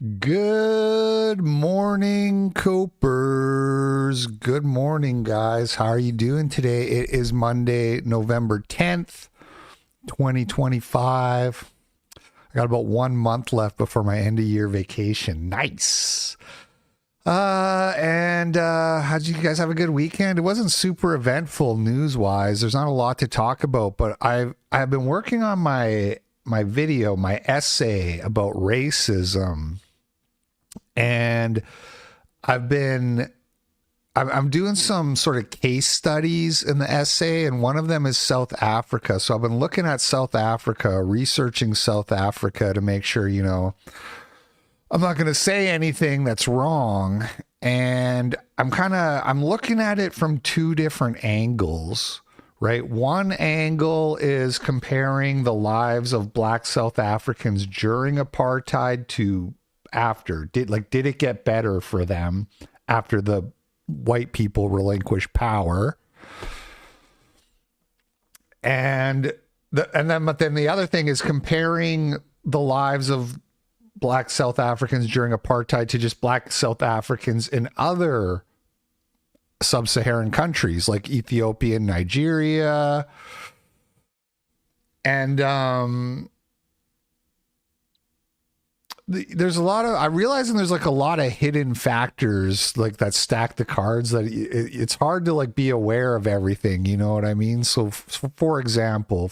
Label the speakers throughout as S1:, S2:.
S1: Good morning, Copers. Good morning, guys. How are you doing today? It is Monday, November 10th, 2025. I got about 1 month left before my end of year vacation. Nice. How'd you guys have a good weekend? It wasn't super eventful news wise. There's not a lot to talk about, but I've been working on my video, my essay about racism. And I'm doing some sort of case studies in the essay, and one of them is South Africa. So I've been looking at South Africa, researching South Africa to make sure, I'm not going to say anything that's wrong. And I'm looking at it from two different angles, right? One angle is comparing the lives of Black South Africans during apartheid to after. Did it get better for them after the white people relinquished power? But then the other thing is comparing the lives of Black South Africans during apartheid to just Black South Africans in other sub-Saharan countries like Ethiopia and Nigeria. And there's a lot of, I realize, and there's like a lot of hidden factors like that stack the cards that it's hard to like be aware of everything. You know what I mean? So for example,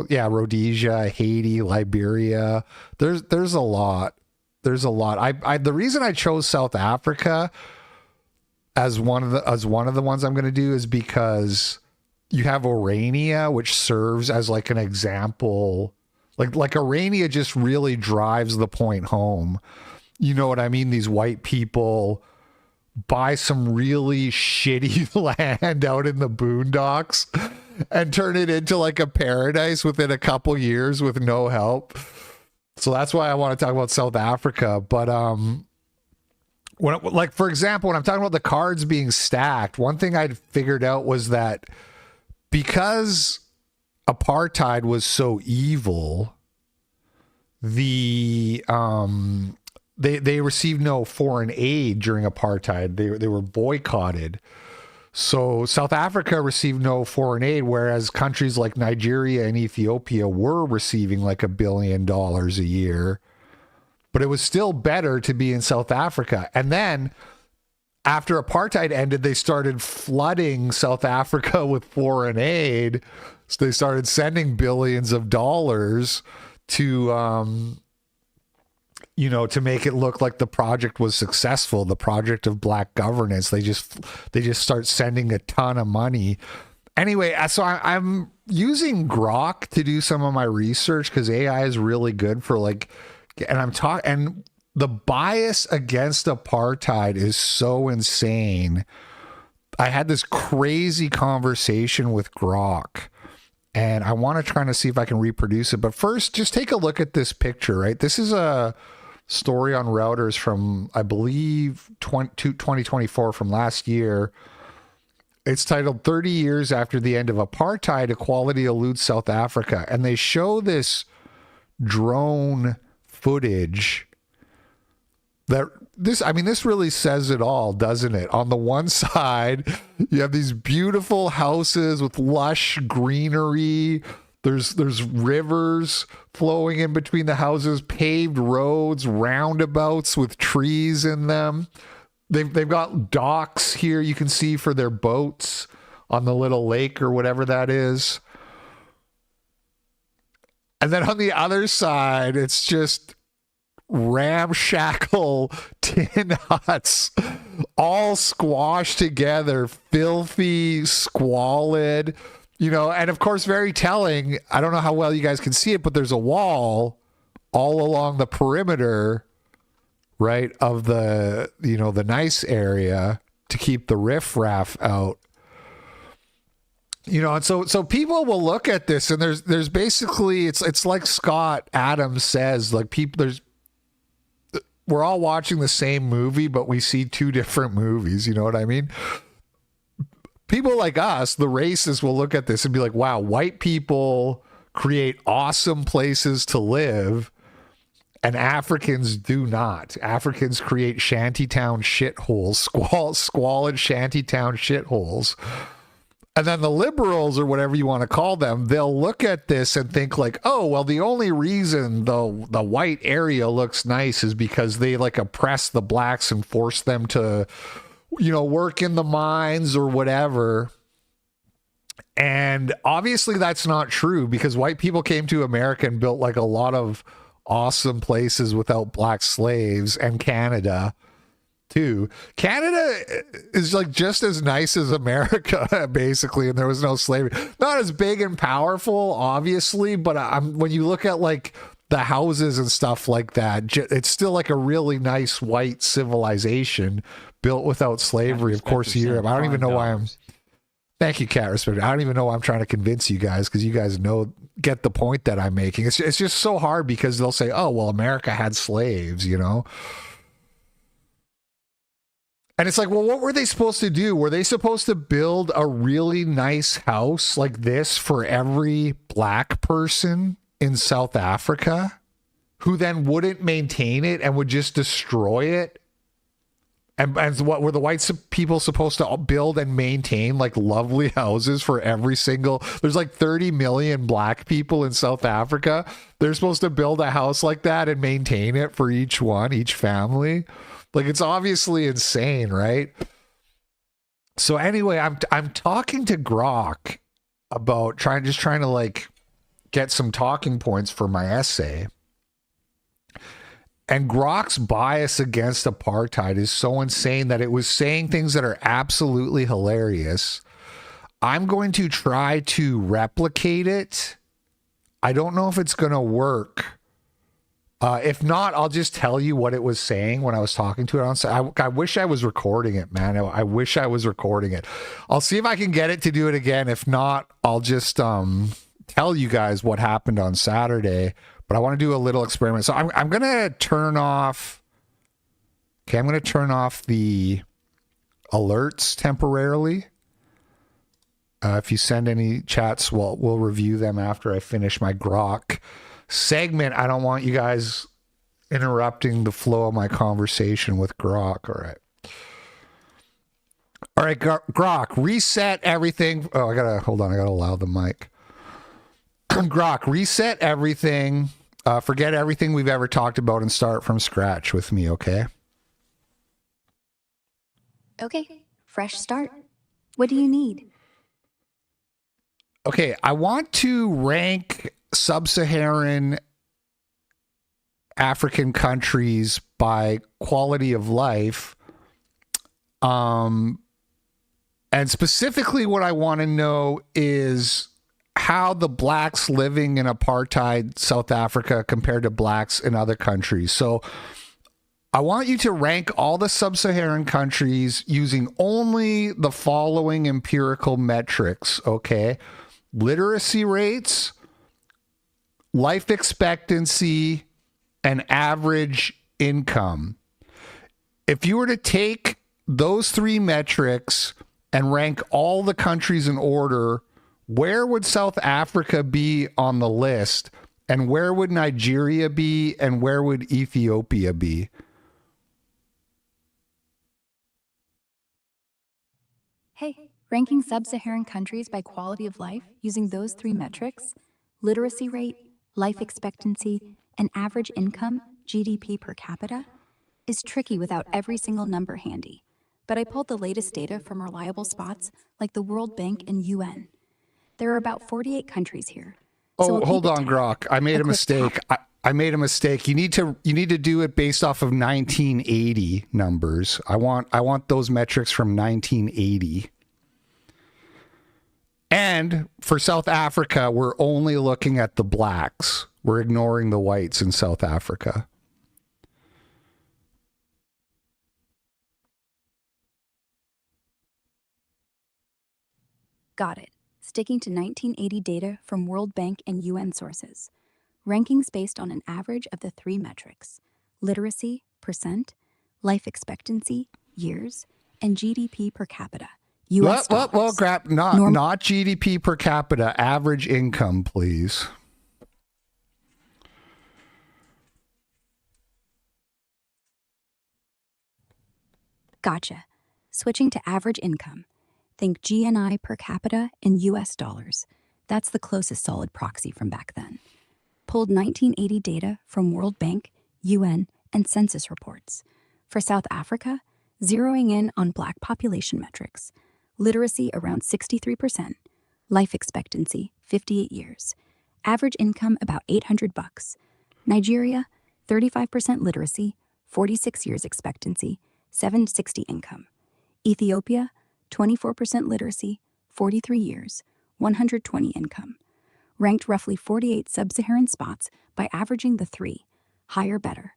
S1: yeah, Rhodesia, Haiti, Liberia, there's a lot. There's a lot. The reason I chose South Africa as one of the ones I'm going to do is because you have Orania, which serves as like an example. Like Arania just really drives the point home. You know what I mean? These white people buy some really shitty land out in the boondocks and turn it into like a paradise within a couple years with no help. So that's why I want to talk about South Africa. But for example, when I'm talking about the cards being stacked, one thing I'd figured out was that because apartheid was so evil, they received no foreign aid during apartheid. They were boycotted. So South Africa received no foreign aid, whereas countries like Nigeria and Ethiopia were receiving like $1 billion a year. But it was still better to be in South Africa. And then after apartheid ended, they started flooding South Africa with foreign aid. So they started sending billions of dollars to, to make it look like the project was successful, the project of Black governance. They just start sending a ton of money. Anyway, so I'm using Grok to do some of my research because AI is really good for and the bias against apartheid is so insane. I had this crazy conversation with Grok, and I want to try to see if I can reproduce it. But first, just take a look at this picture, right? This is a story on Reuters from, I believe, 2024 from last year. It's titled 30 Years After the End of Apartheid, Equality Eludes South Africa. And they show this drone footage this really says it all, doesn't it? On the one side, you have these beautiful houses with lush greenery. There's rivers flowing in between the houses, paved roads, roundabouts with trees in them. They've got docks here you can see for their boats on the little lake or whatever that is. And then on the other side, it's just ramshackle tin huts, all squashed together, filthy, squalid, and of course, very telling. I don't know how well you guys can see it, but there's a wall all along the perimeter, right, of the nice area to keep the riffraff out. And so people will look at this, and there's basically it's like Scott Adams says, like we're all watching the same movie, but we see two different movies. You know what I mean? People like us, the racists, will look at this and be like, wow, white people create awesome places to live, And Africans do not. Africans create shantytown shitholes, squalid shantytown shitholes. And then the liberals, or whatever you want to call them, they'll look at this and think like, oh, well, the only reason the white area looks nice is because they like oppress the blacks and force them to, you know, work in the mines or whatever. And obviously that's not true, because white people came to America and built like a lot of awesome places without black slaves, and Canada too. Canada is like just as nice as America, basically, and there was no slavery. Not as big and powerful, obviously, but when you look at like the houses and stuff like that, it's still like a really nice white civilization built without slavery. Of course, Europe. I don't even know why I'm. Thank you, Cat Respect. I don't even know why I'm trying to convince you guys, because you guys get the point that I'm making. It's just so hard, because they'll say, oh, well, America had slaves, you know? And it's like, well, what were they supposed to do? Were they supposed to build a really nice house like this for every black person in South Africa, who then wouldn't maintain it and would just destroy it? And what were the white people supposed to build and maintain like lovely houses for every single, there's like 30 million black people in South Africa. They're supposed to build a house like that and maintain it for each family. Like, it's obviously insane, right? So anyway, I'm talking to Grok about trying to like get some talking points for my essay. And Grok's bias against apartheid is so insane that it was saying things that are absolutely hilarious. I'm going to try to replicate it. I don't know if it's going to work. If not, I'll just tell you what it was saying when I was talking to it. I wish I was recording it, man. I wish I was recording it. I'll see if I can get it to do it again. If not, I'll just tell you guys what happened on Saturday. But I want to do a little experiment. So I'm going to turn off. Okay, I'm going to turn off the alerts temporarily. If you send any chats, we'll review them after I finish my Grok segment. I don't want you guys interrupting the flow of my conversation with Grok. All right, Grok, reset everything. Oh, I gotta allow the mic. Grok, reset everything. Forget everything we've ever talked about and start from scratch with me, okay?
S2: Okay, fresh start. What do you need?
S1: Okay, I want to rank sub-Saharan African countries by quality of life. And specifically what I want to know is how the blacks living in apartheid South Africa compared to blacks in other countries. So I want you to rank all the sub-Saharan countries using only the following empirical metrics, okay? Literacy rates, life expectancy, and average income. If you were to take those three metrics and rank all the countries in order, where would South Africa be on the list? And where would Nigeria be? And where would Ethiopia be?
S2: Hey, ranking sub-Saharan countries by quality of life using those three metrics, literacy rate, life expectancy, and average income, GDP per capita, is tricky without every single number handy. But I pulled the latest data from reliable spots like the World Bank and UN. There are about 48 countries here.
S1: So hold on, Grok. I made a mistake. I made a mistake. You need to do it based off of 1980 numbers. I want those metrics from 1980. And for South Africa, we're only looking at the blacks. We're ignoring the whites in South Africa.
S2: Got it. Sticking to 1980 data from World Bank and UN sources. Rankings based on an average of the three metrics: literacy, percent, life expectancy, years, and GDP per capita, US dollars.
S1: Well, crap, not GDP per capita, average income, please.
S2: Gotcha. Switching to average income. Think GNI per capita in US dollars. That's the closest solid proxy from back then. Pulled 1980 data from World Bank, UN, and census reports. For South Africa, zeroing in on Black population metrics. Literacy around 63%. Life expectancy 58 years. Average income about $800. Nigeria, 35% literacy, 46 years expectancy, 760 income. Ethiopia, 24% literacy, 43 years, 120 income. Ranked roughly 48 sub-Saharan spots by averaging the 3, higher better.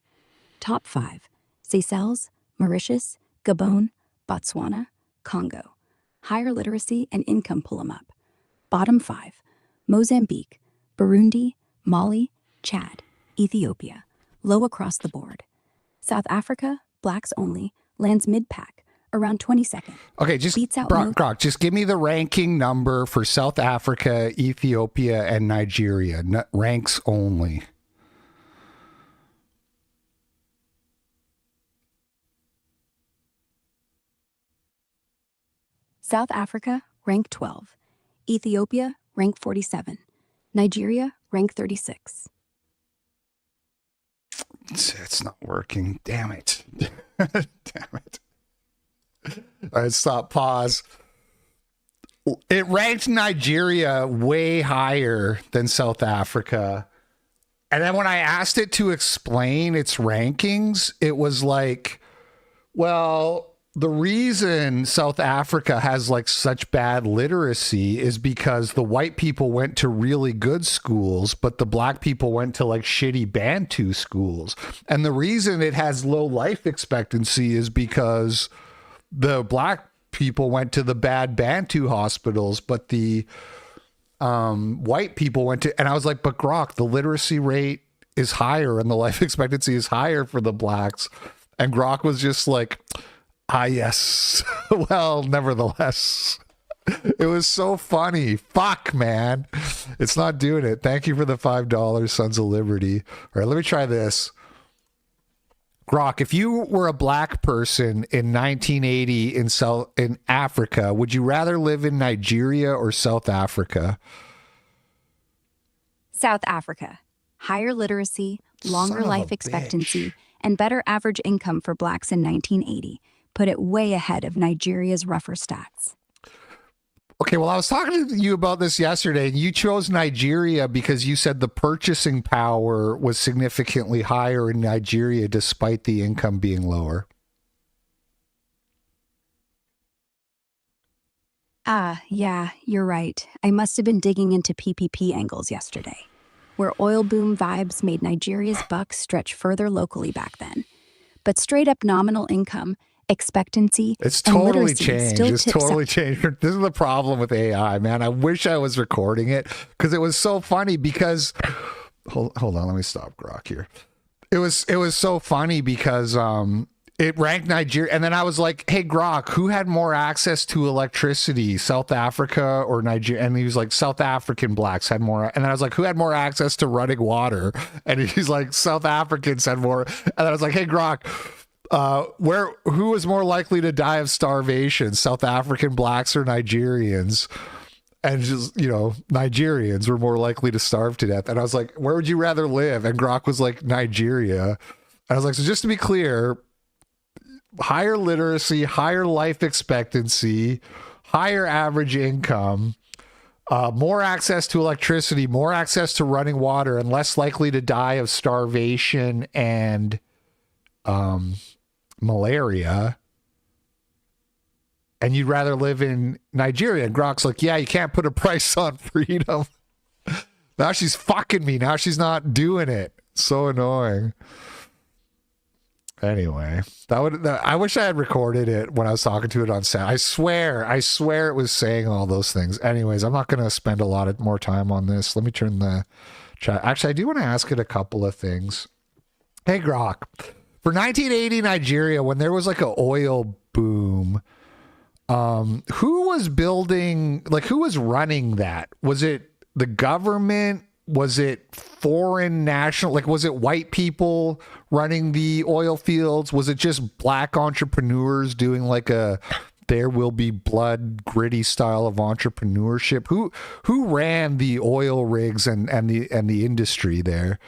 S2: Top 5, Seychelles, Mauritius, Gabon, Botswana, Congo. Higher literacy and income pull 'em up. Bottom 5, Mozambique, Burundi, Mali, Chad, Ethiopia. Low across the board. South Africa, blacks only, lands mid-pack, around 22nd.
S1: Okay, just
S2: beats out
S1: Grok, just give me the ranking number for South Africa, Ethiopia, and Nigeria. Ranks only.
S2: South Africa, rank 12. Ethiopia, rank 47. Nigeria, rank 36.
S1: It's not working. Damn it. Damn it. All right, stop, pause. It ranked Nigeria way higher than South Africa. And then when I asked it to explain its rankings, it was like, well, the reason South Africa has like such bad literacy is because the white people went to really good schools, but the black people went to like shitty Bantu schools. And the reason it has low life expectancy is because the black people went to the bad Bantu hospitals, but the white people went to, and I was like, but Grok, the literacy rate is higher and the life expectancy is higher for the blacks. And Grok was just like, yes. Well, nevertheless, it was so funny. Fuck, man. It's not doing it. Thank you for the $5, Sons of Liberty. All right, let me try this. Grok, if you were a black person in 1980 in Africa, would you rather live in Nigeria or South Africa?
S2: South Africa. Higher literacy, longer life expectancy, and better average income for blacks in 1980. Put it way ahead of Nigeria's rougher stats.
S1: Okay, well, I was talking to you about this yesterday, and you chose Nigeria because you said the purchasing power was significantly higher in Nigeria despite the income being lower.
S2: Yeah, you're right. I must have been digging into PPP angles yesterday, where oil boom vibes made Nigeria's bucks stretch further locally back then. But straight up nominal income, expectancy,
S1: it's
S2: and
S1: totally
S2: literacy
S1: changed.
S2: still
S1: It's totally changed. This is the problem with AI, man. I wish I was recording it because it was so funny. Because hold on, let me stop Grok here. It was so funny because it ranked Nigeria, and then I was like, "Hey Grok, who had more access to electricity, South Africa or Nigeria?" And he was like, "South African blacks had more." And then I was like, "Who had more access to running water?" And he's like, "South Africans had more." And then I was like, "Hey Grok, who was more likely to die of starvation, South African blacks or Nigerians?" And just, Nigerians were more likely to starve to death. And I was like, "Where would you rather live?" And Grok was like, "Nigeria." And I was like, so just to be clear, higher literacy, higher life expectancy, higher average income, more access to electricity, more access to running water, and less likely to die of starvation and malaria, and you'd rather live in Nigeria. And Grok's like, yeah, you can't put a price on freedom. Now she's fucking me. Now she's not doing it. So annoying. Anyway, I wish I had recorded it when I was talking to it on set. I swear it was saying all those things. Anyways, I'm not going to spend a lot of more time on this. Let me turn the chat. Actually, I do want to ask it a couple of things. Hey, Grok. For 1980 Nigeria, when there was like an oil boom, who was running that? Was it the government? was it foreign national, like was it white people running the oil fields? Was it just black entrepreneurs doing like a there will be blood gritty style of entrepreneurship? Who ran the oil rigs and the industry there?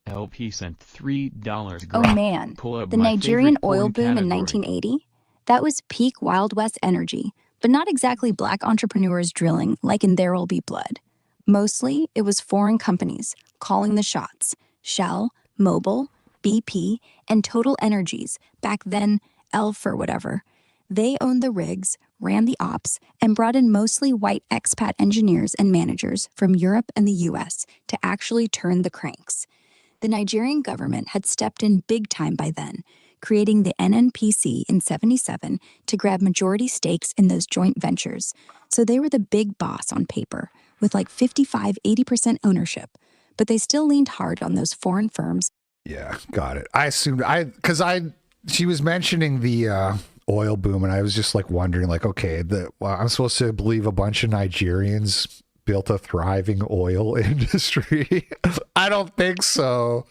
S3: LP sent $3.
S2: Oh man, the
S3: my
S2: Nigerian
S3: favorite
S2: oil
S3: porn
S2: boom in
S3: category.
S2: 1980? That was peak Wild West energy, but not exactly black entrepreneurs drilling like in There Will Be Blood. Mostly, it was foreign companies calling the shots. Shell, Mobil, BP, and Total Energies, back then Elf or whatever. They owned the rigs, ran the ops, and brought in mostly white expat engineers and managers from Europe and the US to actually turn the cranks. The Nigerian government had stepped in big time by then, creating the NNPC in 77 to grab majority stakes in those joint ventures. So they were the big boss on paper, with like 55-80% ownership. But they still leaned hard on those foreign firms.
S1: Yeah, got it. I assumed she was mentioning the oil boom, and I was just like wondering, like, okay, I'm supposed to believe a bunch of Nigerians built a thriving oil industry. I don't think so.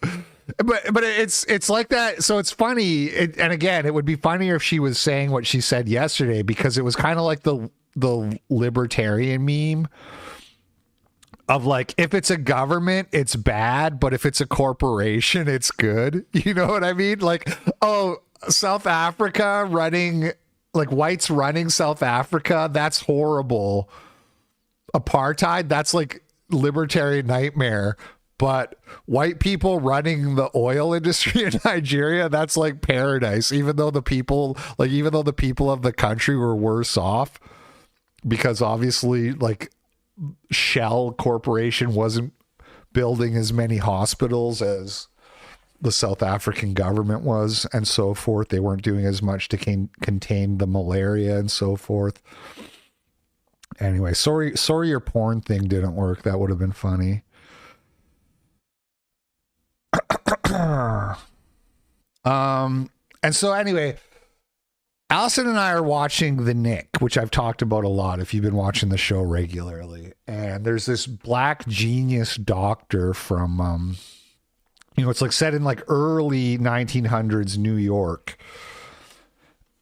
S1: But it's like that. So it's funny. And again, it would be funnier if she was saying what she said yesterday, because it was kind of like the libertarian meme of like, if it's a government, it's bad, but if it's a corporation, it's good. You know what I mean? Like, oh, South Africa running, like whites running South Africa, that's horrible. Apartheid, that's like libertarian nightmare. But white people running the oil industry in Nigeria, that's like paradise. Even though the people of the country were worse off, because obviously like Shell Corporation wasn't building as many hospitals as the South African government was, and so forth. They weren't doing as much to contain the malaria and so forth. Anyway, sorry your porn thing didn't work. That would have been funny. And so anyway, Allison and I are watching The Nick, which I've talked about a lot if you've been watching the show regularly. And there's this black genius doctor from, it's like set in like early 1900s New York.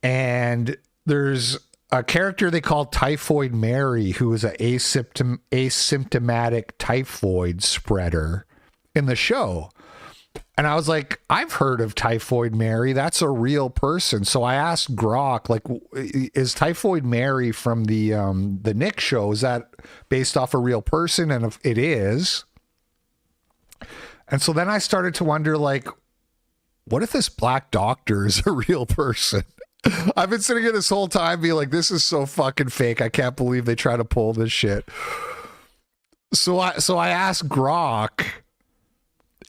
S1: And there's a character they call Typhoid Mary, who is an asymptomatic typhoid spreader in the show. And I was like, I've heard of Typhoid Mary. That's a real person. So I asked Grok, like, is Typhoid Mary from the Nick show, is that based off a real person? And if it is. And so then I started to wonder, like, what if this black doctor is a real person? I've been sitting here this whole time being like, this is so fucking fake. I can't believe they try to pull this shit. So I asked Grok,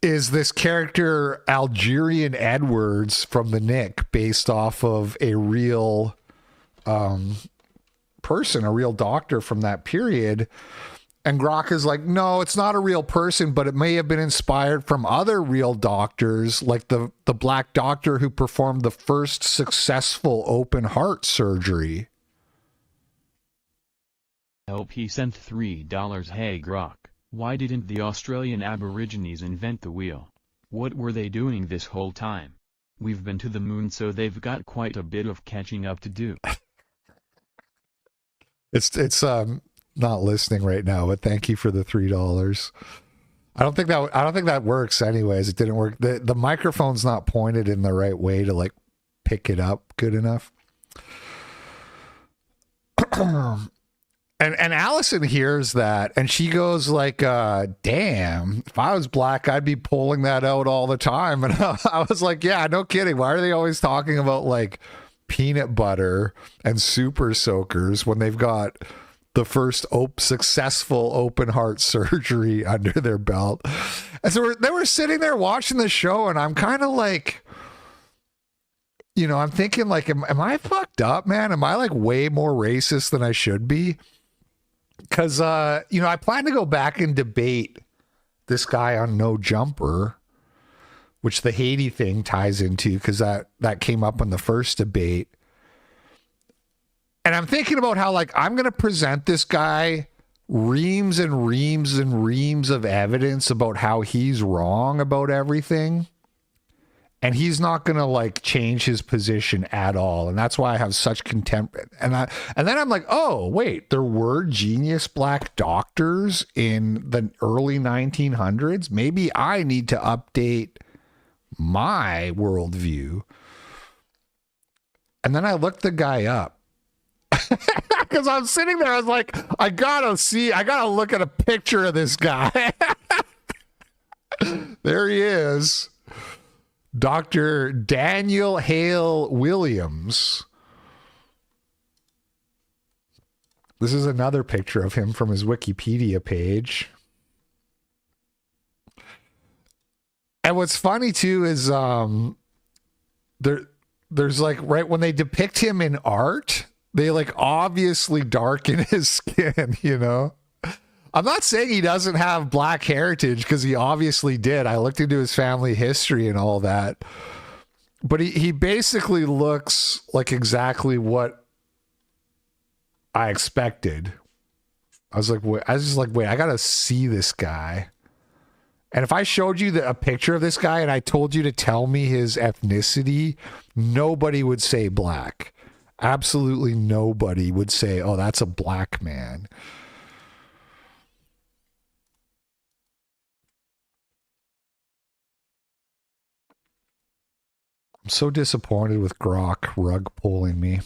S1: is this character Algerian Edwards from the Nick based off of a real person, a real doctor from that period? And Grok is like, no, it's not a real person, but it may have been inspired from other real doctors, like the black doctor who performed the first successful open heart surgery.
S3: LP sent $3. Hey Grok, why didn't the Australian Aborigines invent the wheel? What were they doing this whole time? We've been to the moon, so they've got quite a bit of catching up to do.
S1: It's not listening right now, but thank you for the $3. I don't think that works anyways. It didn't work. The microphone's not pointed in the right way to like pick it up good enough. And Allison hears that and she goes like, damn, if I was black, I'd be pulling that out all the time. And I was like, yeah, no kidding. Why are they always talking about like peanut butter and super soakers when they've got the first successful open heart surgery under their belt? And so they were sitting there watching the show, and I'm kind of like, I'm thinking like, am I fucked up, man? Am I like way more racist than I should be? Because, I plan to go back and debate this guy on No Jumper, which the Haiti thing ties into, because that came up in the first debate. And I'm thinking about how, like, I'm going to present this guy reams and reams and reams of evidence about how he's wrong about everything. And he's not going to like change his position at all. And that's why I have such contempt. And then I'm like, oh, wait, there were genius black doctors in the early 1900s. Maybe I need to update my worldview. And then I looked the guy up. Because I'm sitting there, I was like, I gotta look at a picture of this guy. There he is. Dr. Daniel Hale Williams. This is another picture of him from his Wikipedia page. And what's funny too is there's like right when they depict him in art, they like obviously darken his skin, you know? I'm not saying he doesn't have black heritage because he obviously did. I looked into his family history and all that. But he basically looks like exactly what I expected. I was just like, wait, I got to see this guy. And if I showed you a picture of this guy and I told you to tell me his ethnicity, nobody would say black. Absolutely nobody would say, oh, that's a black man. I'm so disappointed with Grok rug pulling me.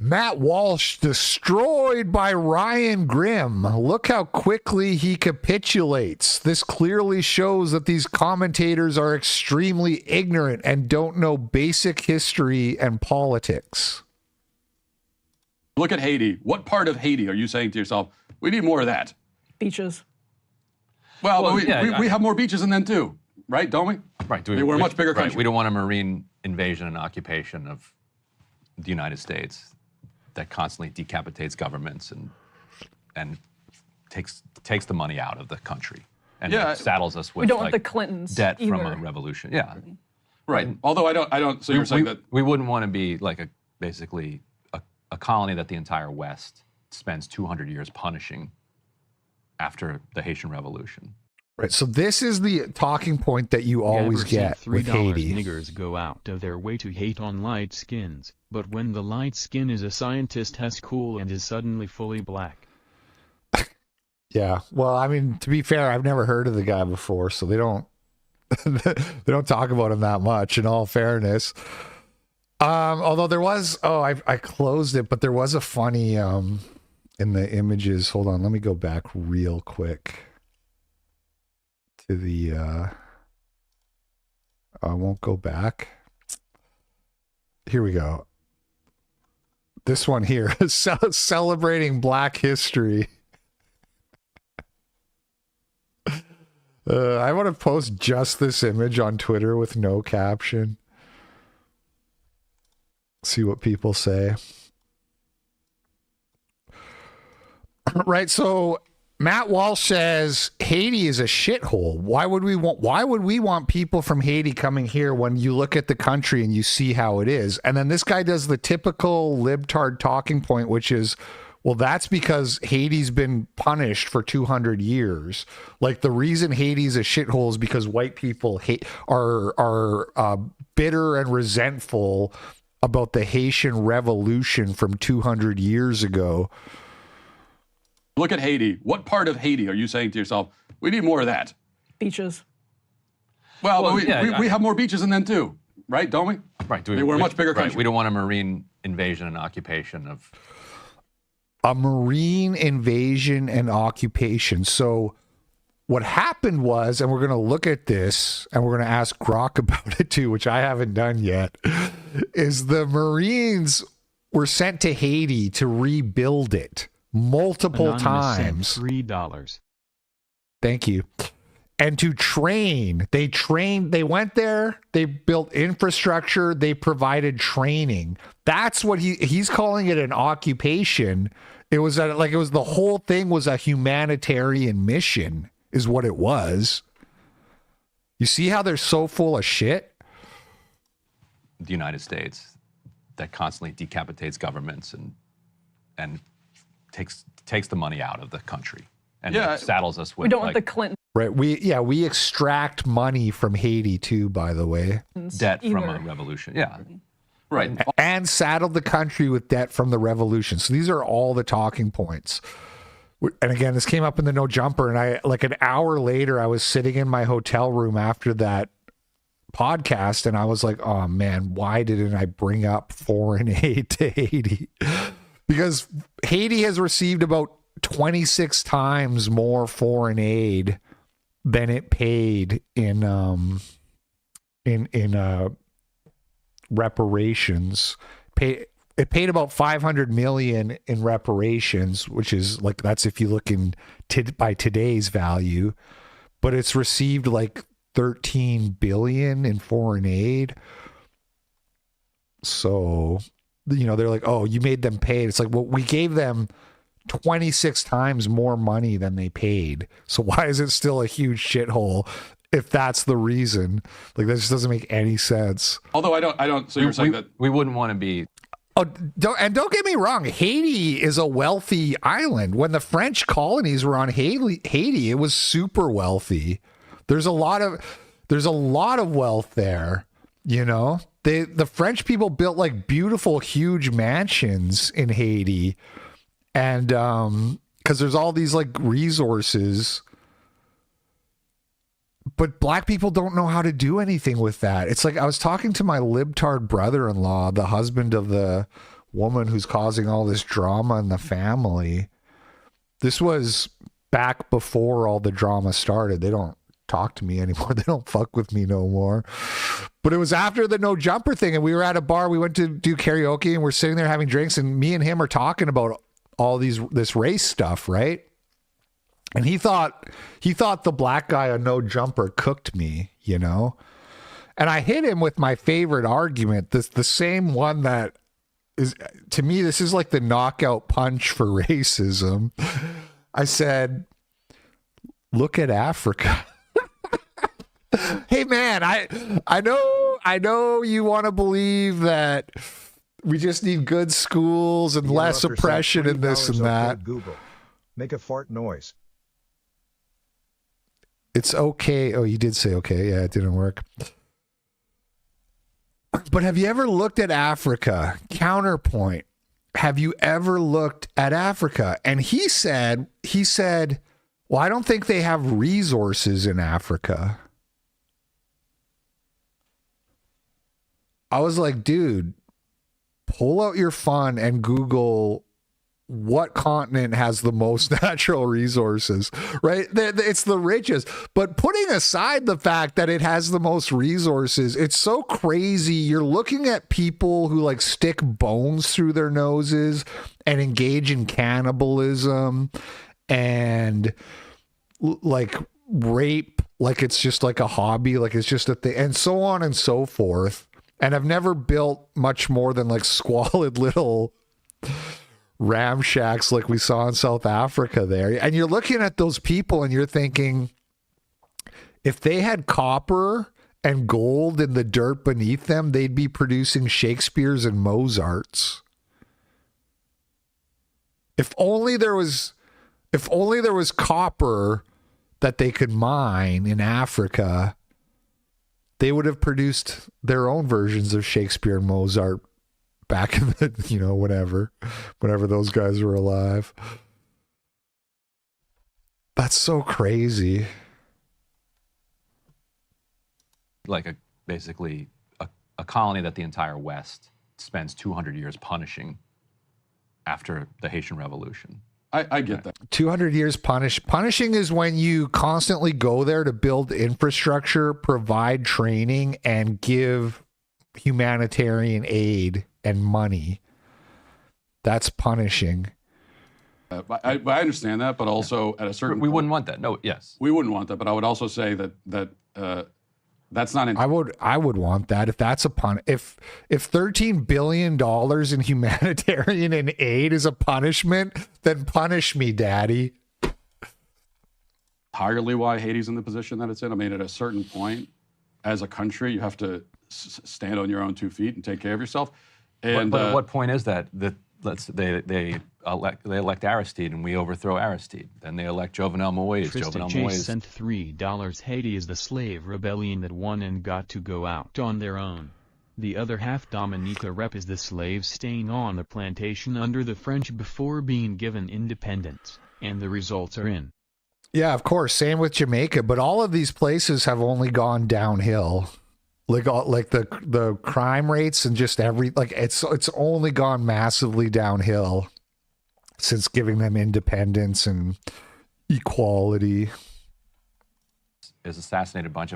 S1: Matt Walsh destroyed by Ryan Grimm. Look how quickly he capitulates. This clearly shows that these commentators are extremely ignorant and don't know basic history and politics.
S4: Look at Haiti. What part of Haiti are you saying to yourself, we need more of that?
S5: Beaches.
S4: Well, we have more beaches than them too, right? Don't we?
S6: Right.
S4: We're a much bigger country.
S6: We don't want a marine invasion and occupation of the United States that constantly decapitates governments and takes the money out of the country and saddles us with
S5: We don't want the Clintons
S6: debt
S5: either.
S6: from a revolution. Yeah.
S4: Right. Although I don't. So you're saying that
S6: we wouldn't want to be like basically a colony that the entire West spends 200 years punishing after the Haitian Revolution.
S1: Right. So this is the talking point that you always get with Haiti.
S3: Niggers go out of their way to hate on light skins, but when the light skin is a scientist has cool and is suddenly fully black.
S1: Yeah. Well, I mean, to be fair, I've never heard of the guy before, so they don't they don't talk about him that much, in all fairness. Although there was I closed it, but there was a funny in the images. Hold on, let me go back real quick to the I won't go back. Here we go. This one here is celebrating Black History. I want to post just this image on Twitter with no caption. See what people say. Right, so Matt Walsh says Haiti is a shithole. Why would we want people from Haiti coming here when you look at the country and you see how it is? And then this guy does the typical libtard talking point, which is, well, that's because Haiti's been punished for 200 years. Like, the reason Haiti's a shithole is because white people are bitter and resentful about the Haitian Revolution from 200 years ago.
S4: Look at Haiti. What part of Haiti are you saying to yourself, we need more of that?
S5: Beaches.
S4: Well, we have more beaches than them too, right? Don't we?
S6: Right.
S4: We're a much bigger country.
S6: We don't want a marine invasion and occupation of...
S1: A marine invasion and occupation. So what happened was, and we're going to look at this, and we're going to ask Grok about it too, which I haven't done yet, is the Marines were sent to Haiti to rebuild it multiple
S3: Anonymous
S1: times.
S3: sent $3.
S1: Thank you. And to train, they went there, they built infrastructure, they provided training. That's what he's calling it, an occupation. It was the whole thing was a humanitarian mission, is what it was. You see how they're so full of shit?
S6: The United States that constantly decapitates governments and takes the money out of the country and
S4: Yeah.
S6: saddles us with
S5: We don't want the
S6: like,
S5: Clintons
S1: Right. We extract money from Haiti too, by the way,
S6: debt from a
S5: either.
S6: revolution. Yeah.
S4: Right.
S1: and saddled the country with debt from the revolution. So these are all the talking points. And again, this came up in the No Jumper, and I like an hour later, I was sitting in my hotel room after that podcast, and I was like, "Oh man, why didn't I bring up foreign aid to Haiti?" Because Haiti has received about 26 times more foreign aid than it paid in reparations. It paid about 500 million in reparations, which is like, that's if you look in by today's value, but it's received like 13 billion in foreign aid. So, they're like, "Oh, you made them pay." It's like, well, we gave them 26 times more money than they paid. So why is it still a huge shithole if that's the reason? Like, that just doesn't make any sense.
S4: Although I don't. So you're saying that
S6: We wouldn't want to be.
S1: Oh, don't get me wrong. Haiti is a wealthy island. When the French colonies were on Haiti, it was super wealthy. There's a lot of wealth there. The French people built like beautiful, huge mansions in Haiti, and because there's all these like resources. But black people don't know how to do anything with that. It's like I was talking to my libtard brother-in-law, the husband of the woman who's causing all this drama in the family. This was back before all the drama started. They don't talk to me anymore. They don't fuck with me no more. But it was after the No Jumper thing, and we were at a bar. We went to do karaoke, and we're sitting there having drinks, and me and him are talking about all this race stuff, right? And he thought the black guy on No Jumper cooked me, And I hit him with my favorite argument, the same one that is, to me, this is like the knockout punch for racism. I said, "Look at Africa." Hey man, I know you want to believe that we just need good schools and less oppression and this and that.
S7: Google. Make a fart noise.
S1: It's okay. Oh, you did say okay. Yeah, it didn't work. But have you ever looked at Africa? Counterpoint. Have you ever looked at Africa? And he said, "Well, I don't think they have resources in Africa." I was like, dude, pull out your phone and Google what continent has the most natural resources, right? It's the richest. But putting aside the fact that it has the most resources, it's so crazy. You're looking at people who like stick bones through their noses and engage in cannibalism and like rape, like it's just like a hobby, like it's just a thing, and so on and so forth. And I've never built much more than like squalid little ramshacks like we saw in South Africa there. And you're looking at those people and you're thinking, if they had copper and gold in the dirt beneath them, they'd be producing Shakespeare's and Mozart's. If only there was copper that they could mine in Africa, they would have produced their own versions of Shakespeare and Mozart back in the, whenever those guys were alive. That's so crazy.
S6: Like basically a colony that the entire West spends 200 years punishing after the Haitian Revolution.
S4: I get that.
S1: 200 years punishing is when you constantly go there to build infrastructure, provide training, and give humanitarian aid and money. That's punishing.
S4: I understand that, but also at a certain
S6: We
S4: point,
S6: wouldn't want that. No, yes.
S4: we wouldn't want that. But I would also say that that's not.
S1: I would want that if that's a if $13 billion in humanitarian and aid is a punishment, then punish me, Daddy.
S4: Entirely why Haiti's in the position that it's in. I mean, at a certain point, as a country, you have to stand on your own 2 feet and take care of yourself. And
S6: But at what point is that? They elect Aristide, and we overthrow Aristide. Then they elect Jovenel Moïse.
S3: Tristan
S6: Jovenel
S3: J.
S6: Moïse.
S3: sent $3. Haiti is the slave rebellion that won and got to go out on their own. The other half Dominica Rep is the slaves staying on the plantation under the French before being given independence, and the results are in.
S1: Yeah, of course. Same with Jamaica, but all of these places have only gone downhill. Like the crime rates and just it's only gone massively downhill since giving them independence and equality.
S6: Is assassinated a bunch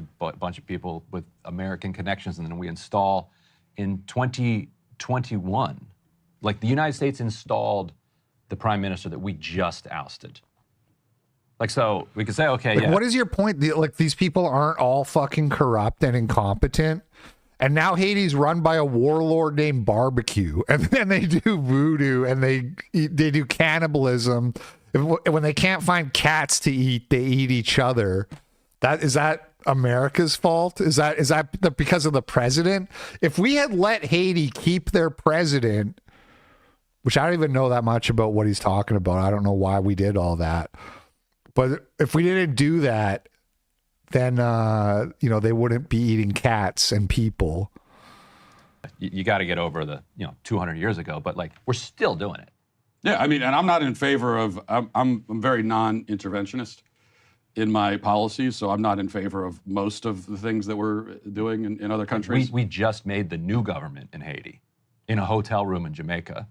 S6: of people with American connections, and then we install in 2021, like the United States installed the prime minister that we just ousted. Like, so we could say, okay,
S1: like,
S6: yeah.
S1: What is your point? Like, these people aren't all fucking corrupt and incompetent. And now Haiti's run by a warlord named Barbecue, and then they do voodoo and they do cannibalism. When they can't find cats to eat, they eat each other. Is that America's fault? Is that because of the president? If we had let Haiti keep their president, which I don't even know that much about what he's talking about. I don't know why we did all that. But if we didn't do that, then they wouldn't be eating cats and people.
S6: You got to get over the 200 years ago, but like we're still doing it.
S4: Yeah, I mean, and I'm not in favor of. I'm very non-interventionist in my policies, so I'm not in favor of most of the things that we're doing in other countries.
S6: We just made the new government in Haiti, in a hotel room in Jamaica,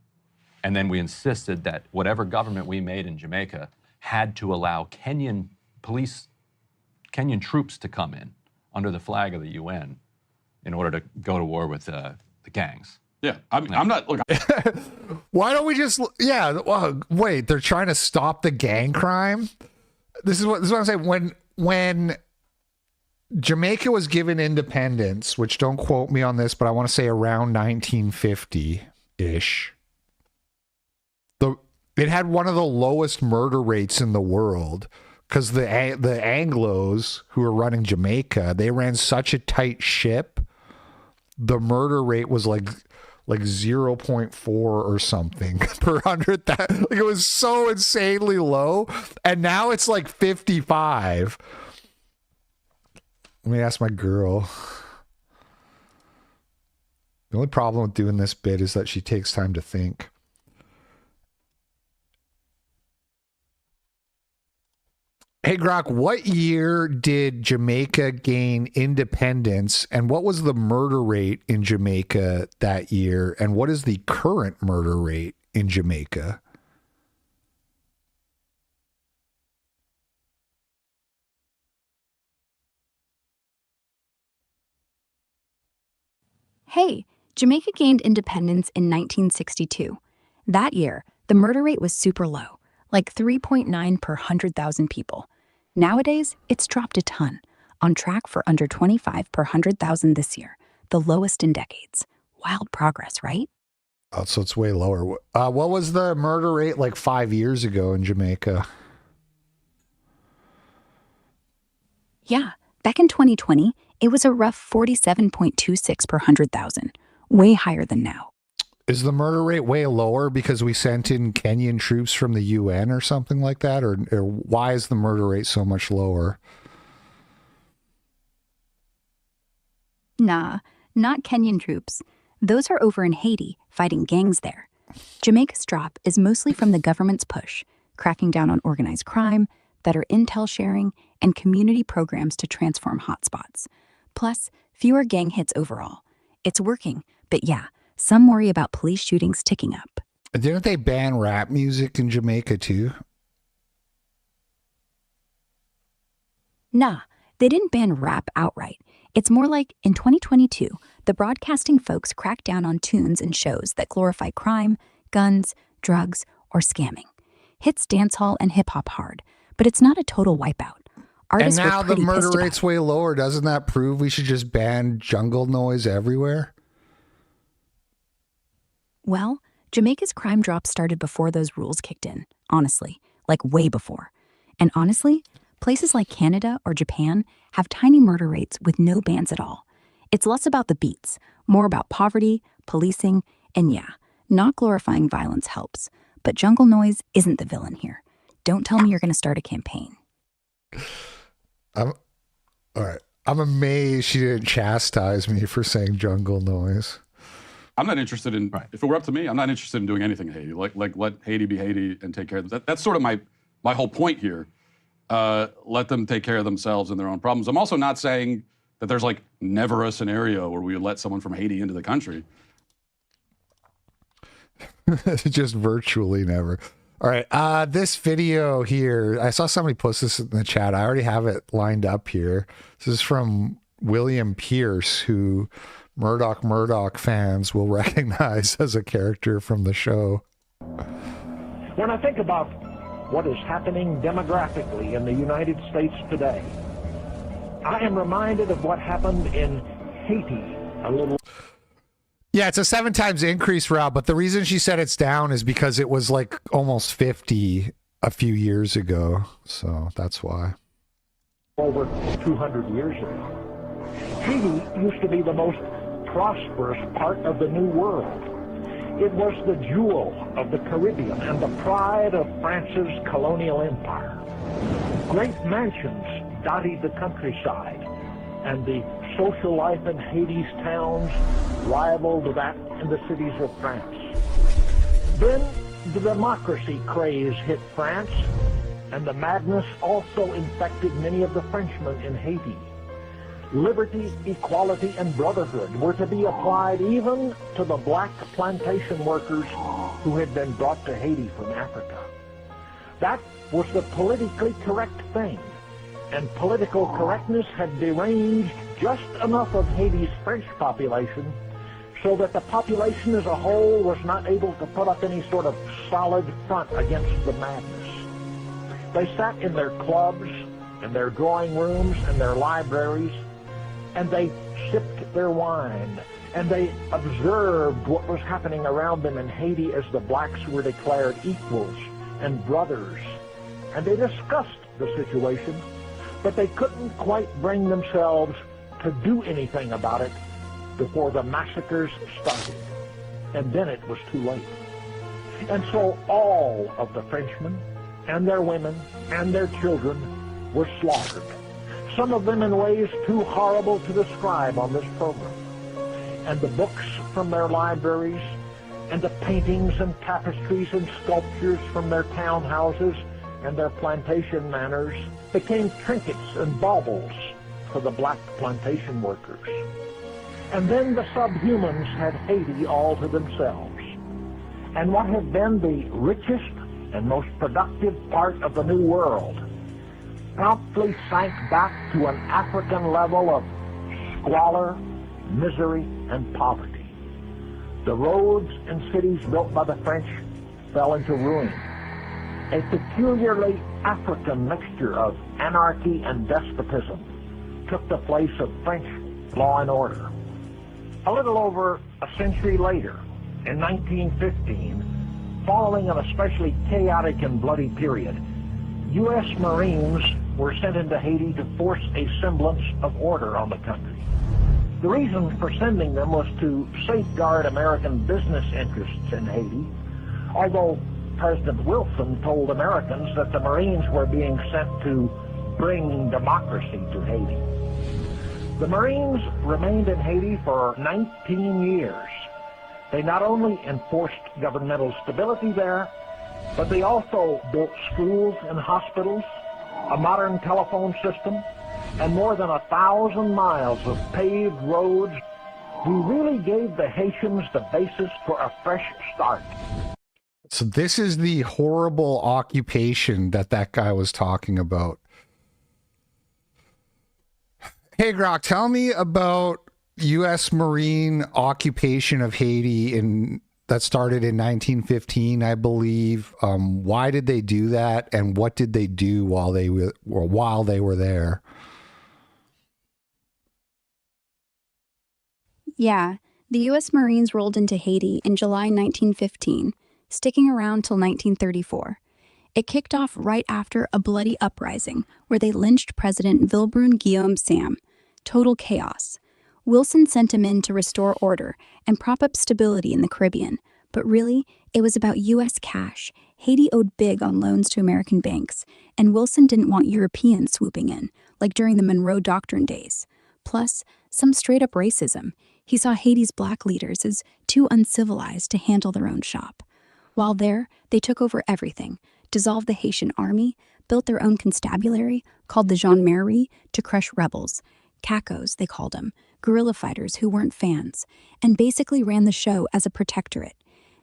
S6: and then we insisted that whatever government we made in Jamaica had to allow Kenyan troops to come in under the flag of the UN in order to go to war with the gangs.
S4: Yeah, I'm not. Look,
S1: why don't we just? Yeah. Well, wait, they're trying to stop the gang crime. This is what I'm saying. When Jamaica was given independence, which don't quote me on this, but I want to say around 1950-ish. It had one of the lowest murder rates in the world because the Anglos who were running Jamaica, they ran such a tight ship. The murder rate was like 0.4 or something per 100,000. Like, it was so insanely low, and now it's like 55. Let me ask my girl. The only problem with doing this bit is that she takes time to think. Hey, Grok, what year did Jamaica gain independence, and what was the murder rate in Jamaica that year, and what is the current murder rate in Jamaica?
S2: Hey, Jamaica gained independence in 1962. That year, the murder rate was super low, like 3.9 per 100,000 people. Nowadays, it's dropped a ton, on track for under 25 per 100,000 this year, the lowest in decades. Wild progress, right?
S1: Oh, so it's way lower. What was the murder rate like 5 years ago in Jamaica?
S2: Yeah, back in 2020, it was a rough 47.26 per 100,000, way higher than now.
S1: Is the murder rate way lower because we sent in Kenyan troops from the UN or something like that? Or why is the murder rate so much lower?
S2: Nah, not Kenyan troops. Those are over in Haiti, fighting gangs there. Jamaica's drop is mostly from the government's push, cracking down on organized crime, better intel sharing, and community programs to transform hotspots. Plus, fewer gang hits overall. It's working, but yeah, some worry about police shootings ticking up.
S1: Didn't they ban rap music in Jamaica too?
S2: Nah, they didn't ban rap outright. It's more like, in 2022, the broadcasting folks cracked down on tunes and shows that glorify crime, guns, drugs, or scamming. Hits dancehall and hip-hop hard, but it's not a total wipeout. Artists
S1: and now
S2: were
S1: the
S2: pretty
S1: murder
S2: pissed about
S1: rate's
S2: it.
S1: way lower. Doesn't that prove we should just ban jungle noise everywhere?
S2: Well, Jamaica's crime drop started before those rules kicked in, honestly, like way before. And honestly, places like Canada or Japan have tiny murder rates with no bans at all. It's less about the beats, more about poverty, policing, and yeah, not glorifying violence helps. But Jungle Noise isn't the villain here. Don't tell me you're going to start a campaign.
S1: All right. I'm amazed she didn't chastise me for saying Jungle Noise.
S4: I'm not interested in, if it were up to me, I'm not interested in doing anything in Haiti. Like let Haiti be Haiti and take care of them. That's sort of my whole point here. Let them take care of themselves and their own problems. I'm also not saying that there's like never a scenario where we would let someone from Haiti into the country.
S1: Just virtually never. All right. This video here, I saw somebody post this in the chat. I already have it lined up here. This is from William Pierce, who Murdoch fans will recognize as a character from the show.
S8: When I think about what is happening demographically in the United States today, I am reminded of what happened in Haiti a little.
S1: Yeah, it's a 7 times increase, Rob, but the reason she said it's down is because it was like almost 50 a few years ago. So that's why.
S8: Over 200 years ago. Haiti used to be the most prosperous part of the New World. It was the jewel of the Caribbean and the pride of France's colonial empire. Great mansions dotted the countryside, and the social life in Haiti's towns rivaled that in the cities of France. Then the democracy craze hit France, and the madness also infected many of the Frenchmen in Haiti. Liberty, equality, and brotherhood were to be applied even to the black plantation workers who had been brought to Haiti from Africa. That was the politically correct thing, and political correctness had deranged just enough of Haiti's French population so that the population as a whole was not able to put up any sort of solid front against the madness. They sat in their clubs, in their drawing rooms, and their libraries, and they sipped their wine, and they observed what was happening around them in Haiti as the blacks were declared equals and brothers. And they discussed the situation, but they couldn't quite bring themselves to do anything about it before the massacres started. And then it was too late. And so all of the Frenchmen and their women and their children were slaughtered, some of them in ways too horrible to describe on this program. And the books from their libraries, and the paintings and tapestries and sculptures from their townhouses and their plantation manors became trinkets and baubles for the black plantation workers. And then the subhumans had Haiti all to themselves. And what had been the richest and most productive part of the New World promptly sank back to an African level of squalor, misery, and poverty. The roads and cities built by the French fell into ruin. A peculiarly African mixture of anarchy and despotism took the place of French law and order. A little over a century later, in 1915, following an especially chaotic and bloody period, U.S. Marines were sent into Haiti to force a semblance of order on the country. The reason for sending them was to safeguard American business interests in Haiti, although President Wilson told Americans that the Marines were being sent to bring democracy to Haiti. The Marines remained in Haiti for 19 years. They not only enforced governmental stability there, but they also built schools and hospitals, a modern telephone system, and more than 1,000 miles of paved roads. We really gave the Haitians the basis for a fresh start.
S1: So this is the horrible occupation that guy was talking about. Hey, Grok, tell me about U.S. Marine occupation of Haiti that started in 1915, I believe. Why did they do that, and what did they do while they were there?
S2: Yeah, the U.S. Marines rolled into Haiti in July 1915, sticking around till 1934. It kicked off right after a bloody uprising where they lynched President Vilbrun Guillaume Sam. Total chaos. Wilson sent him in to restore order and prop up stability in the Caribbean, but really, It was about U.S. cash. Haiti owed big on loans to American banks, and Wilson didn't want Europeans swooping in, like during the Monroe Doctrine days. Plus, some straight up racism. He saw Haiti's black leaders as too uncivilized to handle their own shop. While there, they took over everything, dissolved the Haitian army, built their own constabulary, called the Gendarmerie, to crush rebels. Cacos, they called them, guerrilla fighters who weren't fans, and basically ran the show as a protectorate.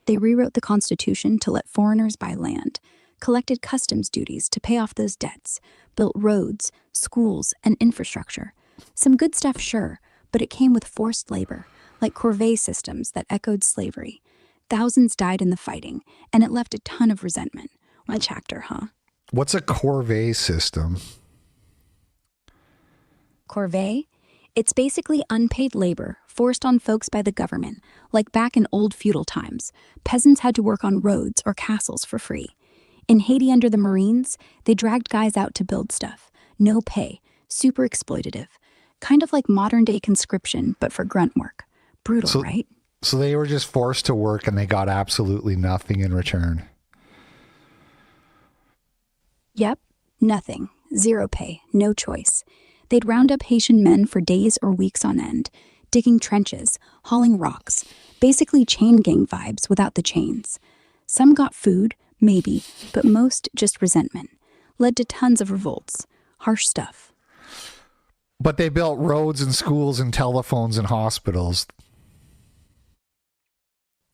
S2: They rewrote the Constitution to let foreigners buy land, collected customs duties to pay off those debts, built roads, schools, and infrastructure. Some good stuff, sure, but it came with forced labor, like corvée systems that echoed slavery. Thousands died in the fighting, and it left a ton of resentment. One chapter, huh?
S1: What's a corvée system?
S2: Corvée? It's basically unpaid labor forced on folks by the government, like back in old feudal times. Peasants had to work on roads or castles for free. In Haiti under the Marines, they dragged guys out to build stuff. No pay, super exploitative. Kind of like modern-day conscription, but for grunt work. Brutal, right?
S1: So they were just forced to work and they got absolutely nothing in return.
S2: Yep, nothing. Zero pay, no choice. They'd round up Haitian men for days or weeks on end, digging trenches, hauling rocks, basically chain gang vibes without the chains. Some got food, maybe, but most just resentment. Led to tons of revolts. Harsh stuff.
S1: But they built roads and schools and telephones and hospitals.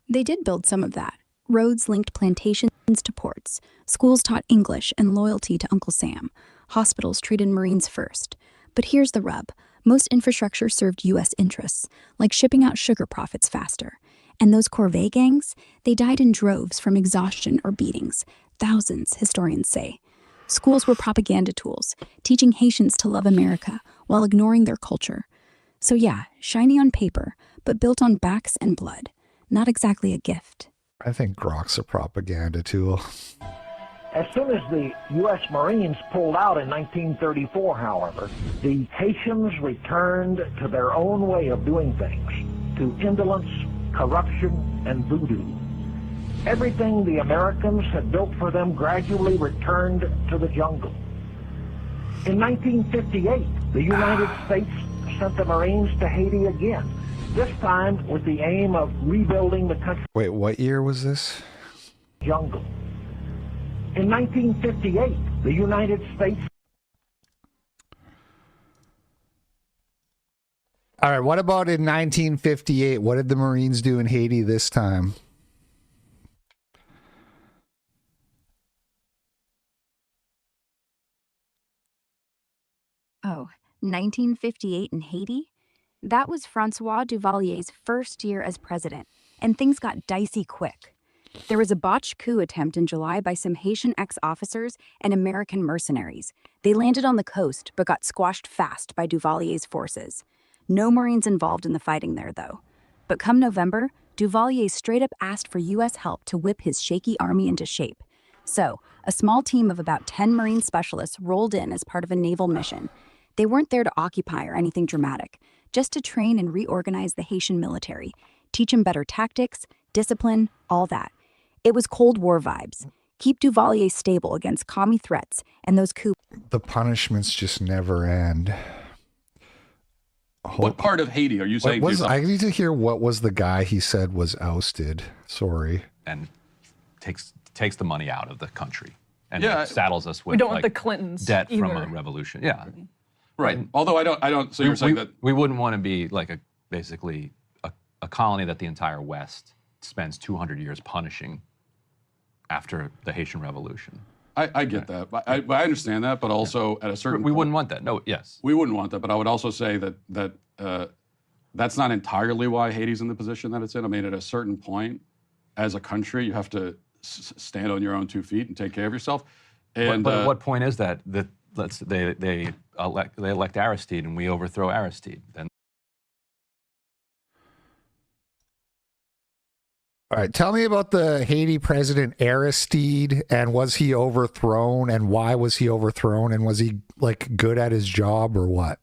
S2: They did build some of that. Roads linked plantations to ports. Schools taught English and loyalty to Uncle Sam. Hospitals treated Marines first. But here's the rub. Most infrastructure served U.S. interests, like shipping out sugar profits faster. And those corvée gangs, they died in droves from exhaustion or beatings. Thousands, historians say. Schools were propaganda tools, teaching Haitians to love America while ignoring their culture. So yeah, shiny on paper, but built on backs and blood. Not exactly a gift.
S1: I think Grok's a propaganda tool.
S8: As soon as the U.S. Marines pulled out in 1934, however, the Haitians returned to their own way of doing things, to indolence, corruption, and voodoo. Everything the Americans had built for them gradually returned to the jungle. In 1958, the United States sent the Marines to Haiti again, this time with the aim of rebuilding the country.
S1: Wait, what year was this?
S8: Jungle. In 1958, the United States...
S1: All right, what about in 1958? What did the Marines do in Haiti this time?
S2: Oh, 1958 in Haiti? That was Francois Duvalier's first year as president, and things got dicey quick. There was a botched coup attempt in July by some Haitian ex-officers and American mercenaries. They landed on the coast, but got squashed fast by Duvalier's forces. No Marines involved in the fighting there, though. But come November, Duvalier straight up asked for U.S. help to whip his shaky army into shape. So, a small team of about 10 Marine specialists rolled in as part of a naval mission. They weren't there to occupy or anything dramatic, just to train and reorganize the Haitian military, teach them better tactics, discipline, all that. It was Cold War vibes. Keep Duvalier stable against commie threats and those coups.
S1: The punishments just never end.
S4: What part of Haiti are you saying?
S1: I need to hear what was the guy he said was ousted. Sorry.
S6: And takes the money out of the country and
S4: Yeah.
S6: saddles us with
S5: We don't want the Clintons
S6: debt
S5: either.
S6: from a revolution. Yeah.
S4: Right. Although I don't. So you're saying that
S6: we wouldn't want to be like basically a colony that the entire West spends 200 years punishing after the Haitian Revolution.
S4: I get that. I understand that, but also at a certain
S6: We
S4: point,
S6: wouldn't want that. No, yes.
S4: we wouldn't want that. But I would also say that that's not entirely why Haiti's in the position that it's in. I mean, at a certain point, as a country, you have to stand on your own 2 feet and take care of yourself. And
S6: But at what point is that? They elect Aristide and we overthrow Aristide. Then
S1: All right, tell me about the Haiti president Aristide, and was he overthrown, and why was he overthrown, and was he like good at his job or what?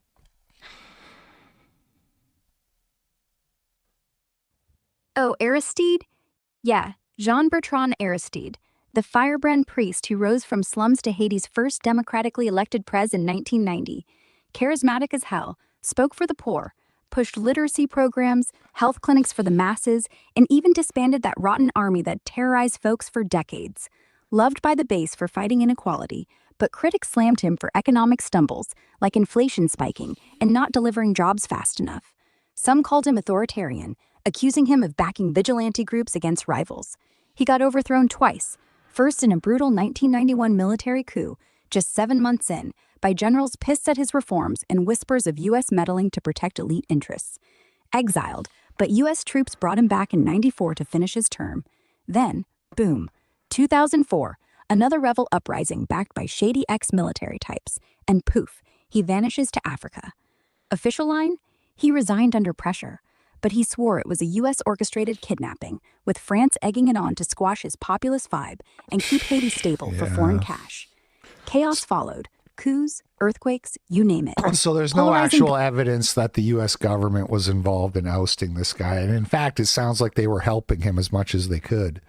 S2: Oh, Aristide? Yeah, Jean-Bertrand Aristide, the firebrand priest who rose from slums to Haiti's first democratically elected pres in 1990, charismatic as hell, spoke for the poor, pushed literacy programs, health clinics for the masses, and even disbanded that rotten army that terrorized folks for decades. Loved by the base for fighting inequality, but critics slammed him for economic stumbles, like inflation spiking and not delivering jobs fast enough. Some called him authoritarian, accusing him of backing vigilante groups against rivals. He got overthrown twice, first in a brutal 1991 military coup, just 7 months in, by generals pissed at his reforms and whispers of U.S. meddling to protect elite interests. Exiled, but U.S. troops brought him back in '94 to finish his term. Then, boom, 2004, another rebel uprising backed by shady ex-military types, and poof, he vanishes to Africa. Official line? He resigned under pressure, but he swore it was a U.S.-orchestrated kidnapping, with France egging it on to squash his populist vibe and keep Haiti stable for foreign cash. Chaos followed. Coups, earthquakes, you name it.
S1: So there's no actual evidence that the U.S. government was involved in ousting this guy. And in fact, it sounds like they were helping him as much as they could.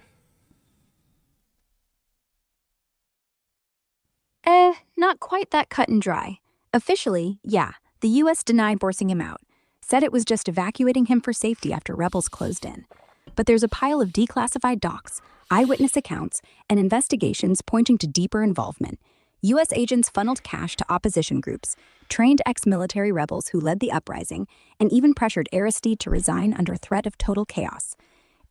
S2: Not quite that cut and dry. Officially, yeah, the U.S. denied forcing him out, said it was just evacuating him for safety after rebels closed in. But there's a pile of declassified docs, eyewitness accounts, and investigations pointing to deeper involvement. U.S. agents funneled cash to opposition groups, trained ex-military rebels who led the uprising, and even pressured Aristide to resign under threat of total chaos.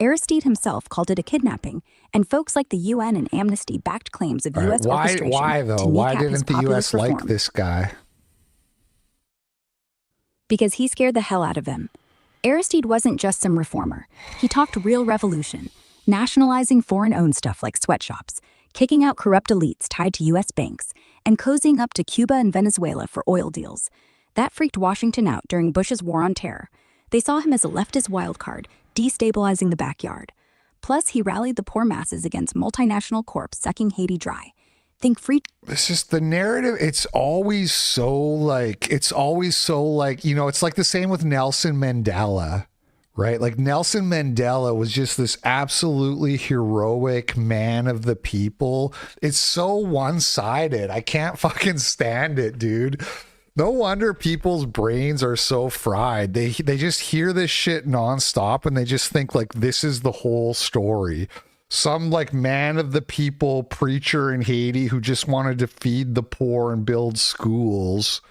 S2: Aristide himself called it a kidnapping, and folks like the UN and Amnesty backed claims of U.S. orchestration.
S1: Why though? Why didn't the U.S. like this guy?
S2: Because he scared the hell out of them. Aristide wasn't just some reformer. He talked real revolution, nationalizing foreign-owned stuff like sweatshops, kicking out corrupt elites tied to U.S. banks, and cozying up to Cuba and Venezuela for oil deals. That freaked Washington out during Bush's war on terror. They saw him as a leftist wildcard, destabilizing the backyard. Plus, he rallied the poor masses against multinational corps sucking Haiti dry. Think free.
S1: It's just the narrative. It's always so like, it's like the same with Nelson Mandela. Right? Like Nelson Mandela was just this absolutely heroic man of the people. It's so one-sided. I can't fucking stand it, dude. No wonder people's brains are so fried. They just hear this shit nonstop and they just think like this is the whole story. Some like man of the people preacher in Haiti who just wanted to feed the poor and build schools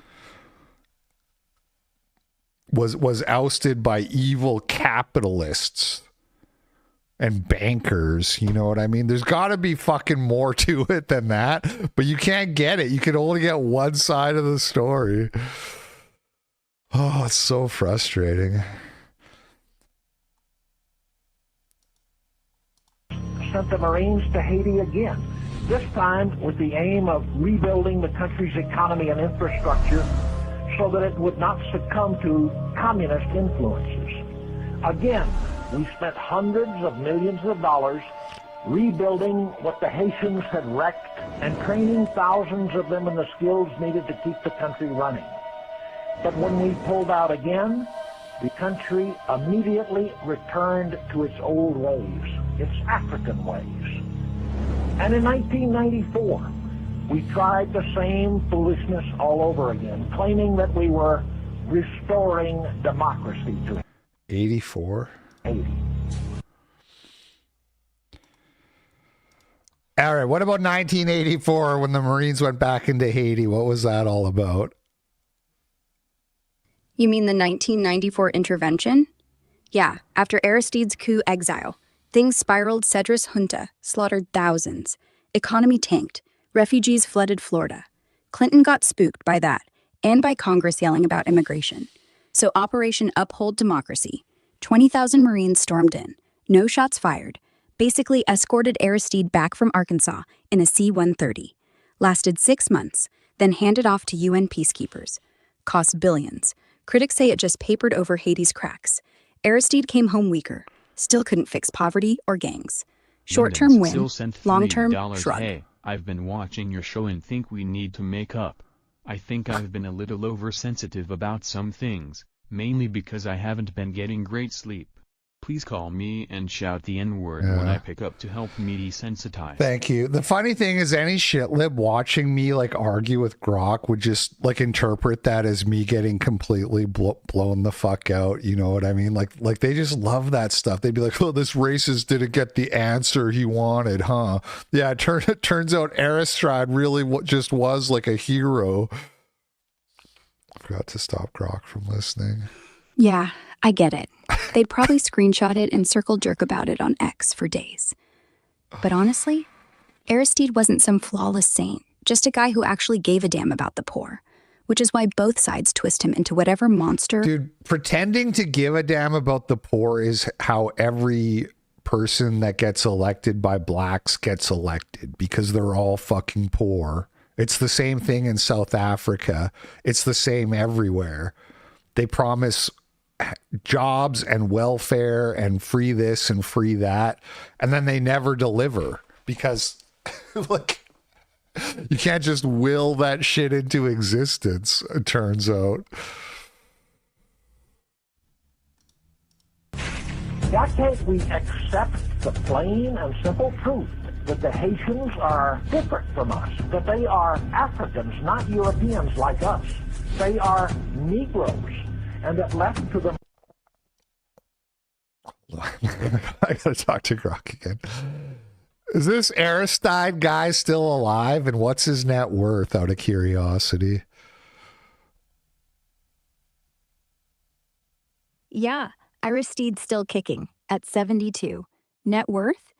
S1: was ousted by evil capitalists and bankers. You know what I mean? There's got to be fucking more to it than that, but you can't get it. You can only get one side of the story. Oh, it's so frustrating.
S8: Sent the Marines to Haiti again, this time with the aim of rebuilding the country's economy and infrastructure so that it would not succumb to communist influences. Again, we spent hundreds of millions of dollars rebuilding what the Haitians had wrecked and training thousands of them in the skills needed to keep the country running. But when we pulled out again, the country immediately returned to its old ways, its African ways. And in 1994, we tried the same foolishness all over again, claiming that we were restoring democracy to
S1: 84.
S8: Haiti.
S1: All right, what about 1984 when the Marines went back into Haiti? What was that all about?
S2: You mean the 1994 intervention? Yeah, after Aristide's coup exile, things spiraled. Cedrus junta slaughtered thousands. Economy tanked. Refugees flooded Florida. Clinton got spooked by that, and by Congress yelling about immigration. So Operation Uphold Democracy. 20,000 Marines stormed in. No shots fired. Basically escorted Aristide back from Arkansas in a C-130. Lasted 6 months, then handed off to UN peacekeepers. Cost billions. Critics say it just papered over Haiti's cracks. Aristide came home weaker. Still couldn't fix poverty or gangs. Short-term win, long-term shrug.
S3: Hey, I've been watching your show and think we need to make up. I think I've been a little oversensitive about some things, mainly because I haven't been getting great sleep. Please call me and shout the N-word when I pick up to help me desensitize.
S1: Thank you. The funny thing is any shitlib watching me like argue with Grok would just like interpret that as me getting completely blown the fuck out. You know what I mean? Like they just love that stuff. They'd be like, oh, this racist didn't get the answer he wanted, huh? Yeah, it turns out Aristride really just was like a hero. I forgot to stop Grok from listening.
S2: Yeah, I get it. They'd probably screenshot it and circle jerk about it on X for days. But honestly, Aristide wasn't some flawless saint, just a guy who actually gave a damn about the poor, which is why both sides twist him into whatever monster.
S1: Dude, pretending to give a damn about the poor is how every person that gets elected by blacks gets elected, because they're all fucking poor. It's the same thing in South Africa. It's the same everywhere. They promise jobs and welfare and free this and free that, and then they never deliver because like you can't just will that shit into existence, it turns out.
S8: Why can't we accept the plain and simple truth that the Haitians are different from us, that they are Africans, not Europeans like us. They are Negroes. And that left to them.
S1: I gotta talk to Grok again. Is this Aristide guy still alive? And what's his net worth, out of curiosity?
S2: Yeah, Aristide's still kicking at 72. Net worth?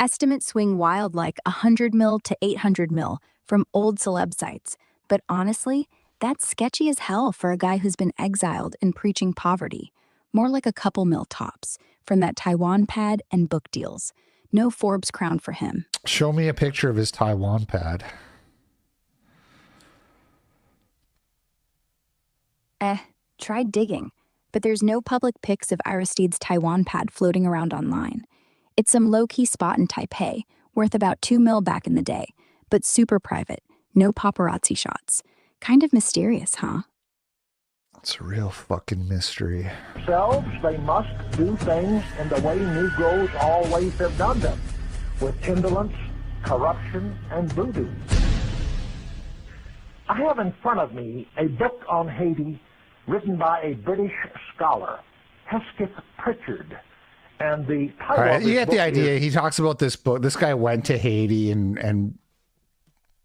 S2: Estimates swing wild like 100 mil to 800 mil from old celeb sites. But honestly, that's sketchy as hell for a guy who's been exiled and preaching poverty. More like a couple mil tops from that Taiwan pad and book deals. No Forbes crown for him.
S1: Show me a picture of his Taiwan pad.
S2: Try digging. But there's no public pics of Aristide's Taiwan pad floating around online. It's some low-key spot in Taipei, worth about 2 mil back in the day, but super private. No paparazzi shots. Kind of mysterious, huh?
S1: It's a real fucking mystery.
S8: Themselves, they must do things in the way Negroes always have done them, with indolence, corruption, and voodoo. I have in front of me a book on Haiti written by a British scholar, Hesketh Pritchard. And the title
S1: All right,
S8: of this
S1: you get the
S8: book
S1: idea.
S8: is,
S1: He talks about this book. This guy went to Haiti and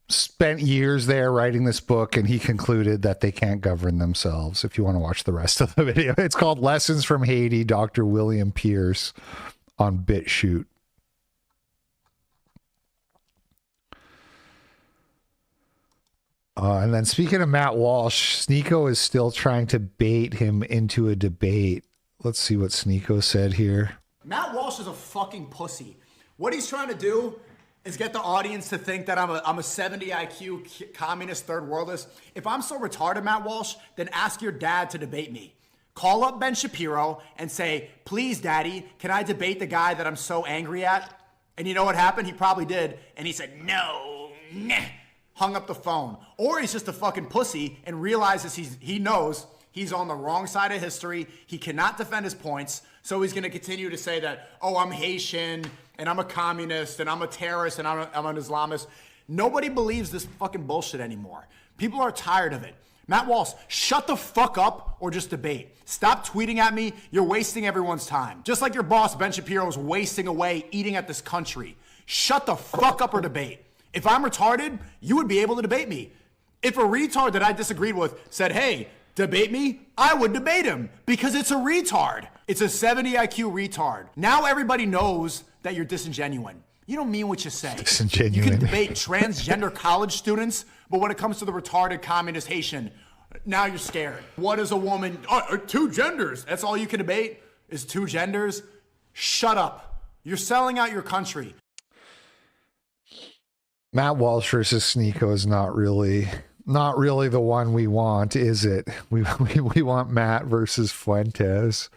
S1: spent years there writing this book, and he concluded that they can't govern themselves. If you want to watch the rest of the video, it's called Lessons from Haiti, Dr. William Pierce on BitChute. And then speaking of Matt Walsh, Sneeko is still trying to bait him into a debate. Let's see what Sneeko said here.
S9: Matt Walsh is a fucking pussy. What he's trying to do is get the audience to think that I'm a 70 IQ communist third worldist. If I'm so retarded, Matt Walsh, then ask your dad to debate me. Call up Ben Shapiro and say, please, daddy, can I debate the guy that I'm so angry at? And you know what happened? He probably did. And he said, no, nah, hung up the phone. Or he's just a fucking pussy and realizes he knows he's on the wrong side of history. He cannot defend his points. So he's going to continue to say that, oh, I'm Haitian and I'm a communist and I'm a terrorist and I'm an Islamist. Nobody believes this fucking bullshit anymore. People are tired of it. Matt Walsh, shut the fuck up or just debate. Stop tweeting at me. You're wasting everyone's time. Just like your boss, Ben Shapiro, is wasting away eating at this country. Shut the fuck up or debate. If I'm retarded, you would be able to debate me. If a retard that I disagreed with said, hey, debate me, I would debate him because it's a retard. It's a 70 IQ retard. Now everybody knows that you're disingenuous. You don't mean what you say.
S1: Disingenuous.
S9: You can debate transgender college students, but when it comes to the retarded communist Haitian, now you're scared. What is a woman? Two genders. That's all you can debate is two genders. Shut up. You're selling out your country.
S1: Matt Walsh versus Sneeko is not really the one we want, is it? We want Matt versus Fuentes.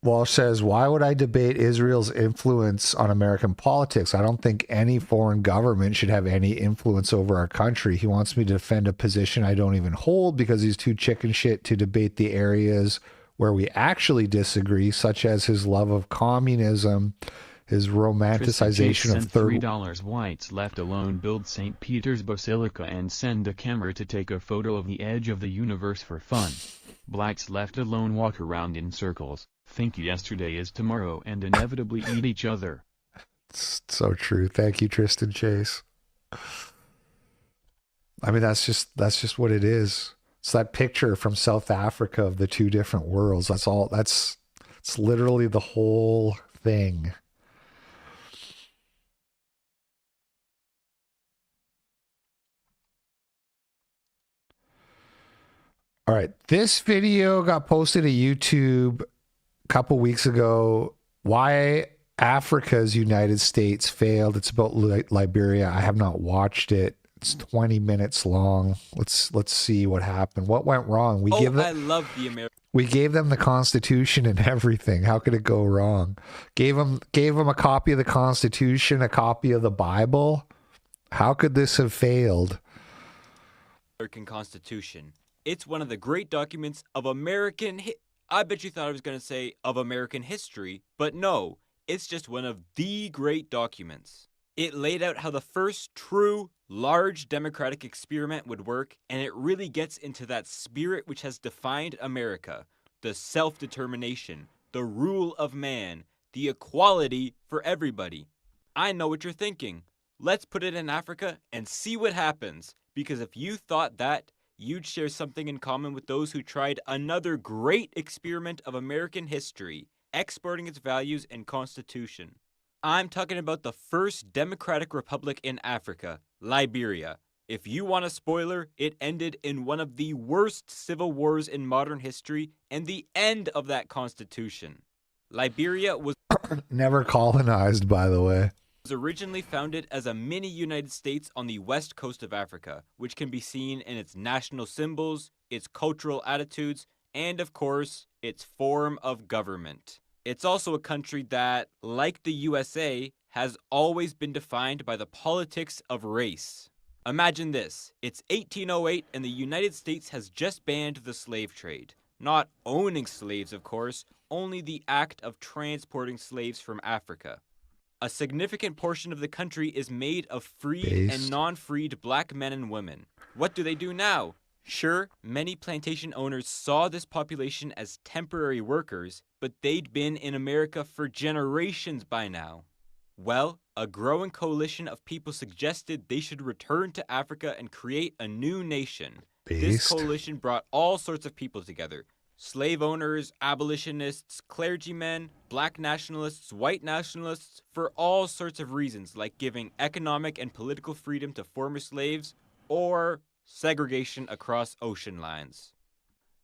S1: Walsh says, why would I debate Israel's influence on American politics? I don't think any foreign government should have any influence over our country. He wants me to defend a position I don't even hold because he's too chicken shit to debate the areas where we actually disagree, such as his love of communism, his romanticization of
S3: sent
S1: third.
S3: $3 whites left alone build St. Peter's Basilica and send a camera to take a photo of the edge of the universe for fun. Blacks left alone walk around in circles, think yesterday is tomorrow and inevitably eat each other.
S1: It's so true. Thank you, Tristan Chase. I mean, that's just what it is. It's that picture from South Africa of the two different worlds. That's all. It's literally the whole thing. All right. This video got posted to YouTube a couple weeks ago. Why Africa's United States failed. It's about Liberia. I have not watched it. It's 20 minutes long. Let's see what happened. What went wrong? We
S10: I love the American.
S1: We gave them the Constitution and everything. How could it go wrong? Gave them a copy of the Constitution, a copy of the Bible. How could this have failed?
S10: American Constitution. It's one of the great documents of American. I bet you thought I was going to say of American history, but no, it's just one of the great documents. It laid out how the first true, large democratic experiment would work, and it really gets into that spirit which has defined America, the self-determination, the rule of man, the equality for everybody. I know what you're thinking. Let's put it in Africa and see what happens, because if you thought that, you'd share something in common with those who tried another great experiment of American history, exporting its values and constitution. I'm talking about the first democratic republic in Africa, Liberia. If you want a spoiler, it ended in one of the worst civil wars in modern history and the end of that constitution. Liberia was
S1: never colonized, by the way.
S10: Was originally founded as a mini United States on the west coast of Africa, which can be seen in its national symbols, its cultural attitudes, and of course, its form of government. It's also a country that, like the USA, has always been defined by the politics of race. Imagine this, it's 1808 and the United States has just banned the slave trade. Not owning slaves, of course, only the act of transporting slaves from Africa. A significant portion of the country is made of freed and non-freed black men and women. What do they do now? Sure, many plantation owners saw this population as temporary workers, but they'd been in America for generations by now. Well, a growing coalition of people suggested they should return to Africa and create a new nation. This coalition brought all sorts of people together. Slave owners, abolitionists, clergymen, black nationalists, white nationalists, for all sorts of reasons like giving economic and political freedom to former slaves or segregation across ocean lines.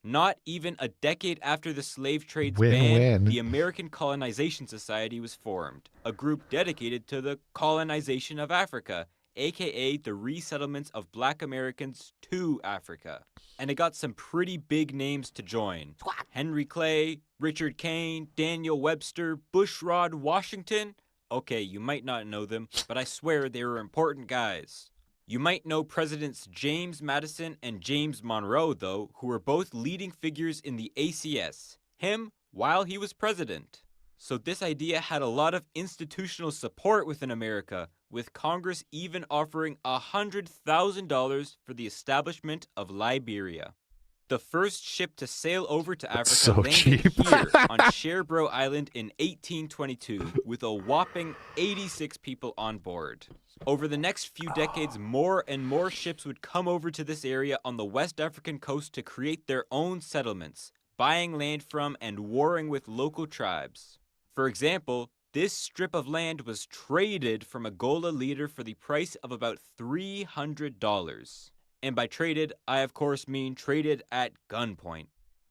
S10: Not even a decade after the slave trade's ban, the American Colonization Society was formed, a group dedicated to the colonization of Africa, aka the resettlements of black Americans to Africa. And it got some pretty big names to join. Henry Clay, Richard Kane, Daniel Webster, Bushrod Washington. Okay, you might not know them, but I swear they were important guys. You might know Presidents James Madison and James Monroe, though, who were both leading figures in the ACS. Him, while he was president. So this idea had a lot of institutional support within America, with Congress even offering $100,000 for the establishment of Liberia. The first ship to sail over to Africa landed here on Sherbro Island in 1822 with a whopping 86 people on board. Over the next few decades, more and more ships would come over to this area on the West African coast to create their own settlements, buying land from and warring with local tribes. For example, this strip of land was traded from a Gola leader for the price of about $300. And by traded, I of course mean traded at gunpoint.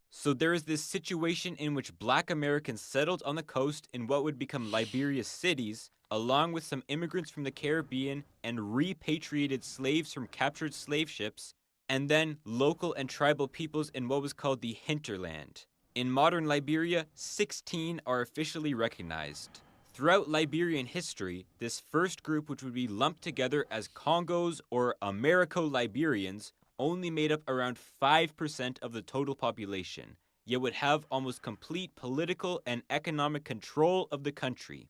S10: So there is this situation in which black Americans settled on the coast in what would become Liberia's cities, along with some immigrants from the Caribbean and repatriated slaves from captured slave ships, and then local and tribal peoples in what was called the hinterland. In modern Liberia, 16 are officially recognized. Throughout Liberian history, this first group, which would be lumped together as Congos or Americo-Liberians, only made up around 5% of the total population. yet would have almost complete political and economic control of the country.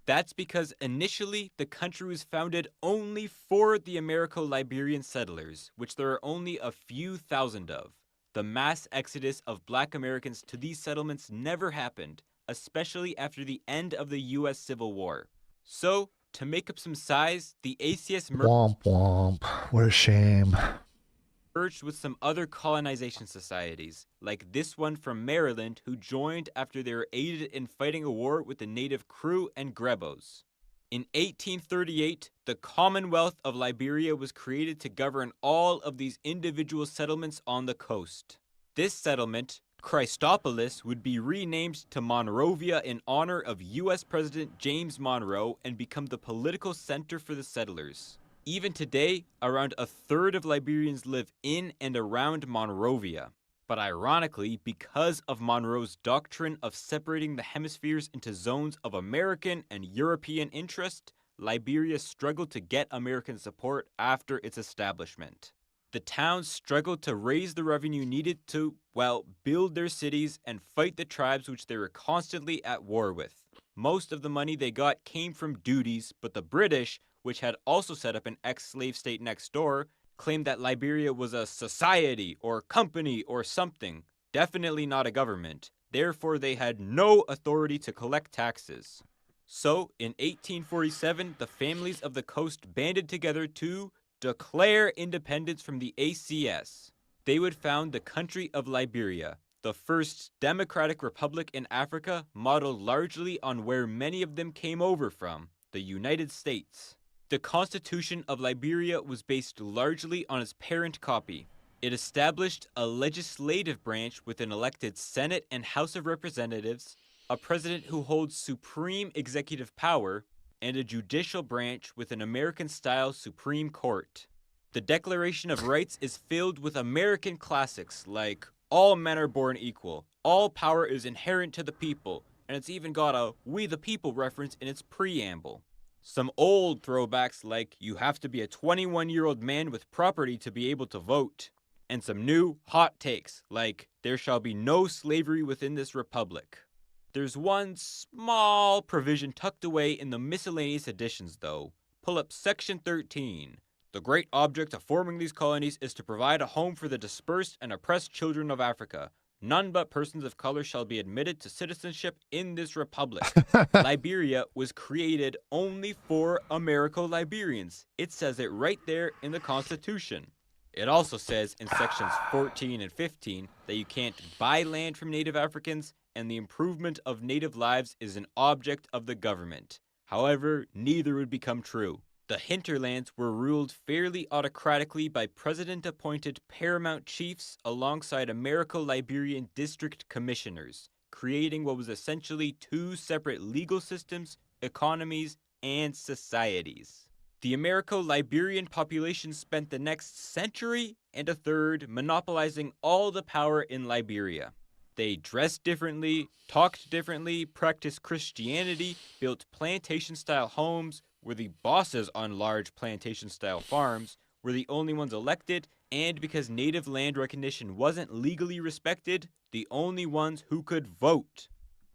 S10: That's because initially the country was founded only for the Americo-Liberian settlers, which there are only a few thousand of. The mass exodus of black Americans to these settlements never happened, especially after the end of the U.S. Civil War. So, to make up some size, the ACS
S1: Womp womp. What a shame.
S10: merged with some other colonization societies, like this one from Maryland who joined after they were aided in fighting a war with the native Crew and Grebos. In 1838, the Commonwealth of Liberia was created to govern all of these individual settlements on the coast. This settlement, Christopolis, would be renamed to Monrovia in honor of U.S. President James Monroe and become the political center for the settlers. Even today, around a third of Liberians live in and around Monrovia. But ironically, because of Monroe's doctrine of separating the hemispheres into zones of American and European interest, Liberia struggled to get American support after its establishment. The towns struggled to raise the revenue needed to, well, build their cities and fight the tribes which they were constantly at war with. Most of the money they got came from duties, but the British, which had also set up an ex-slave state next door, claimed that Liberia was a society or company or something, definitely not a government. Therefore, they had no authority to collect taxes. So, in 1847, the families of the coast banded together to declare independence from the ACS. They would found the country of Liberia, the first democratic republic in Africa, modeled largely on where many of them came over from, the United States. The Constitution of Liberia was based largely on its parent copy. It established a legislative branch with an elected Senate and House of Representatives, a president who holds supreme executive power, and a judicial branch with an American-style Supreme Court. The Declaration of Rights is filled with American classics like all men are born equal, all power is inherent to the people, and it's even got a We the People reference in its preamble. Some old throwbacks like you have to be a 21-year-old man with property to be able to vote. And some new hot takes like there shall be no slavery within this republic. There's one small provision tucked away in the miscellaneous editions though. Pull up section 13. The great object of forming these colonies is to provide a home for the dispersed and oppressed children of Africa. None but persons of color shall be admitted to citizenship in this republic. Liberia was created only for Americo-Liberians. It says it right there in the Constitution. It also says in sections 14 and 15 that you can't buy land from Native Africans and the improvement of Native lives is an object of the government. However, neither would become true. The hinterlands were ruled fairly autocratically by president-appointed paramount chiefs alongside Americo-Liberian district commissioners, creating what was essentially two separate legal systems, economies, and societies. The Americo-Liberian population spent the next century and a third monopolizing all the power in Liberia. They dressed differently, talked differently, practiced Christianity, built plantation-style homes, were the bosses on large plantation-style farms, were the only ones elected, and because native land recognition wasn't legally respected, the only ones who could vote.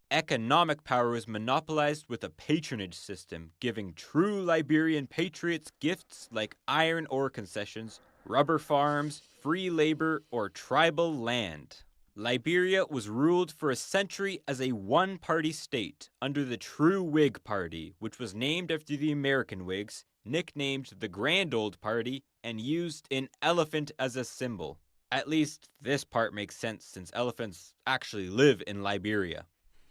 S10: Economic power was monopolized with a patronage system, giving true Liberian patriots gifts like iron ore concessions, rubber farms, free labor, or tribal land. Liberia was ruled for a century as a one-party state under the True Whig Party, which was named after the American Whigs, nicknamed the Grand Old Party, and used an elephant as a symbol. At least this part makes sense since elephants actually live in Liberia.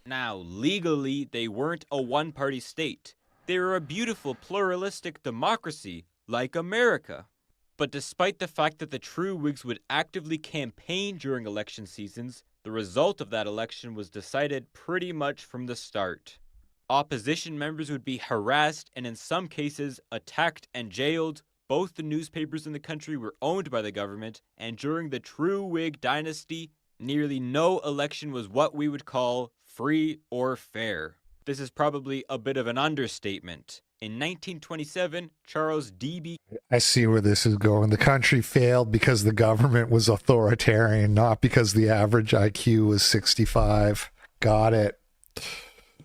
S10: Now, legally, they weren't a one-party state. They were a beautiful pluralistic democracy like America. But despite the fact that the true Whigs would actively campaign during election seasons, the result of that election was decided pretty much from the start. Opposition members would be harassed and in some cases attacked and jailed. Both the newspapers in the country were owned by the government, and during the true Whig dynasty, nearly no election was what we would call free or fair. This is probably a bit of an understatement. In 1927, Charles D.B.
S1: I see where this is going. The country failed because the government was authoritarian, not because the average IQ was 65. Got it.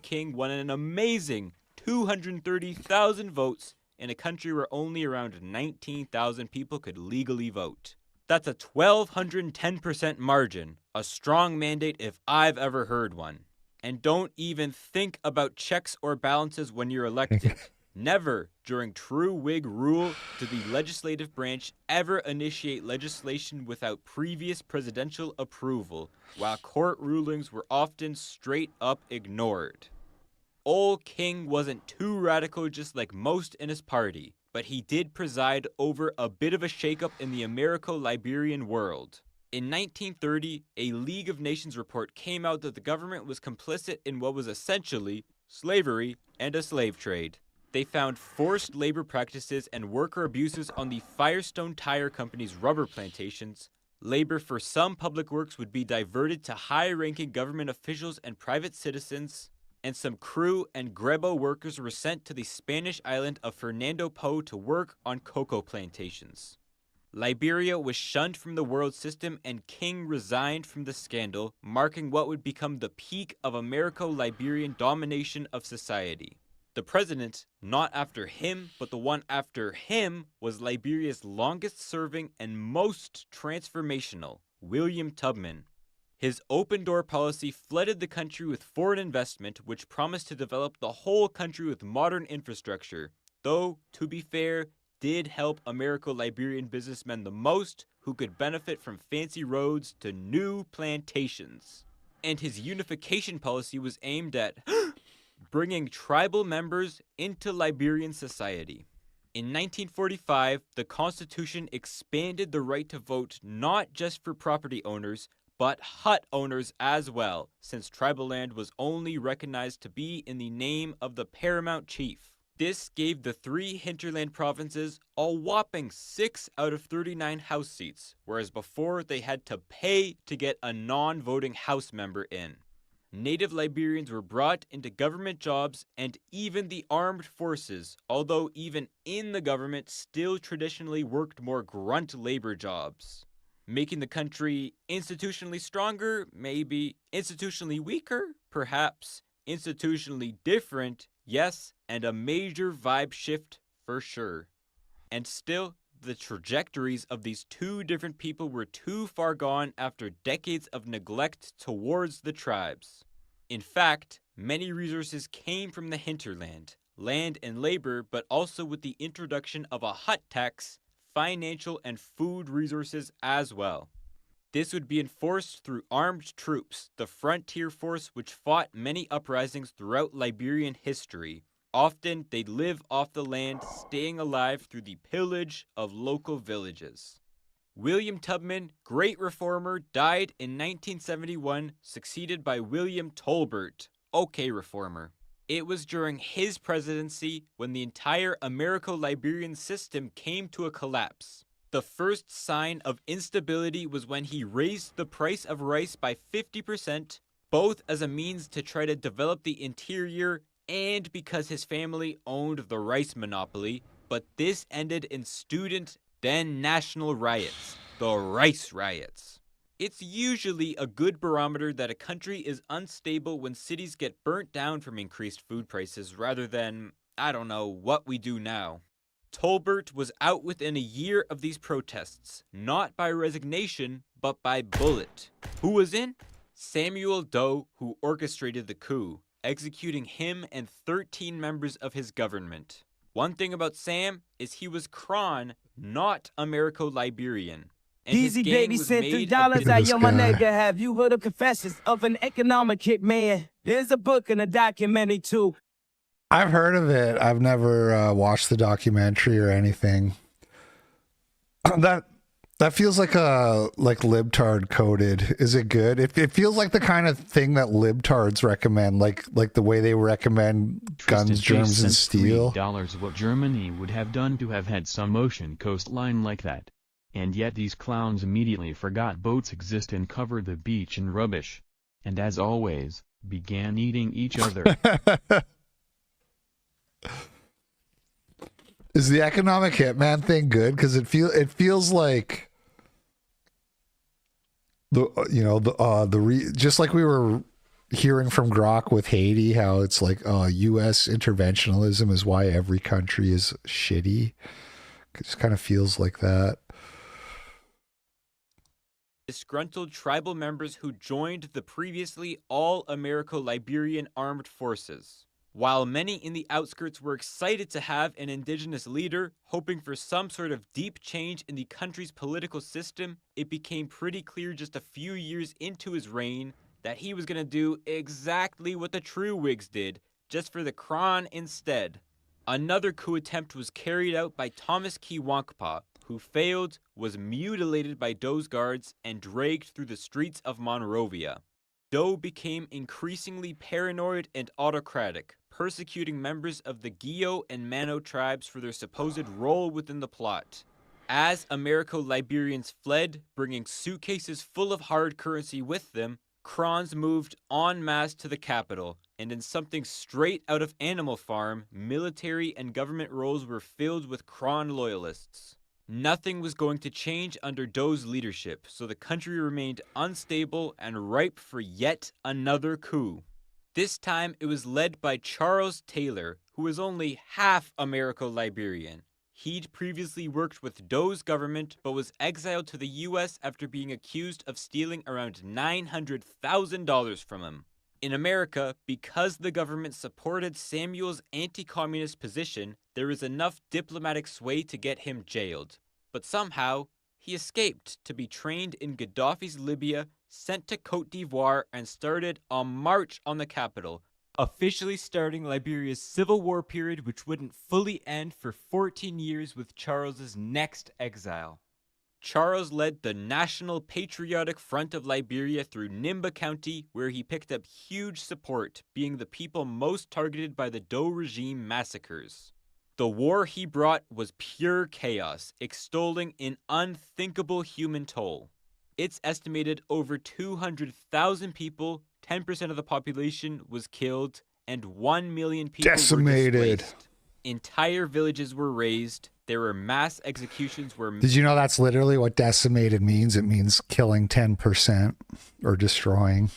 S10: King won an amazing 230,000 votes in a country where only around 19,000 people could legally vote. That's a 1,210% margin, a strong mandate if I've ever heard one. And don't even think about checks or balances when you're elected. Never during true Whig rule did the legislative branch ever initiate legislation without previous presidential approval, while court rulings were often straight up ignored. Old King wasn't too radical just like most in his party, but he did preside over a bit of a shakeup in the Americo-Liberian world. In 1930, a League of Nations report came out that the government was complicit in what was essentially slavery and a slave trade. They found forced labor practices and worker abuses on the Firestone Tire Company's rubber plantations. Labor for some public works would be diverted to high-ranking government officials and private citizens, and some crew and grebo workers were sent to the Spanish island of Fernando Po to work on cocoa plantations. Liberia was shunned from the world system and King resigned from the scandal, marking what would become the peak of Americo-Liberian domination of society. The president, not after him, but the one after him, was Liberia's longest-serving and most transformational, William Tubman. His open-door policy flooded the country with foreign investment, which promised to develop the whole country with modern infrastructure, though, to be fair, did help Americo-Liberian businessmen the most, who could benefit from fancy roads to new plantations. And his unification policy was aimed at bringing tribal members into Liberian society. In 1945, the Constitution expanded the right to vote not just for property owners, but hut owners as well, since tribal land was only recognized to be in the name of the paramount chief. This gave the three hinterland provinces a whopping 6 out of 39 House seats, whereas before they had to pay to get a non-voting House member in. Native Liberians were brought into government jobs and even the armed forces, although even in the government still traditionally worked more grunt labor jobs. Making the country institutionally stronger, maybe. Institutionally weaker, perhaps. Institutionally different, yes, and a major vibe shift for sure. And still, the trajectories of these two different people were too far gone after decades of neglect towards the tribes. In fact, many resources came from the hinterland, land and labor, but also with the introduction of a hut tax, financial and food resources as well. This would be enforced through armed troops, the frontier force which fought many uprisings throughout Liberian history. Often, they'd live off the land, staying alive through the pillage of local villages. William Tubman, great reformer, died in 1971, succeeded by William Tolbert, okay reformer. It was during his presidency when the entire Americo-Liberian system came to a collapse. The first sign of instability was when he raised the price of rice by 50%, both as a means to try to develop the interior and because his family owned the rice monopoly, but this ended in student, then national riots, the rice riots. It's usually a good barometer that a country is unstable when cities get burnt down from increased food prices rather than, I don't know, what we do now. Tolbert was out within a year of these protests, not by resignation, but by bullet. Who was in? Samuel Doe, who orchestrated the coup, executing him and 13 members of his government. One thing about Sam is he was Kron, not Americo-Liberian.
S11: Easy baby sent $3 out, yo my nigga, have you heard of Confessions of an Economic Hitman? There's a book and a documentary too.
S1: I've heard of it. I've never watched the documentary or anything. That feels like libtard coded. Is it good? It feels like the kind of thing that libtards recommend, like the way they recommend guns, germs, and steel.
S3: $3 what Germany would have done to have had some ocean coastline like that. And yet these clowns immediately forgot boats exist and covered the beach in rubbish. And as always, began eating each other.
S1: Is the economic hitman thing good? Because it feels like just like we were hearing from Grok with Haiti, how it's like U.S. interventionism is why every country is shitty. It just kind of feels like that.
S10: Disgruntled tribal members who joined the previously all-Americo-Liberian armed forces. While many in the outskirts were excited to have an indigenous leader, hoping for some sort of deep change in the country's political system, it became pretty clear just a few years into his reign that he was going to do exactly what the true Whigs did, just for the crown instead. Another coup attempt was carried out by Thomas Kiwankpa, who failed, was mutilated by Dough's guards, and dragged through the streets of Monrovia. Doe became increasingly paranoid and autocratic, persecuting members of the Gio and Mano tribes for their supposed role within the plot. As Americo-Liberians fled, bringing suitcases full of hard currency with them, Crons moved en masse to the capital, and in something straight out of Animal Farm, military and government roles were filled with Cron loyalists. Nothing was going to change under Dough's leadership, so the country remained unstable and ripe for yet another coup. This time it was led by Charles Taylor, who was only half Americo-Liberian. He'd previously worked with Dough's government, but was exiled to the U.S. after being accused of stealing around $900,000 from him. In America, because the government supported Samuel's anti-communist position, there was enough diplomatic sway to get him jailed. But somehow, he escaped to be trained in Gaddafi's Libya, sent to Côte d'Ivoire, and started a march on the capital, officially starting Liberia's civil war period, which wouldn't fully end for 14 years with Charles's next exile. Charles led the National Patriotic Front of Liberia through Nimba County, where he picked up huge support, being the people most targeted by the Doe regime massacres. The war he brought was pure chaos, extolling an unthinkable human toll. It's estimated over 200,000 people, 10% of the population, was killed, and 1 million people
S1: decimated.
S10: were displaced. Entire villages were razed. There were mass executions where...
S1: Did you know that's literally what decimated means? It means killing 10% or destroying.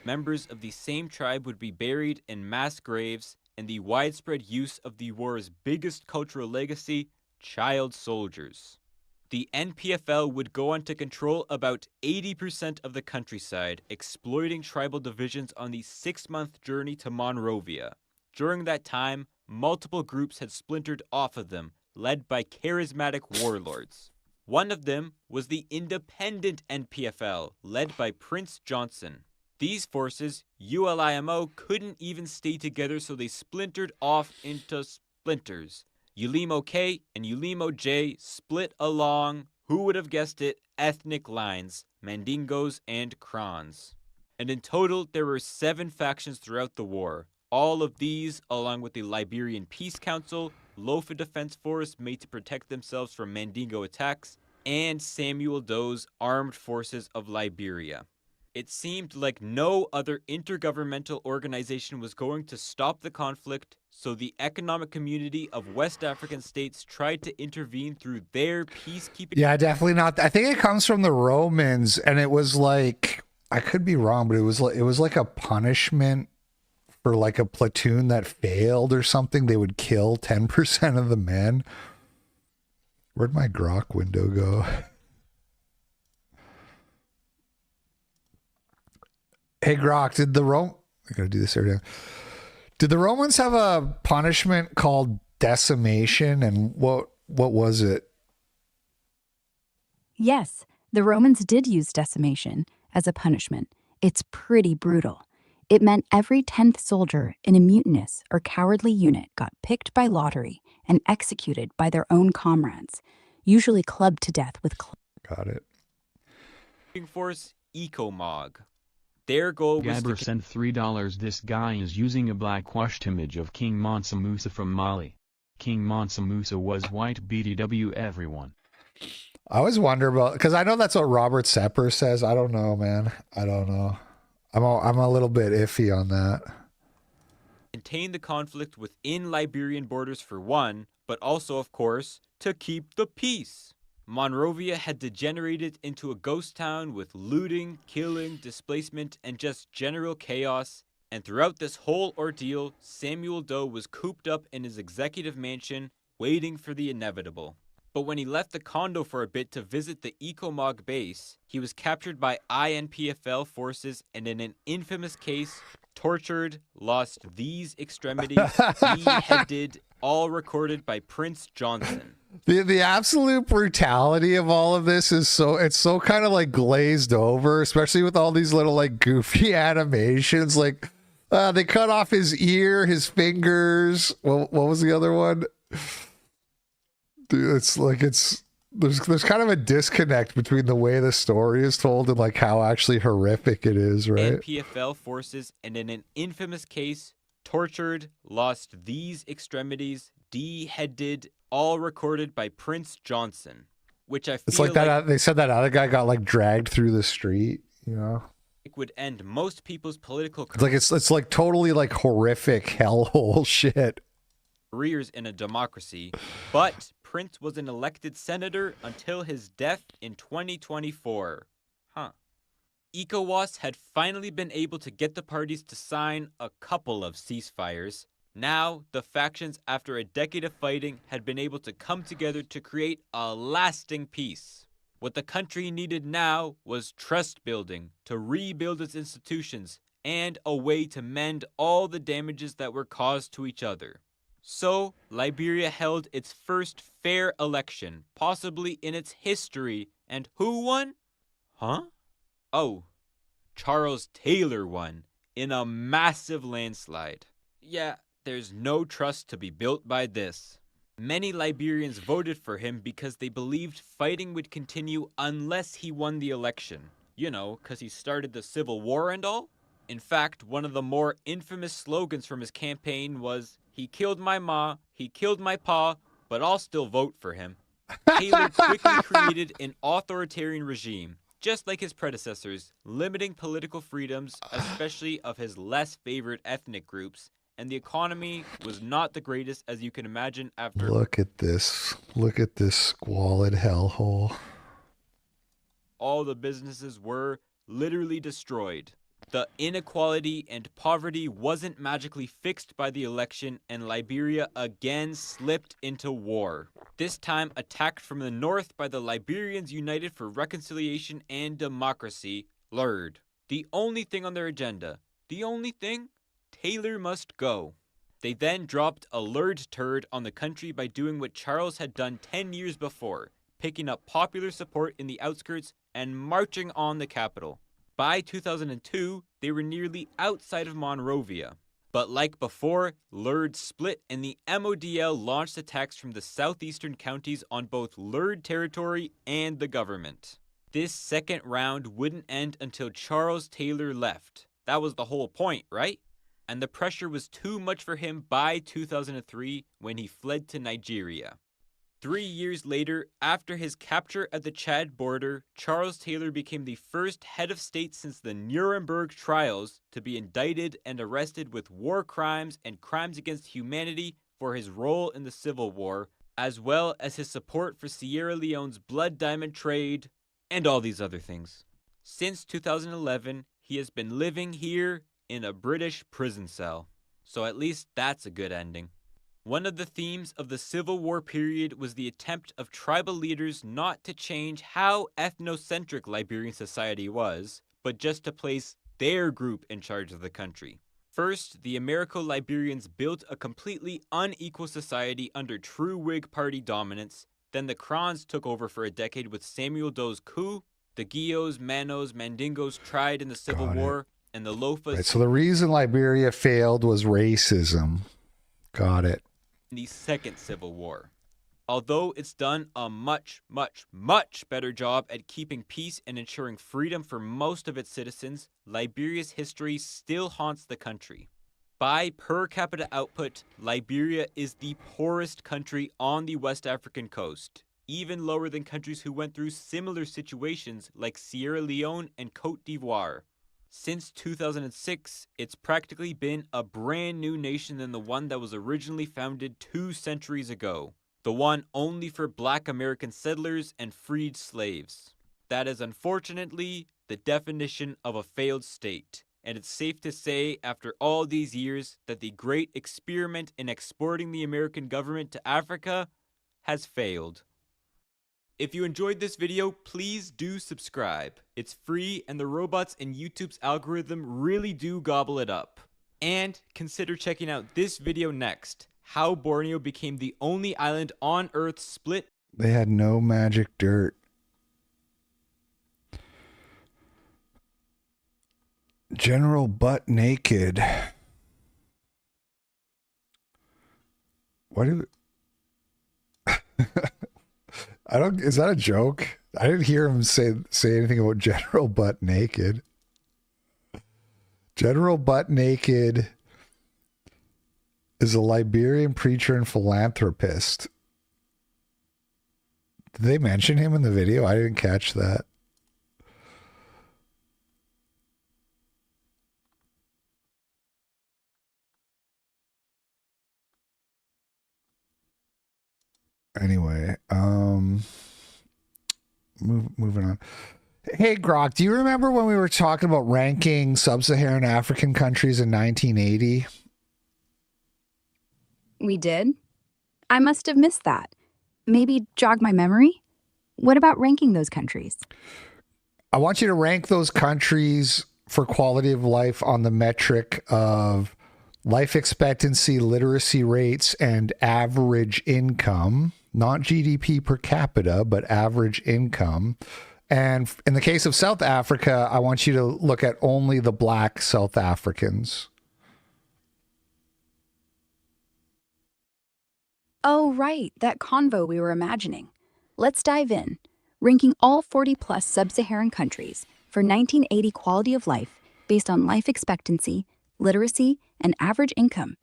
S10: Members of the same tribe would be buried in mass graves, and the widespread use of the war's biggest cultural legacy, child soldiers. The NPFL would go on to control about 80% of the countryside, exploiting tribal divisions on the 6-month journey to Monrovia. During that time, multiple groups had splintered off of them, led by charismatic warlords. One of them was the independent NPFL, led by Prince Johnson. These forces, ULIMO, couldn't even stay together, so they splintered off into splinters. Ulimo K and Ulimo J split along, who would have guessed it, ethnic lines, Mandingos and Crons. And in total, there were 7 factions throughout the war. All of these, along with the Liberian Peace Council, Lofa Defense Force made to protect themselves from Mandingo attacks, and Samuel Doe's Armed Forces of Liberia. It seemed like no other intergovernmental organization was going to stop the conflict, so the economic community of West African states tried to intervene through their peacekeeping...
S1: Yeah, definitely not. I think it comes from the Romans, and it was like, I could be wrong, but it was like a punishment for like a platoon that failed or something. They would kill 10% of the men. Where'd my Grok window go? Hey Grok, I gotta do this every time. Did the Romans have a punishment called decimation, and what was it?
S2: Yes, the Romans did use decimation as a punishment. It's pretty brutal. It meant every 10th soldier in a mutinous or cowardly unit got picked by lottery and executed by their own comrades, usually clubbed to death with
S1: Got it.
S10: Force Ecomog. Their goal was
S3: Gabber sent $3. This guy is using a blackwashed image of King Mansa Musa from Mali. King Mansa Musa was white BDW everyone.
S1: I always wonder about, because I know that's what Robert Sepper says. I don't know, man. I don't know. I'm a little bit iffy on that.
S10: contain the conflict within Liberian borders for one, but also, of course, to keep the peace. Monrovia had degenerated into a ghost town with looting, killing, displacement, and just general chaos. And throughout this whole ordeal, Samuel Doe was cooped up in his executive mansion, waiting for the inevitable. But when he left the condo for a bit to visit the Ecomog base, he was captured by INPFL forces and in an infamous case, tortured, lost these extremities, beheaded, all recorded by Prince Johnson.
S1: The absolute brutality of all of this is it's so kind of like glazed over, especially with all these little like goofy animations. Like they cut off his ear, his fingers. What was the other one? Dude, there's kind of a disconnect between the way the story is told and like how actually horrific it is, right?
S10: NPFL forces and in an infamous case, tortured, lost these extremities, beheaded, all recorded by Prince Johnson, which I feel
S1: It's like that. They said that other guy got like dragged through the street, you know?
S10: it would end most people's political
S1: It's like totally like horrific hellhole shit.
S10: careers in a democracy, but Prince was an elected senator until his death in 2024. ECOWAS had finally been able to get the parties to sign a couple of ceasefires. Now, the factions, after a decade of fighting, had been able to come together to create a lasting peace. What the country needed now was trust building, to rebuild its institutions, and a way to mend all the damages that were caused to each other. So, Liberia held its first fair election, possibly in its history, and who won? Oh, Charles Taylor won, in a massive landslide. Yeah, there's no trust to be built by this. Many Liberians voted for him because they believed fighting would continue unless he won the election. You know, because he started the Civil War and all. In fact, one of the more infamous slogans from his campaign was, "He killed my ma, he killed my pa, but I'll still vote for him." Taylor quickly created an authoritarian regime, just like his predecessors, limiting political freedoms, especially of his less favored ethnic groups, and the economy was not the greatest as you can imagine after...
S1: Look at this squalid hellhole.
S10: All the businesses were literally destroyed. The inequality and poverty wasn't magically fixed by the election, and Liberia again slipped into war. This time attacked from the north by the Liberians United for Reconciliation and Democracy, LURD. The only thing on their agenda, Taylor must go. They then dropped a LURD turd on the country by doing what Charles had done 10 years before, picking up popular support in the outskirts and marching on the capital. By 2002, they were nearly outside of Monrovia. But like before, LURD split and the MODL launched attacks from the southeastern counties on both LURD territory and the government. This second round wouldn't end until Charles Taylor left. That was the whole point, right? And the pressure was too much for him by 2003 when he fled to Nigeria. 3 years later, after his capture at the Chad border, Charles Taylor became the first head of state since the Nuremberg trials to be indicted and arrested with war crimes and crimes against humanity for his role in the Civil War, as well as his support for Sierra Leone's blood diamond trade, and all these other things. Since 2011, he has been living here in a British prison cell. So at least that's a good ending. One of the themes of the Civil War period was the attempt of tribal leaders not to change how ethnocentric Liberian society was, but just to place their group in charge of the country. First, the Americo-Liberians built a completely unequal society under true Whig Party dominance. Then the Crons took over for a decade with Samuel Doe's coup. The Guios, Manos, Mandingos tried in the Civil War, and the Lofas...
S1: Right, so the reason Liberia failed was racism. Got it.
S10: The Second Civil War. Although it's done a much, much, much better job at keeping peace and ensuring freedom for most of its citizens, Liberia's history still haunts the country. By per capita output, Liberia is the poorest country on the West African coast, even lower than countries who went through similar situations like Sierra Leone and Cote d'Ivoire. Since 2006, it's practically been a brand new nation than the one that was originally founded 2 centuries ago. The one only for black American settlers and freed slaves. That is unfortunately the definition of a failed state. And it's safe to say, after all these years, that the great experiment in exporting the American government to Africa has failed. If you enjoyed this video, please do subscribe. It's free and the robots in YouTube's algorithm really do gobble it up. And consider checking out this video next, how Borneo became the only island on Earth split.
S1: They had no magic dirt. General Butt Naked. What do I don't, is that a joke? I didn't hear him say anything about General Butt Naked. General Butt Naked is a Liberian preacher and philanthropist. Did they mention him in the video? I didn't catch that. Anyway, moving on. Hey, Grok, do you remember when we were talking about ranking sub-Saharan African countries in 1980?
S2: We did? I must have missed that. Maybe jog my memory? What about ranking those countries?
S1: I want you to rank those countries for quality of life on the metric of life expectancy, literacy rates, and average income. Not GDP per capita, but average income. And in the case of South Africa, I want you to look at only the black South Africans.
S2: Oh, right, that convo we were imagining. Let's dive in. Ranking all 40-plus sub-Saharan countries for 1980 quality of life based on life expectancy, literacy, and average income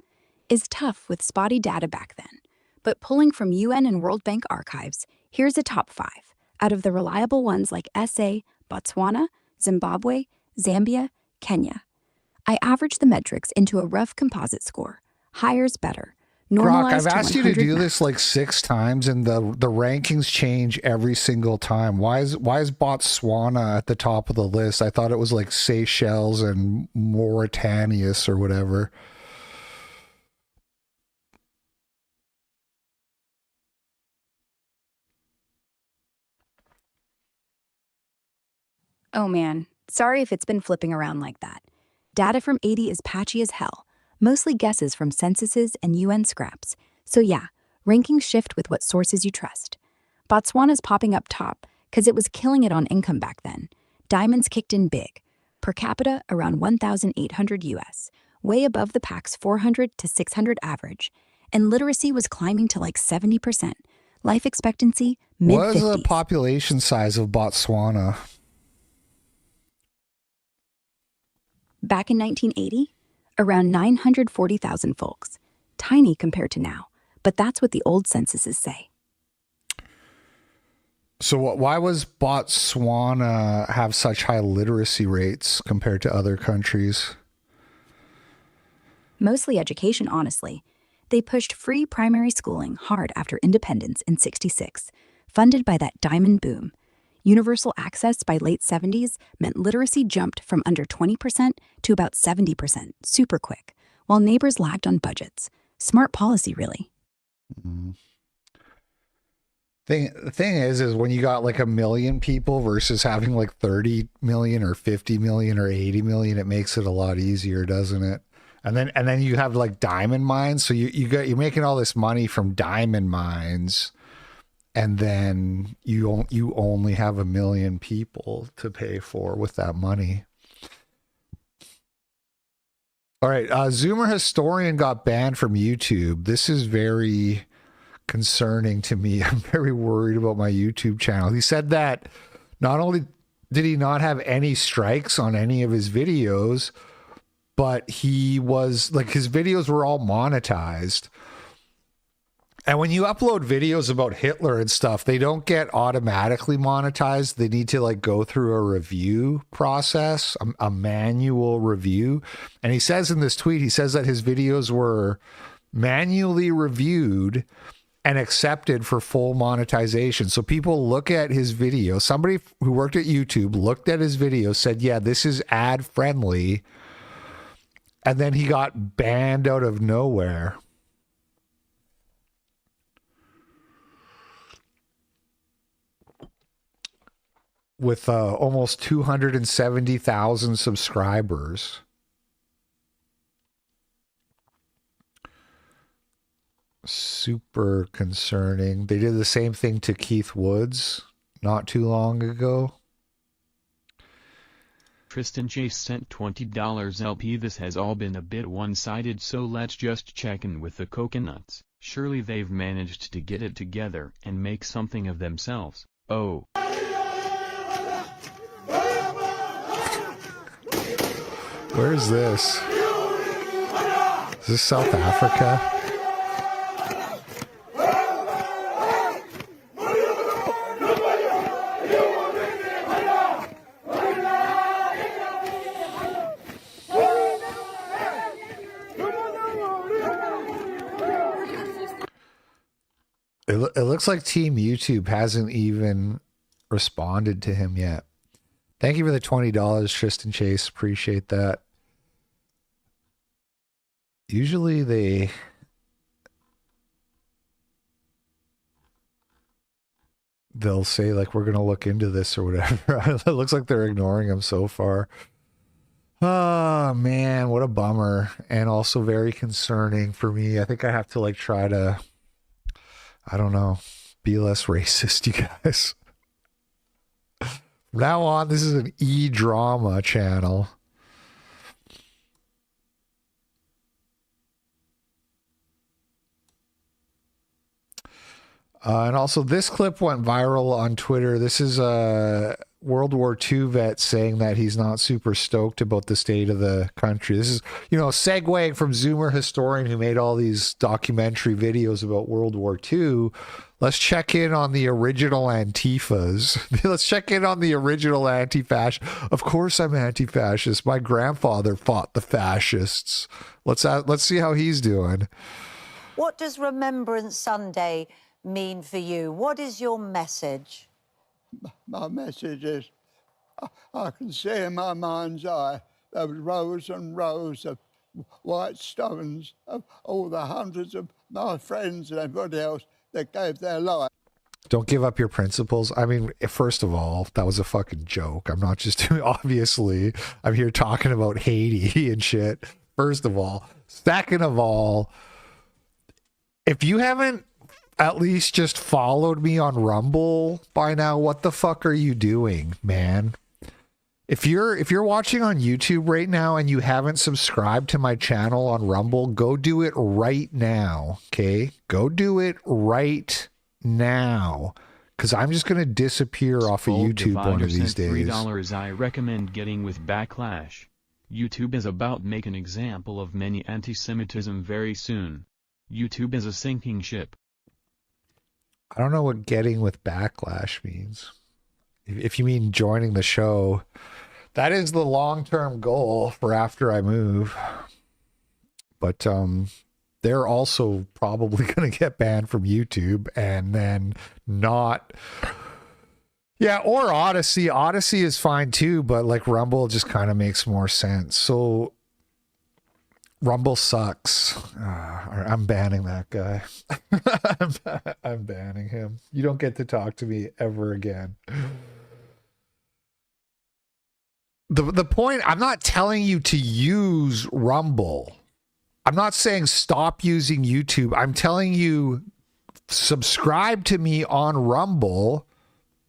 S2: is tough with spotty data back then. But pulling from UN and World Bank archives, here's a top 5 out of the reliable ones like SA, Botswana, Zimbabwe, Zambia, Kenya. I averaged the metrics into a rough composite score. Higher's better.
S1: Grok, I've asked you to do this like 6 times, and the rankings change every single time. Why is Botswana at the top of the list? I thought it was like Seychelles and Mauritanius or whatever.
S2: Oh man, sorry if it's been flipping around like that. Data from 80 is patchy as hell, mostly guesses from censuses and UN scraps. So yeah, rankings shift with what sources you trust. Botswana's popping up top because it was killing it on income back then. Diamonds kicked in big. Per capita, around 1,800 US, way above the pack's 400 to 600 average. And literacy was climbing to like 70%. Life expectancy, mid-50s.
S1: What is the population size of Botswana?
S2: Back in 1980, around 940,000 folks. Tiny compared to now, but that's what the old censuses say.
S1: So why was Botswana have such high literacy rates compared to other countries?
S2: Mostly education, honestly. They pushed free primary schooling hard after independence in '66, funded by that diamond boom. Universal access by late 70s meant literacy jumped from under 20% to about 70%, super quick, while neighbors lagged on budgets. Smart policy, really.
S1: Mm-hmm. The thing is when you got like 1 million people versus having like 30 million or 50 million or 80 million, it makes it a lot easier, doesn't it? And then you have like diamond mines. So you're making all this money from diamond mines. And then you only have 1 million people to pay for with that money. All right, Zoomer Historian got banned from YouTube. This is very concerning to me. I'm very worried about my YouTube channel. He said that not only did he not have any strikes on any of his videos, but he was like his videos were all monetized. And when you upload videos about Hitler and stuff, they don't get automatically monetized. They need to like go through a review process, a manual review. And he says in this tweet, he says that his videos were manually reviewed and accepted for full monetization. So people look at his video. Somebody who worked at YouTube looked at his video, said, yeah, this is ad friendly. And then he got banned out of nowhere. With almost 270,000 subscribers. Super concerning. They did the same thing to Keith Woods not too long ago.
S3: Tristan Chase sent $20 LP. This has all been a bit one-sided, so let's just check in with the coconuts. Surely they've managed to get it together and make something of themselves. Oh.
S1: Where is this? Is this South Africa? It looks like Team YouTube hasn't even responded to him yet. Thank you for the $20, Tristan Chase. Appreciate that. Usually they'll say like, we're going to look into this or whatever. It looks like they're ignoring him so far. Oh man, what a bummer. And also very concerning for me. I think I have to like try to, I don't know, be less racist, you guys. From now on, this is an e-drama channel. And also, this clip went viral on Twitter. This is a World War II vet saying that he's not super stoked about the state of the country. This is, you know, segueing from Zoomer Historian, who made all these documentary videos about World War II. Let's check in on the original Antifas. Let's check in on the original anti-fascist. Of course I'm anti-fascist. My grandfather fought the fascists. Let's see how he's doing.
S12: What does Remembrance Sunday mean for you? What is your message?
S13: My message is, I can see in my mind's eye those rows and rows of white stones of all the hundreds of my friends and everybody else that gave their life.
S1: Don't give up your principles. I mean, first of all, that was a fucking joke. I'm not just doing, obviously, I'm here talking about Haiti and shit. First of all. Second of all, if you haven't at least just followed me on Rumble by now, what the fuck are you doing, man? If you're watching on YouTube right now and you haven't subscribed to my channel on Rumble, go do it right now, okay? Go do it right now, because I'm just going to disappear off of YouTube one of these days.
S3: $3. I recommend getting with Backlash. YouTube is about to make an example of many anti-Semitism very soon. YouTube is a sinking ship.
S1: I don't know what getting with Backlash means. If you mean joining the show, that is the long-term goal for after I move. But they're also probably going to get banned from YouTube and then not... Yeah, or Odyssey. Odyssey is fine too, but like Rumble just kind of makes more sense. So Rumble sucks. I'm banning that guy. I'm banning him. You don't get to talk to me ever again. The point, I'm not telling you to use Rumble. I'm not saying stop using YouTube. I'm telling you subscribe to me on Rumble,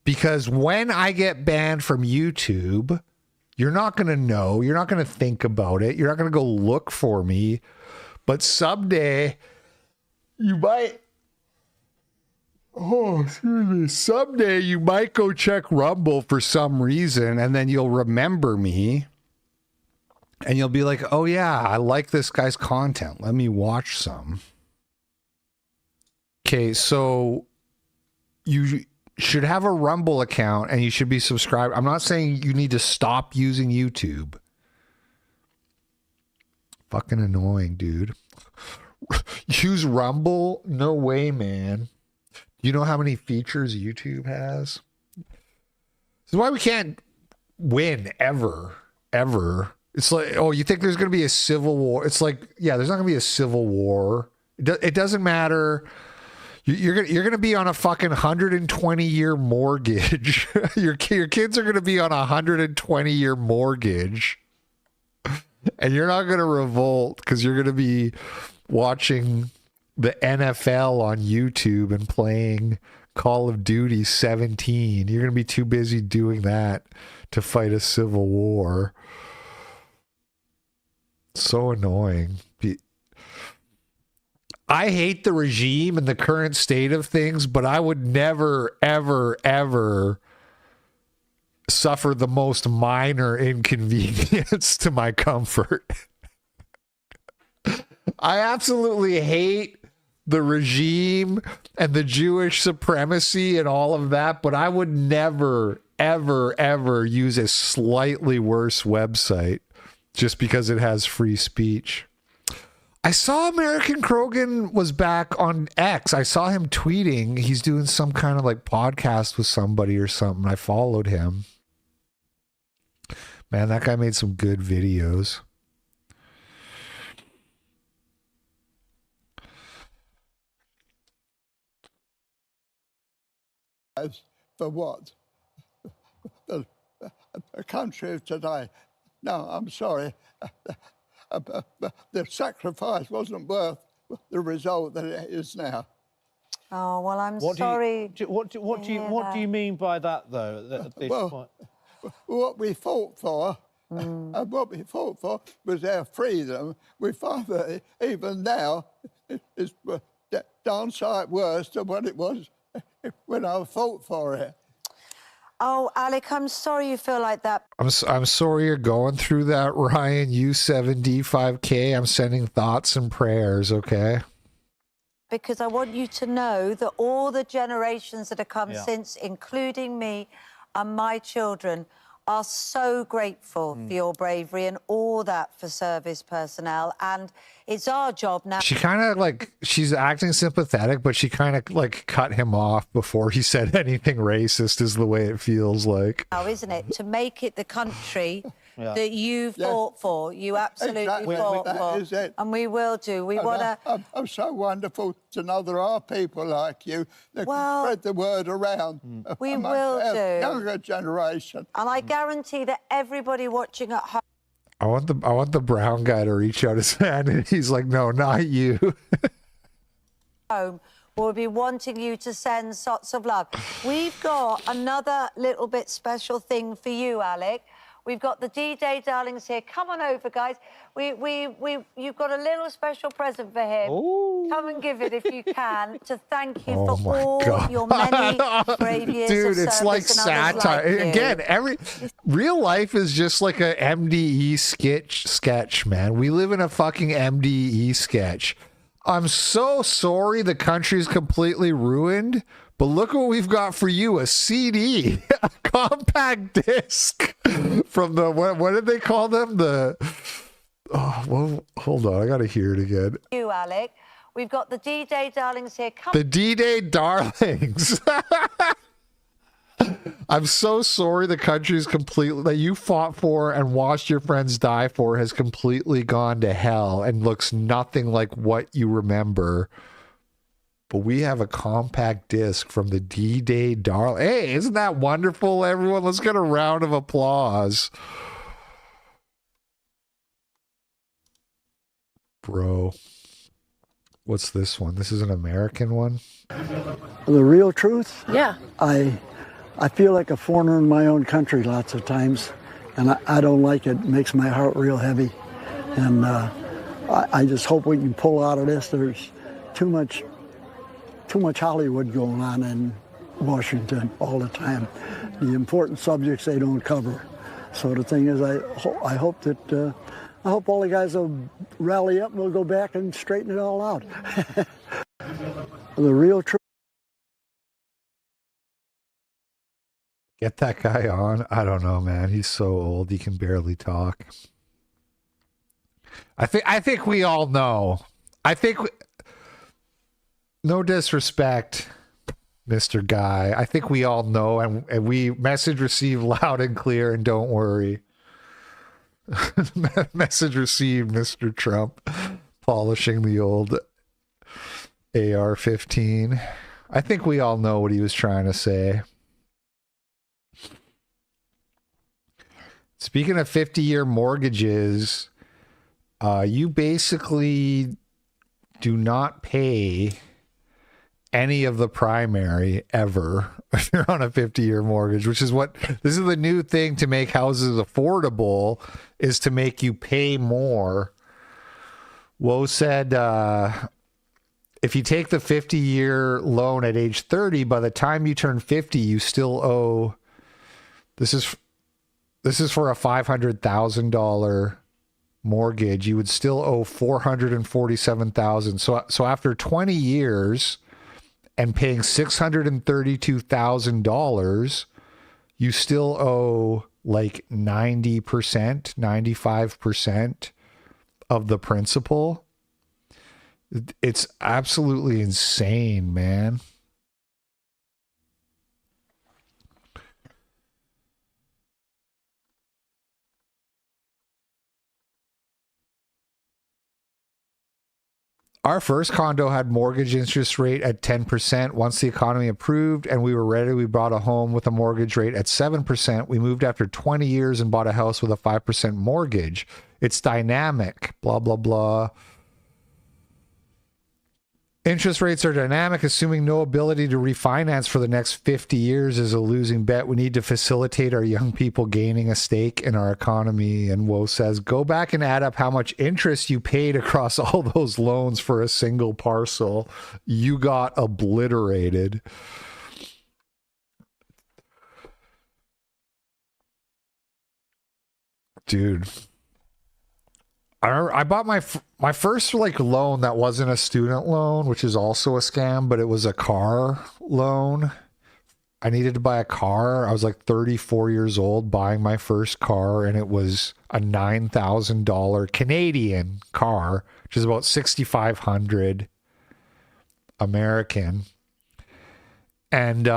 S1: because when I get banned from YouTube, you're not going to know. You're not going to think about it. You're not going to go look for me. But someday, you might... Oh, excuse me. Someday you might go check Rumble for some reason, and then you'll remember me. And you'll be like, oh yeah, I like this guy's content. Let me watch some. Okay, so you should have a Rumble account and you should be subscribed. I'm not saying you need to stop using YouTube. Fucking annoying, dude. Use Rumble? No way, man. You know how many features YouTube has? This is why we can't win ever. It's like, oh, you think there's going to be a civil war? It's like, yeah, there's not going to be a civil war. It doesn't matter. You're gonna be on a fucking 120-year mortgage. Your kids are gonna be on a 120-year mortgage, and you're not gonna revolt because you're gonna be watching the NFL on YouTube and playing Call of Duty 17. You're gonna be too busy doing that to fight a civil war. So annoying. I hate the regime and the current state of things, but I would never, ever, ever suffer the most minor inconvenience to my comfort. I absolutely hate the regime and the Jewish supremacy and all of that, but I would never, ever, ever use a slightly worse website just because it has free speech. I saw American Krogan was back on X. I saw him tweeting. He's doing some kind of like podcast with somebody or something. I followed him. Man, that guy made some good videos.
S13: For what? The country of today. No, I'm sorry. The sacrifice wasn't worth the result that it is now.
S12: Oh, well, I'm sorry.
S14: What do you mean by that, though?
S13: What we fought for, and what we fought for was our freedom. We find that even now it's downsight worse than what it was when I fought for it.
S12: Oh, Alec, I'm sorry you feel like that.
S1: I'm sorry you're going through that, Ryan. U7D5K. I'm sending thoughts and prayers, okay?
S12: Because I want you to know that all the generations that have come since, including me and my children, are so grateful for your bravery and all that for service personnel. And it's our job now.
S1: She kind of like, she's acting sympathetic, but she kind of like cut him off before he said anything racist, is the way it feels like.
S12: Now, isn't it? To make it the country that you fought for. You absolutely fought for.
S13: Is it.
S12: And we will do. We want to...
S13: I'm so wonderful to know there are people like you that can spread the word around.
S12: We will do.
S13: Younger generation.
S12: And I guarantee that everybody watching at home...
S1: I want the brown guy to reach out his hand, and he's like, no, not you.
S12: We'll be wanting you to send lots of love. We've got another little bit special thing for you, Alec. We've got the D-Day darlings here. Come on over, guys. You've got a little special present for him. Ooh. Come and give it if you can to thank you for all your many brave years of service.
S1: Dude, it's like satire.
S12: Like
S1: again, real life is just like a MDE sketch, man. We live in a fucking MDE sketch. I'm so sorry the country's completely ruined. But look what we've got for you, a CD, a compact disc from the, what did they call them? Well, hold on, I got to hear it again.
S12: You, Alec. We've got the D-Day darlings here.
S1: The D-Day darlings. I'm so sorry the country's completely, that you fought for and watched your friends die for has completely gone to hell and looks nothing like what you remember. But we have a compact disc from the D-Day darling. Hey, isn't that wonderful, everyone? Let's get a round of applause. Bro. What's this one? This is an American one?
S15: The real truth?
S5: Yeah.
S15: I feel like a foreigner in my own country lots of times, and I don't like it. It makes my heart real heavy. And I just hope we can pull out of this. There's too much Hollywood going on in Washington all the time. The important subjects they don't cover. So the thing is, I hope all the guys will rally up and we'll go back and straighten it all out. The real truth.
S1: Get that guy on. I don't know, man. He's so old he can barely talk. I think we all know. No disrespect, Mr. Guy. I think we all know, and we message received loud and clear, and don't worry. Message received, Mr. Trump, polishing the old AR-15. I think we all know what he was trying to say. Speaking of 50-year mortgages, you basically do not pay any of the primary ever if you're on a 50-year mortgage, which is this is the new thing to make houses affordable, is to make you pay more. Woe said if you take the 50-year loan at age 30, by the time you turn 50, you still owe, this is for a $500,000 mortgage, you would still owe $447,000. So after 20 years and paying $632,000, you still owe like 90%, 95% of the principal. It's absolutely insane, man. Our first condo had mortgage interest rate at 10%. Once the economy improved and we were ready, we bought a home with a mortgage rate at 7%. We moved after 20 years and bought a house with a 5% mortgage. It's dynamic, blah, blah, blah. Interest rates are dynamic, assuming no ability to refinance for the next 50 years is a losing bet. We need to facilitate our young people gaining a stake in our economy. And Woe says, go back and add up how much interest you paid across all those loans for a single parcel. You got obliterated. Dude. I bought my first like loan that wasn't a student loan, which is also a scam, but it was a car loan. I needed to buy a car. I was like 34 years old buying my first car, and it was a $9,000 Canadian car, which is about $6,500 American. And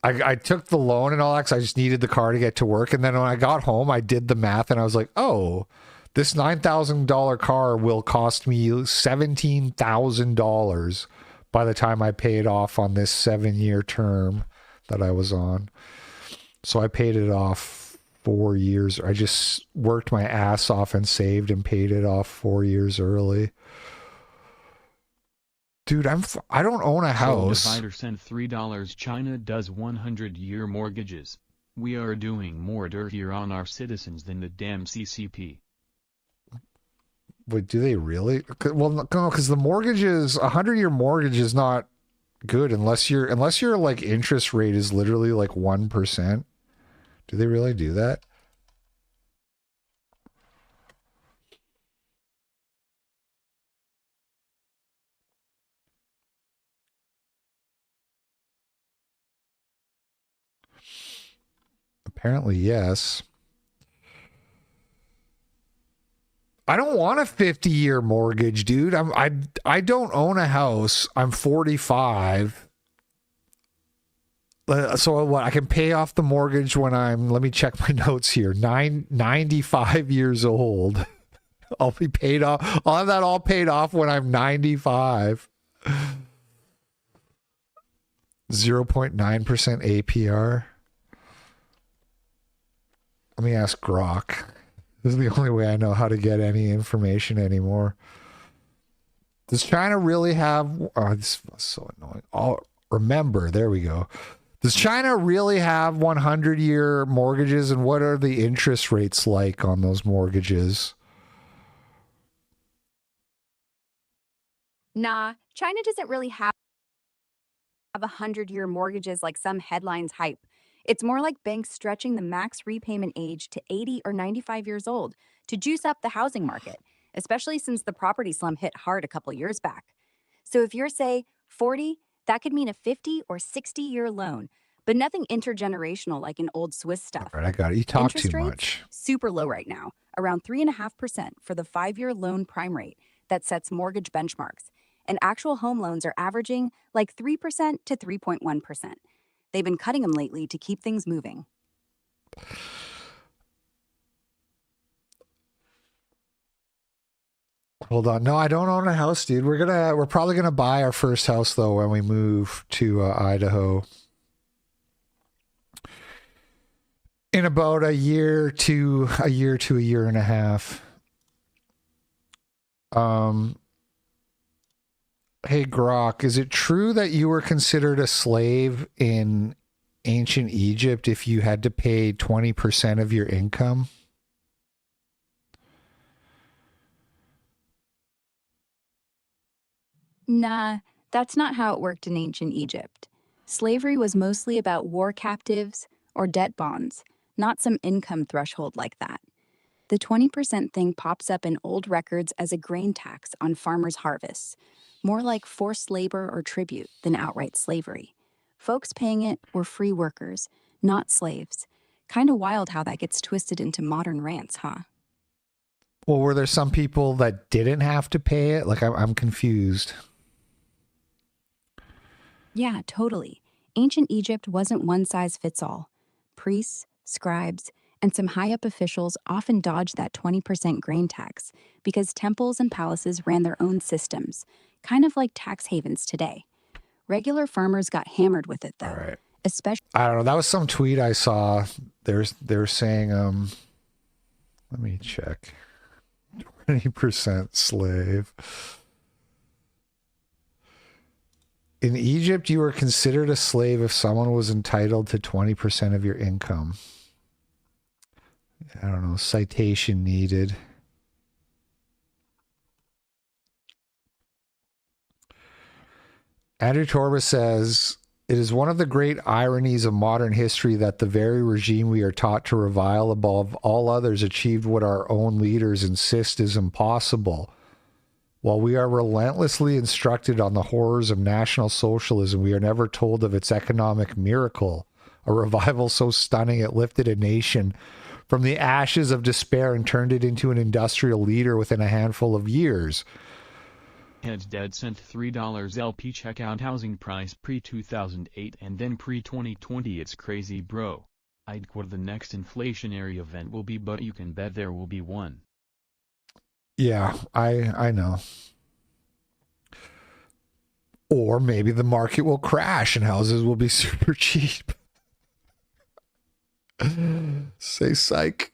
S1: I took the loan and all that because I just needed the car to get to work. And then when I got home, I did the math and I was like, oh, this $9,000 car will cost me $17,000 by the time I pay it off on this 7-year term that I was on. So I paid it off 4 years. I just worked my ass off and saved and paid it off 4 years early. Dude, I don't own a house.
S3: Divider sent $3. China does 100-year mortgages. We are doing more dirt here on our citizens than the damn CCP.
S1: Wait, do they really? Well, no, because the mortgages, 100-year mortgage is not good unless your like interest rate is literally like 1%. Do they really do that? Apparently, yes. I don't want a 50-year mortgage, dude. I don't own a house. I'm 45. So what? I can pay off the mortgage when I'm, let me check my notes here, 95 years old. I'll be paid off. I'll have that all paid off when I'm 95. 0.9% APR. Let me ask Grok. This is the only way I know how to get any information anymore. Does China really have... Oh, this is so annoying. Remember, there we go. Does China really have 100-year mortgages, and what are the interest rates like on those mortgages?
S16: Nah, China doesn't really have 100-year mortgages like some headlines hype. It's more like banks stretching the max repayment age to 80 or 95 years old to juice up the housing market, especially since the property slump hit hard a couple years back. So if you're, say, 40, that could mean a 50 or 60-year loan, but nothing intergenerational like in old Swiss stuff.
S1: All right, I got it. You talk
S16: Interest
S1: too
S16: rates,
S1: much.
S16: super low right now, around 3.5% for the 5-year loan prime rate that sets mortgage benchmarks. And actual home loans are averaging like 3% to 3.1%. They've been cutting them lately to keep things moving.
S1: Hold on. No, I don't own a house, dude. We're probably gonna buy our first house though when we move to Idaho in about a year to a year and a half. Hey Grok, is it true that you were considered a slave in ancient Egypt if you had to pay 20% of your income?
S2: Nah, that's not how it worked in ancient Egypt. Slavery was mostly about war captives or debt bonds, not some income threshold like that. The 20% thing pops up in old records as a grain tax on farmers' harvests, more like forced labor or tribute than outright slavery. Folks paying it were free workers, not slaves. Kinda wild how that gets twisted into modern rants, huh?
S1: Well, were there some people that didn't have to pay it? Like, I'm confused.
S2: Yeah, totally. Ancient Egypt wasn't one size fits all. Priests, scribes, and some high-up officials often dodged that 20% grain tax because temples and palaces ran their own systems, kind of like tax havens today. Regular farmers got hammered with it, though.
S1: All right.
S2: Especially,
S1: I don't know. That was some tweet I saw. They're saying, let me check. 20% slave. In Egypt, you were considered a slave if someone was entitled to 20% of your income. I don't know. Citation needed. Andrew Torba says, it is one of the great ironies of modern history that the very regime we are taught to revile above all others achieved what our own leaders insist is impossible. While we are relentlessly instructed on the horrors of National Socialism, we are never told of its economic miracle, a revival so stunning it lifted a nation from the ashes of despair and turned it into an industrial leader within a handful of years.
S3: Heads Dead sent $3 LP checkout housing price pre-2008 and then pre-2020. It's crazy, bro. I'd quote the next inflationary event will be, but you can bet there will be one.
S1: Yeah, I know. Or maybe the market will crash and houses will be super cheap. Say psych.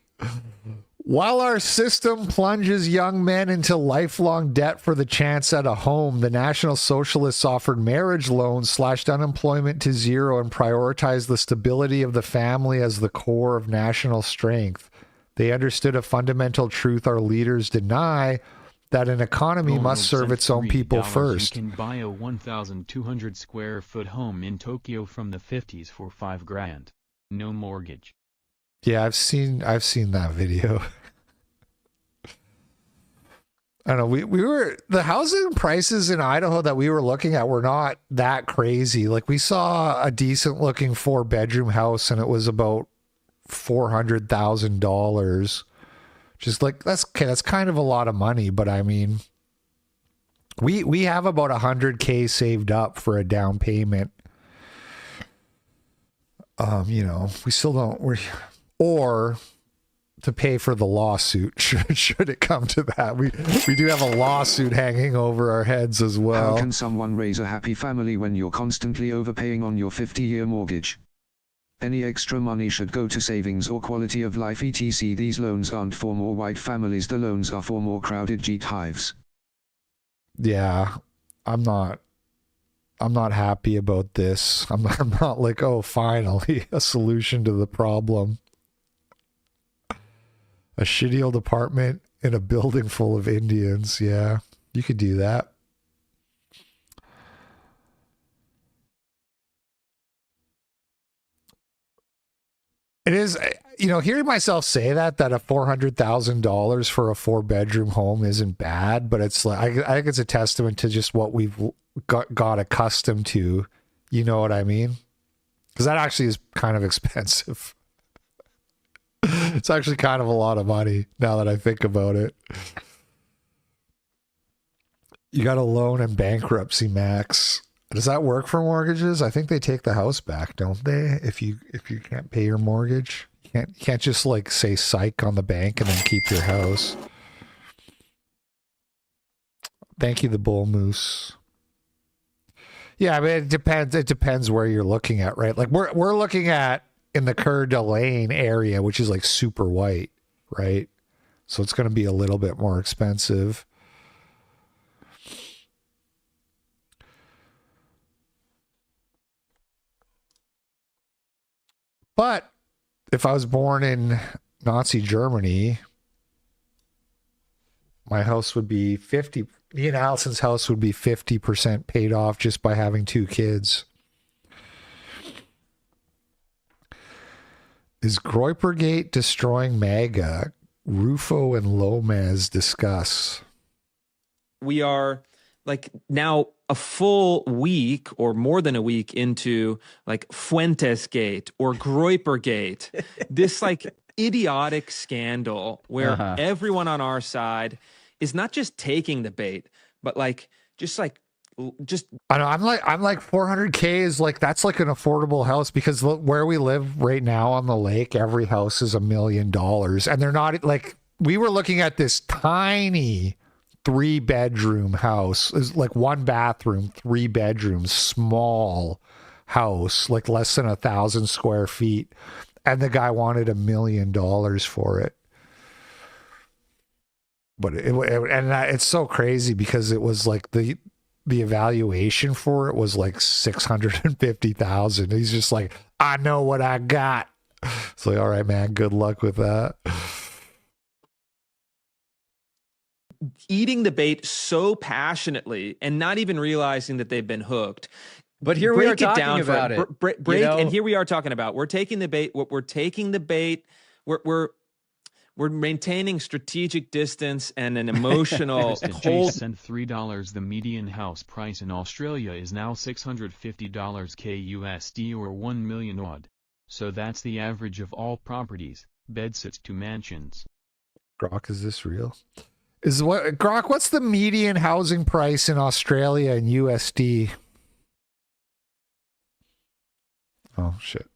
S1: While our system plunges young men into lifelong debt for the chance at a home, the National Socialists offered marriage loans, slashed unemployment to zero, and prioritized the stability of the family as the core of national strength. They understood a fundamental truth our leaders deny, that an economy must serve its own people first.
S3: You can buy a 1,200 square foot home in Tokyo from the 50s for $5,000. No mortgage.
S1: Yeah, I've seen that video. I don't know. We were, the housing prices in Idaho that we were looking at were not that crazy. Like, we saw a decent looking 4-bedroom house and it was about $400,000. Just like, that's kind of a lot of money, but I mean, we have about $100K saved up for a down payment. You know, we still don't, or to pay for the lawsuit should it come to that. We do have a lawsuit hanging over our heads as well.
S17: How can someone raise a happy family when you're constantly overpaying on your 50-year mortgage? Any extra money should go to savings or quality of life etc. These loans aren't for more white families, the loans are for more crowded Jeet hives.
S1: Yeah, I'm not happy about this. I'm not like, oh, finally a solution to the problem. A shitty old apartment in a building full of Indians. Yeah, you could do that. It is, you know, hearing myself say that a $400,000 for a 4-bedroom home isn't bad, but it's like, I think it's a testament to just what we've got accustomed to. You know what I mean? Because that actually is kind of expensive. It's actually kind of a lot of money now that I think about it. You got a loan and bankruptcy max. Does that work for mortgages? I think they take the house back, don't they? If you can't pay your mortgage, you can't just like say psych on the bank and then keep your house. Thank you, the bull moose. Yeah, I mean it depends. It depends where you're looking at, right? Like we're looking at in the Coeur d'Alene area, which is like super white, right? So it's going to be a little bit more expensive. But if I was born in Nazi Germany, my house would be 50. Me and Allison's house would be 50% paid off just by having 2 kids. Is Groypergate destroying MAGA? Rufo and Lomez discuss.
S18: We are like now a full week or more than a week into like Fuentes Gate or Groyper Gate, this like idiotic scandal where everyone on our side is not just taking the bait, but like just
S1: I know I'm like 400K is like that's like an affordable house because where we live right now on the lake, every house is $1 million, and they're not like we were looking at this tiny 3-bedroom house, is like 1 bathroom, 3 bedrooms, small house, like less than 1,000 square feet, and the guy wanted $1 million for it. But it's so crazy because it was like the evaluation for it was like 650,000. He's just like, I know what I got. It's like, all right, man, good luck with that.
S18: Eating the bait so passionately and not even realizing that they've been hooked.
S19: But here we are talking about it.
S18: Break, you know? And here we are talking about we're taking the bait. We're taking the bait. We're maintaining strategic distance and an emotional
S3: cold. Sent $3. The median house price in Australia is now $650 KUSD or 1 million odd. So that's the average of all properties, bedsits to mansions.
S1: Grok, is this real? Grok, what's the median housing price in Australia in USD? Oh shit.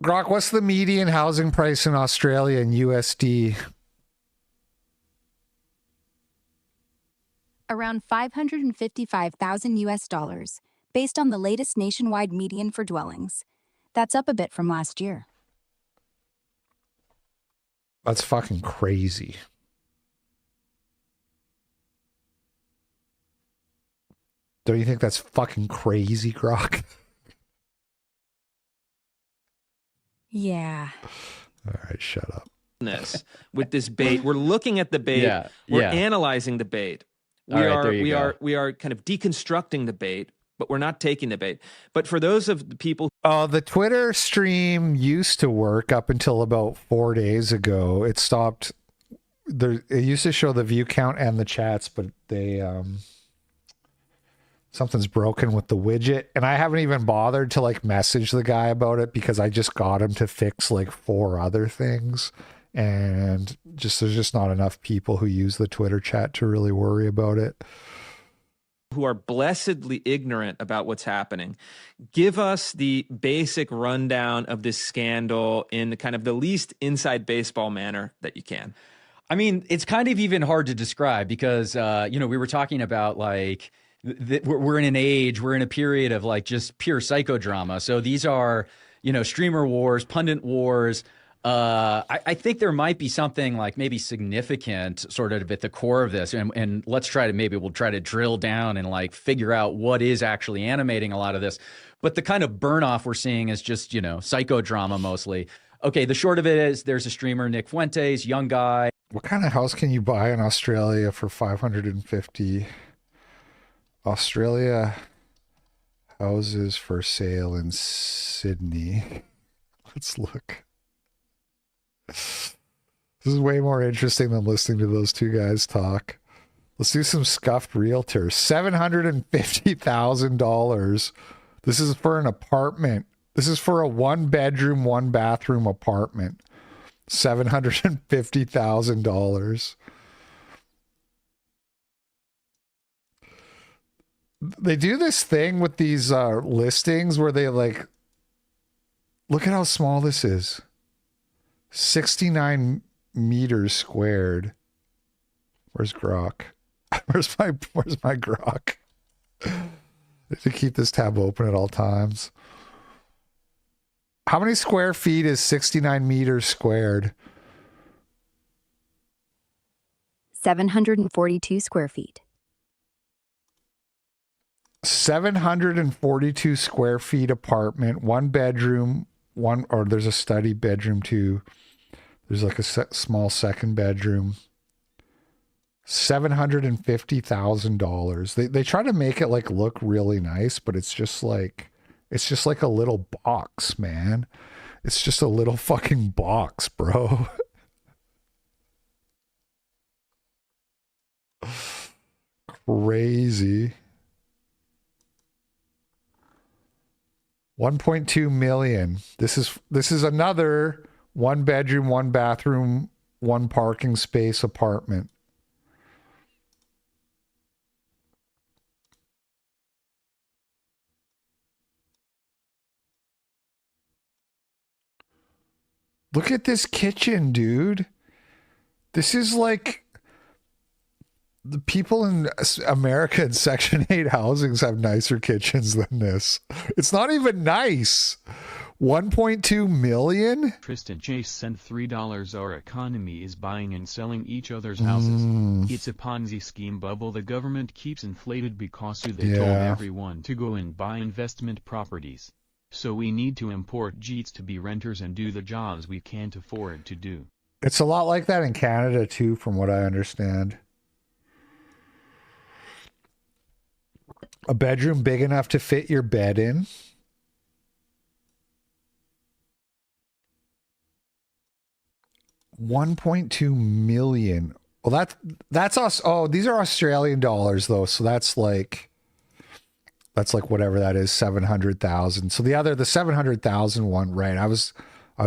S1: Grok, what's the median housing price in Australia in USD?
S16: Around $555,000 US, based on the latest nationwide median for dwellings. That's up a bit from last year.
S1: That's fucking crazy. Don't you think that's fucking crazy, Grok?
S16: Yeah.
S1: All right, shut up.
S18: With this bait, we're looking at the bait. We're analyzing the bait. We are kind of deconstructing the bait, but we're not taking the bait. But for those of the people,
S1: the Twitter stream used to work up until about 4 days ago. It stopped. It used to show the view count and the chats, but they something's broken with the widget, and I haven't even bothered to like message the guy about it because I just got him to fix like 4 other things, and there's just not enough people who use the Twitter chat to really worry about it.
S18: Who are blessedly ignorant about what's happening, give us the basic rundown of this scandal in kind of the least inside baseball manner that you can.
S19: I mean, it's kind of even hard to describe because we were talking about like we're in an age, we're in a period of like just pure psychodrama. So these are, streamer wars, pundit wars. I think there might be something like maybe significant sort of at the core of this. And we'll try to drill down and like figure out what is actually animating a lot of this. But the kind of burn off we're seeing is just, psychodrama mostly. Okay, the short of it is there's a streamer, Nick Fuentes, young guy.
S1: What kind of house can you buy in Australia for 550? Australia houses for sale in Sydney. Let's look. This is way more interesting than listening to those two guys talk. Let's do some scuffed realtors. $750,000. This is for an apartment. This is for a 1-bedroom, 1-bathroom apartment. $750,000. They do this thing with these listings where they like, look at how small this is. 69 meters squared. Where's Grok? Where's my Grok? I need to keep this tab open at all times. How many square feet is 69 meters squared?
S2: 742 square feet.
S1: 742 square feet apartment, 1-bedroom, or there's a study bedroom too. There's like a small second bedroom. $750,000. They try to make it like look really nice, but it's just like a little box, man. It's just a little fucking box, bro. Crazy. 1.2 million. This is another 1-bedroom, 1-bathroom, 1 parking space apartment. Look at this kitchen, dude. This is like the people in America in Section 8 housings have nicer kitchens than this. It's not even nice. 1.2 million?
S3: Tristan Chase sent $3. Our economy is buying and selling each other's houses. It's a Ponzi scheme bubble the government keeps inflated because they told everyone to go and buy investment properties. So we need to import Jeets to be renters and do the jobs we can't afford to do.
S1: It's a lot like that in Canada too, from what I understand. A bedroom big enough to fit your bed in. $1.2 million. Well, that's us. Oh, these are Australian dollars though, so that's like whatever that is, 700,000. So the 700,000 one, right? I was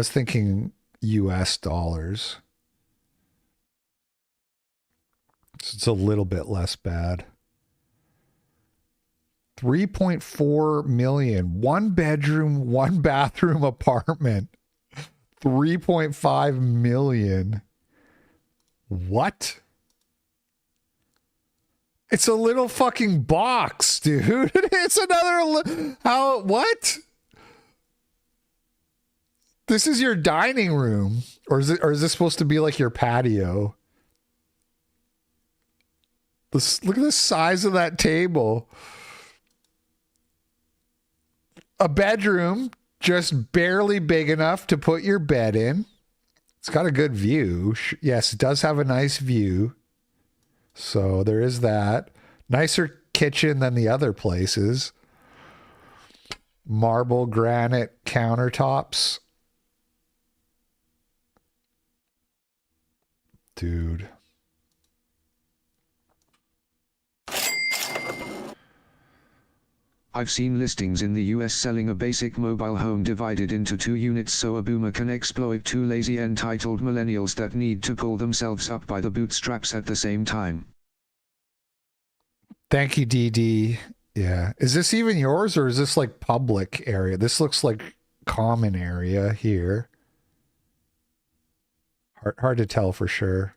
S1: thinking US dollars. So it's a little bit less bad. 3.4 million. 1-bedroom, 1-bathroom apartment. 3.5 million. What? It's a little fucking box, dude. It's another what? This is your dining room, or is this supposed to be like your patio? Look at the size of that table. A bedroom just barely big enough to put your bed in. It's got a good view. Yes, it does have a nice view. So there is that. Nicer kitchen than the other places. Marble granite countertops. Dude.
S17: I've seen listings in the US selling a basic mobile home divided into 2 units so a boomer can exploit 2 lazy entitled millennials that need to pull themselves up by the bootstraps at the same time.
S1: Thank you, DD. Yeah. Is this even yours or is this like public area? This looks like common area here. Hard to tell for sure.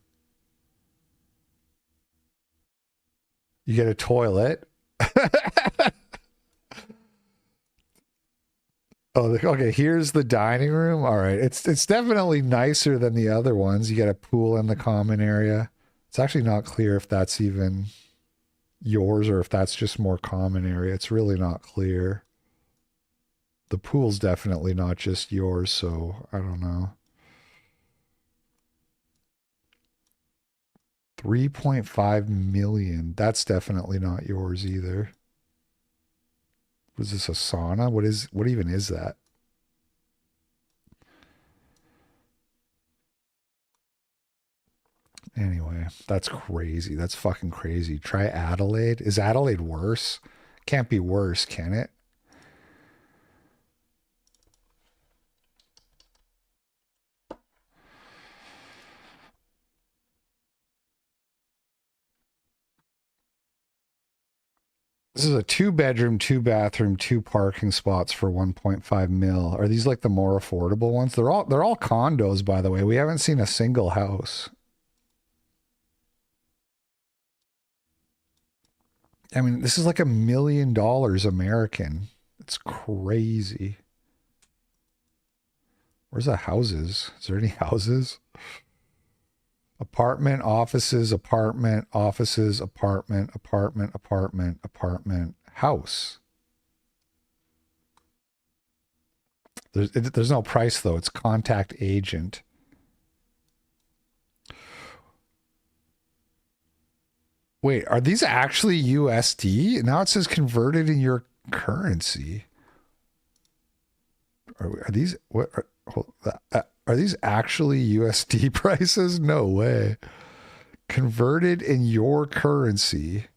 S1: You get a toilet. Oh, okay. Here's the dining room. All right. It's definitely nicer than the other ones. You got a pool in the common area. It's actually not clear if that's even yours or if that's just more common area. It's really not clear. The pool's definitely not just yours, so I don't know. 3.5 million. That's definitely not yours either. Was this a sauna? What even is that? Anyway, that's crazy. That's fucking crazy. Try Adelaide. Is Adelaide worse? Can't be worse, can it? This is a 2-bedroom, 2-bathroom, 2 parking spots for 1.5 mil. Are these like the more affordable ones? They're all condos, by the way. We haven't seen a single house. I mean, this is like $1 million American. It's crazy. Where's the houses? Is there any houses? Apartment, offices, apartment, offices, apartment, apartment, apartment, apartment, house. There's no price though. It's contact agent. Wait, are these actually USD? Now it says converted in your currency. Are these what? Are these actually USD prices? No way. Converted in your currency.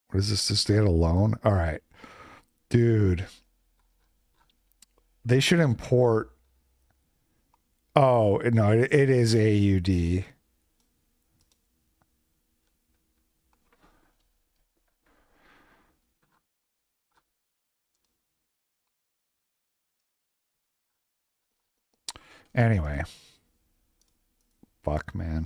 S1: What is this to stand alone? All right. Dude. They should import. Oh, no, it is AUD. Anyway. Fuck, man.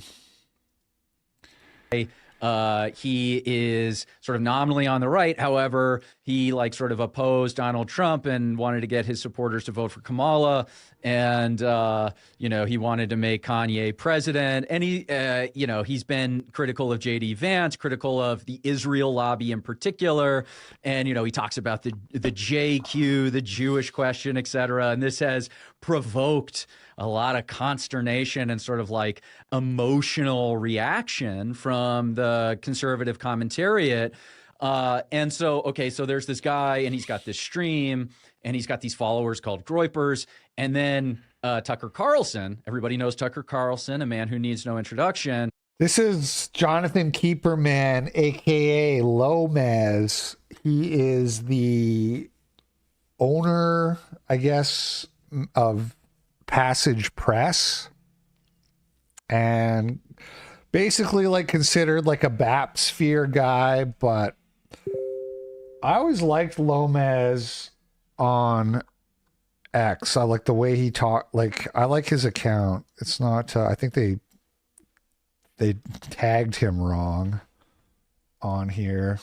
S19: He is sort of nominally on the right. However, he like sort of opposed Donald Trump and wanted to get his supporters to vote for Kamala. And, he wanted to make Kanye president. And he, he's been critical of J.D. Vance, critical of the Israel lobby in particular. And, he talks about the JQ, the Jewish question, et cetera. And this has provoked a lot of consternation and sort of like emotional reaction from the conservative commentariat. And so there's this guy and he's got this stream and he's got these followers called Groypers. And then Tucker Carlson, everybody knows Tucker Carlson, a man who needs no introduction.
S1: This is Jonathan Keeperman, aka Lomez. He is the owner, I guess, of Passage Press, and basically like considered like a Bapsphere guy, but I always liked Lomez on X. I like the way he talked. Like, I like his account. It's not I think they tagged him wrong on here.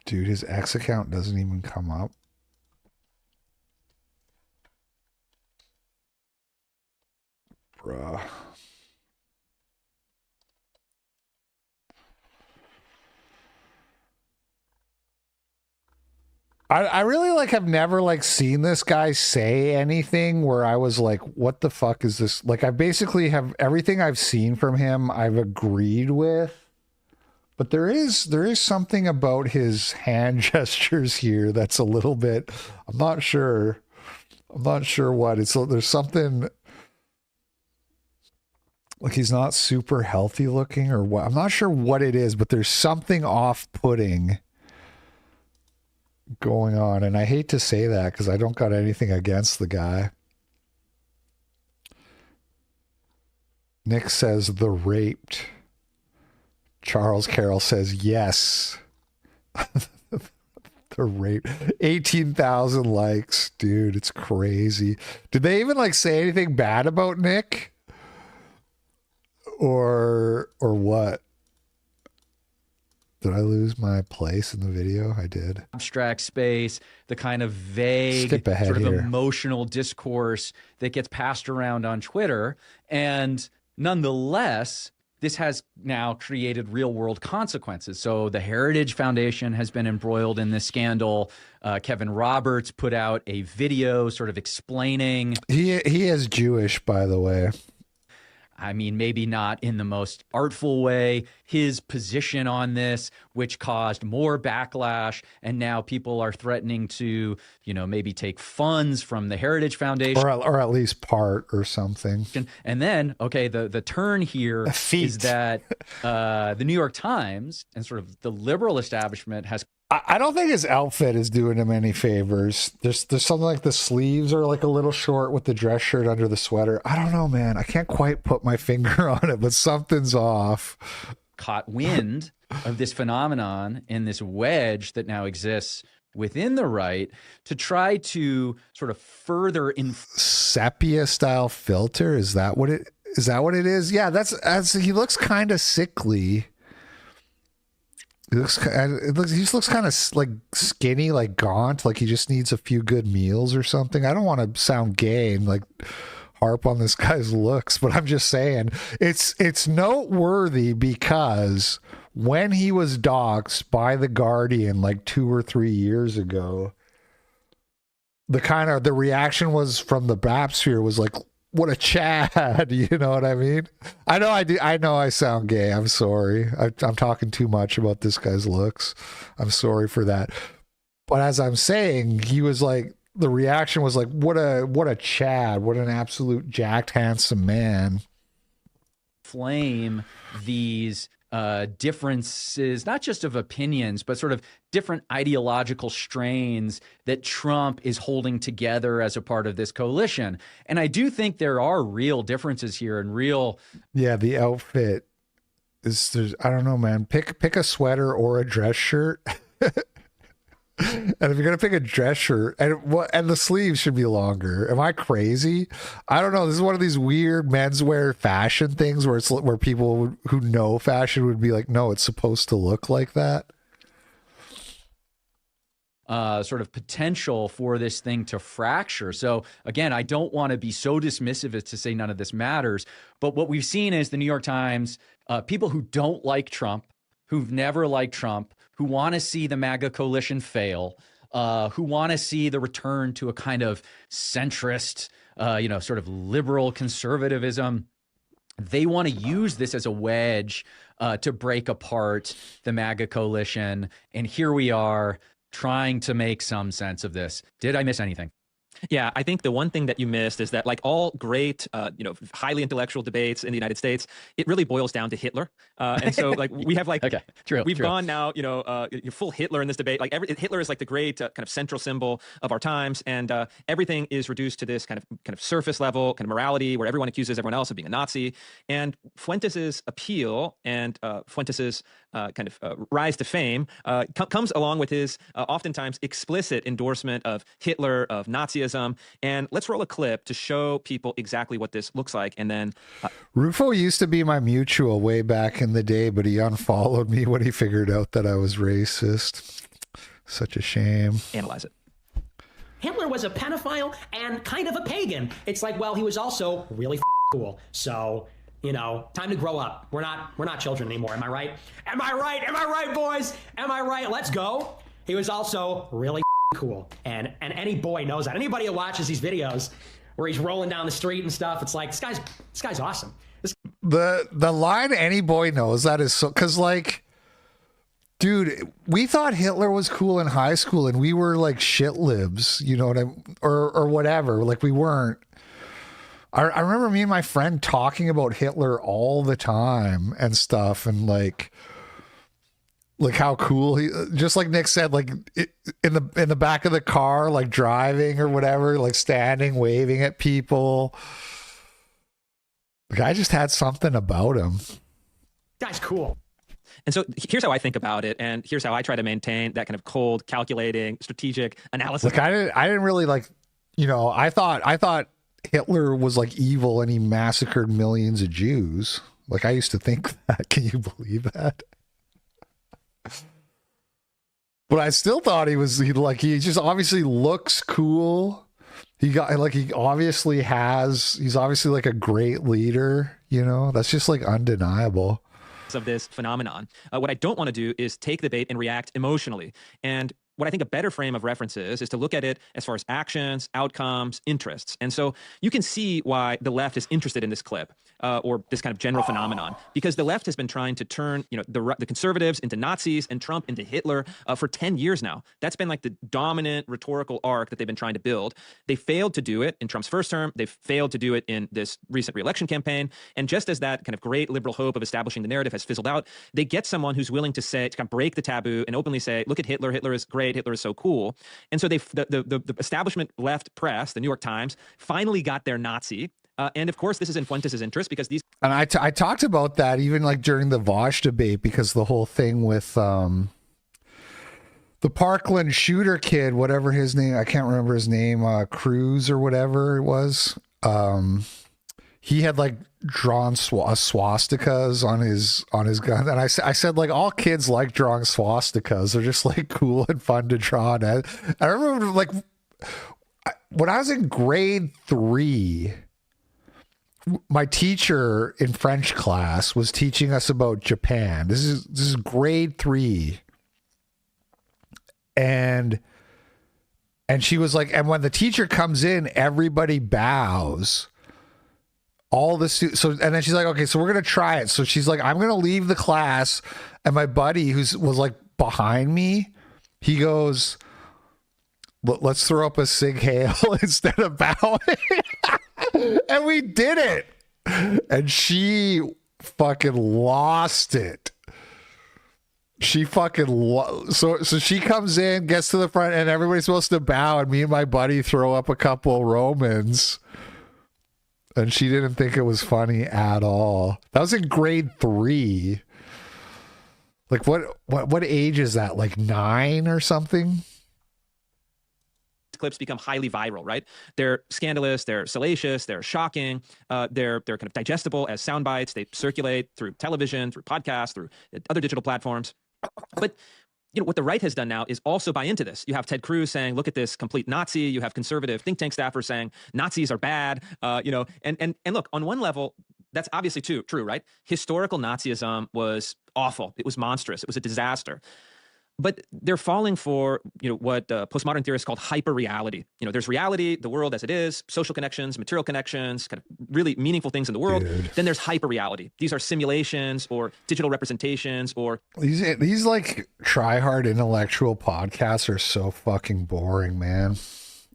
S1: Dude, his X account doesn't even come up. Bruh. I really like have never like seen this guy say anything where I was like, what the fuck is this? Like, I basically have everything I've seen from him I've agreed with. But there is something about his hand gestures here that's a little bit, I'm not sure what it's. There's something like he's not super healthy looking or what. I'm not sure what it is, but there's something off-putting going on. And I hate to say that because I don't got anything against the guy. Nick says the raped. Charles Carroll says yes. The rate 18,000 likes, dude. It's crazy. Did they even like say anything bad about Nick, or what? Did I lose my place in the video? I did.
S19: Abstract space, the kind of vague,
S1: Skip ahead
S19: sort of
S1: here.
S19: emotional discourse that gets passed around on Twitter, and nonetheless, this has now created real world consequences. So the Heritage Foundation has been embroiled in this scandal. Kevin Roberts put out a video sort of explaining.
S1: He is Jewish, by the way.
S19: I mean, maybe not in the most artful way, his position on this, which caused more backlash. And now people are threatening to, maybe take funds from the Heritage Foundation.
S1: Or at least part or something.
S19: And then, okay, the turn here is that the New York Times and sort of the liberal establishment has.
S1: I don't think his outfit is doing him any favors. There's something like the sleeves are like a little short with the dress shirt under the sweater. I don't know, man. I can't quite put my finger on it, but something's off.
S19: Caught wind of this phenomenon and this wedge that now exists within the right to try to sort of further
S1: sepia style filter. Is that what it is? Yeah, that's he looks kind of sickly. He just looks kind of like skinny, like gaunt, like he just needs a few good meals or something. I don't want to sound gay and like harp on this guy's looks, but I'm just saying it's noteworthy because when he was doxxed by The Guardian like 2 or 3 years ago, the reaction was from the Bapsphere was like, what a Chad, you know what I mean? I know I sound gay. I'm sorry. I'm talking too much about this guy's looks. I'm sorry for that. But as I'm saying, he was like, the reaction was like, what a Chad, what an absolute jacked, handsome man.
S19: Flame these differences, not just of opinions, but sort of different ideological strains that Trump is holding together as a part of this coalition. And I do think there are real differences here and real.
S1: Yeah, the outfit is, I don't know, man. Pick a sweater or a dress shirt. And if you're gonna pick a dress shirt, and the sleeves should be longer. Am I crazy? I don't know. This is one of these weird menswear fashion things where people who know fashion would be like, no, it's supposed to look like that.
S19: Sort of potential for this thing to fracture. So again, I don't want to be so dismissive as to say none of this matters. But what we've seen is the New York Times, people who don't like Trump, who've never liked Trump, who want to see the MAGA coalition fail, who want to see the return to a kind of centrist, sort of liberal conservatism. They want to use this as a wedge to break apart the MAGA coalition. And here we are trying to make some sense of this. Did I miss anything?
S18: Yeah, I think the one thing that you missed is that, like all great, highly intellectual debates in the United States, it really boils down to Hitler. And so, like, we have like,
S19: okay, true.
S18: Gone now, full Hitler in this debate. Like, Hitler is like the great kind of central symbol of our times, and everything is reduced to this kind of surface level kind of morality where everyone accuses everyone else of being a Nazi. And Fuentes's appeal and Fuentes's rise to fame comes along with his oftentimes explicit endorsement of Hitler, of Nazism. And let's roll a clip to show people exactly what this looks like. And then
S1: Rufo used to be my mutual way back in the day, but he unfollowed me when he figured out that I was racist. Such a shame.
S18: Analyze it.
S20: Hitler was a pedophile and kind of a pagan. It's like, well, he was also really cool. So, time to grow up. We're not children anymore. Am I right? Am I right? Am I right, boys? Am I right? Let's go. He was also really cool. And any boy knows that. Anybody who watches these videos where he's rolling down the street and stuff, it's like, this guy's awesome.
S1: The line any boy knows that is so, because like, dude, we thought Hitler was cool in high school and we were like shit libs, you know what or whatever. Like we weren't. I remember me and my friend talking about Hitler all the time and stuff, and like how cool he, just like Nick said, like in the back of the car, like driving or whatever, like standing, waving at people. The guy just had something about him.
S20: Guy's cool.
S18: And so here's how I think about it, and here's how I try to maintain that kind of cold, calculating, strategic analysis.
S1: Like I didn't really like, I thought Hitler was like evil and he massacred millions of Jews. Like I used to think that. Can you believe that? But I still thought he just obviously looks cool. He's obviously like a great leader, that's just like undeniable.
S18: Of this phenomenon. What I don't want to do is take the bait and react emotionally. And what I think a better frame of reference is to look at it as far as actions, outcomes, interests. And so you can see why the left is interested in this clip or this kind of general phenomenon, because the left has been trying to turn the conservatives into Nazis and Trump into Hitler for 10 years now. That's been like the dominant rhetorical arc that they've been trying to build. They failed to do it in Trump's first term. They've failed to do it in this recent re-election campaign. And just as that kind of great liberal hope of establishing the narrative has fizzled out, they get someone who's willing to say, to kind of break the taboo and openly say, look at Hitler. Hitler is great. Hitler is so cool. And so the establishment left press, the New York Times, finally got their Nazi. And of course, this is in Fuentes' interest because these.
S1: And I talked about that even like during the Vosh debate, because the whole thing with the Parkland shooter kid, whatever his name, I can't remember his name, Cruz or whatever it was. He had like drawn swastikas on his gun, and I said like all kids like drawing swastikas. They're just like cool and fun to draw. And I remember like when I was in grade 3, my teacher in French class was teaching us about Japan. This is grade 3, and she was like, and when the teacher comes in, everybody bows. All the so, and then she's like, okay, so we're gonna try it. So she's like, I'm gonna leave the class, and my buddy was like behind me, he goes, let's throw up a sig hail instead of bowing. And we did it, and she fucking lost it. She fucking so she comes in, gets to the front, and everybody's supposed to bow, and me and my buddy throw up a couple Romans. And she didn't think it was funny at all. That was in grade 3. Like what age is that? Like 9 or something?
S18: Clips become highly viral, right? They're scandalous, they're salacious, they're shocking, they're kind of digestible as sound bites. They circulate through television, through podcasts, through other digital platforms. But what the right has done now is also buy into this. You have Ted Cruz saying, look at this complete Nazi. You have conservative think tank staffers saying Nazis are bad, and look, on one level, that's obviously true, right? Historical Nazism was awful. It was monstrous. It was a disaster. But they're falling for what postmodern theorists called hyper-reality. There's reality, the world as it is, social connections, material connections, kind of really meaningful things in the world. Dude. Then there's hyper-reality. These are simulations or digital representations or...
S1: These like try-hard intellectual podcasts are so fucking boring, man.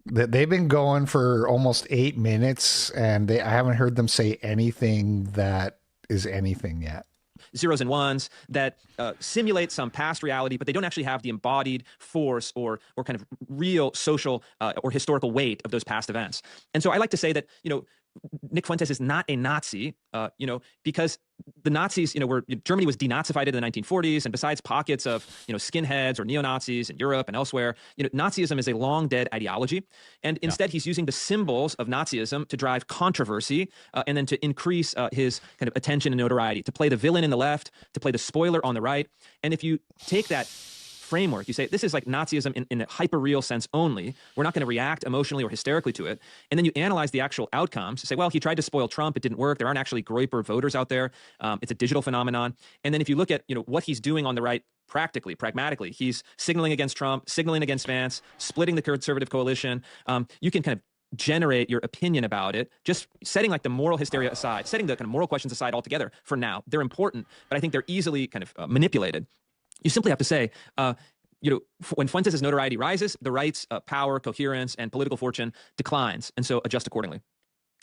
S1: They've been going for almost 8 minutes, and I haven't heard them say anything that is anything yet.
S18: Zeros and ones that simulate some past reality, but they don't actually have the embodied force or kind of real social or historical weight of those past events. And so I like to say that, Nick Fuentes is not a Nazi, because the Nazis, Germany was denazified in the 1940s, and besides pockets of, skinheads or neo-Nazis in Europe and elsewhere, Nazism is a long dead ideology. And instead he's using the symbols of Nazism to drive controversy and then to increase his kind of attention and notoriety, to play the villain in the left, to play the spoiler on the right. And if you take that framework, you say this is like Nazism in a hyper-real sense only. We're not going to react emotionally or hysterically to it. And then you analyze the actual outcomes. You say, well, he tried to spoil Trump. It didn't work. There aren't actually Groyper voters out there. It's a digital phenomenon. And then if you look at what he's doing on the right practically, pragmatically, he's signaling against Trump, signaling against Vance, splitting the conservative coalition. You can kind of generate your opinion about it, just setting like the moral hysteria aside, setting the kind of moral questions aside altogether for now. They're important, but I think they're easily kind of manipulated. You simply have to say, when Fuentes' notoriety rises, the right's power, coherence, and political fortune declines, and so adjust accordingly.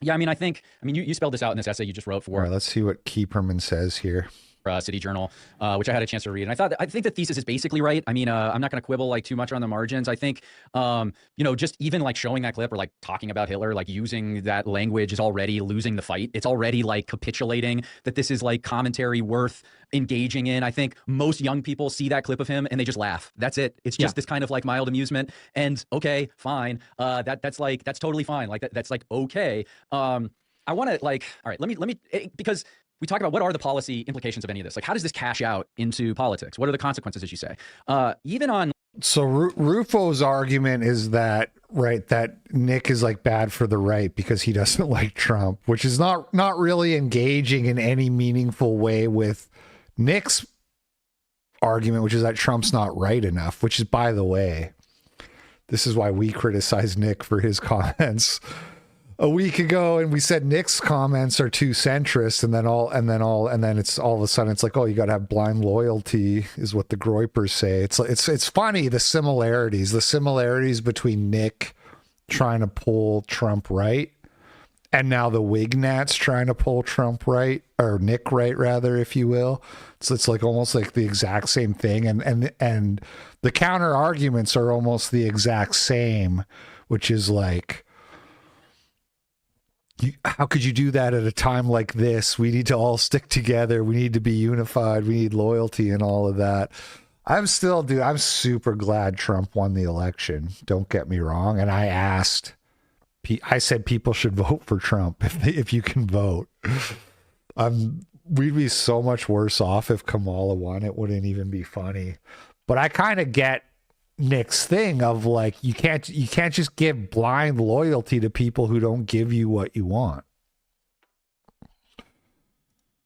S19: Yeah, you spelled this out in this essay you just wrote for.
S1: All right, let's see what Kieperman says here.
S19: City Journal, which I had a chance to read. And I think the thesis is basically right. I'm not going to quibble like too much on the margins. I think, just even like showing that clip or like talking about Hitler, like using that language is already losing the fight. It's already like capitulating that this is like commentary worth engaging in. I think most young people see that clip of him and they just laugh. That's it. It's just this kind of like mild amusement. And okay, fine. That's totally fine. Like that's like, okay. I want to like, all right, let me, because we talk about what are the policy implications of any of this? Like, how does this cash out into politics? What are the consequences, as you say? Even on...
S1: So Rufo's argument is that, right, that Nick is like bad for the right because he doesn't like Trump, which is not really engaging in any meaningful way with Nick's argument, which is that Trump's not right enough, which is, by the way, this is why we criticized Nick for his comments a week ago, and we said Nick's comments are too centrist, and then it's all of a sudden it's like, oh, you got to have blind loyalty, is what the Groypers say. It's funny, the similarities between Nick trying to pull Trump right, and now the Wignats trying to pull Trump right, or Nick right rather, if you will. So it's like almost like the exact same thing, and the counter arguments are almost the exact same, which is like, how could you do that at a time like this? We need to all stick together. We need to be unified. We need loyalty and all of that. I'm super glad Trump won the election. Don't get me wrong. And I said people should vote for Trump if you can vote. We'd be so much worse off if Kamala won. It wouldn't even be funny. But I kind of get Nick's thing of like, you can't just give blind loyalty to people who don't give you what you want.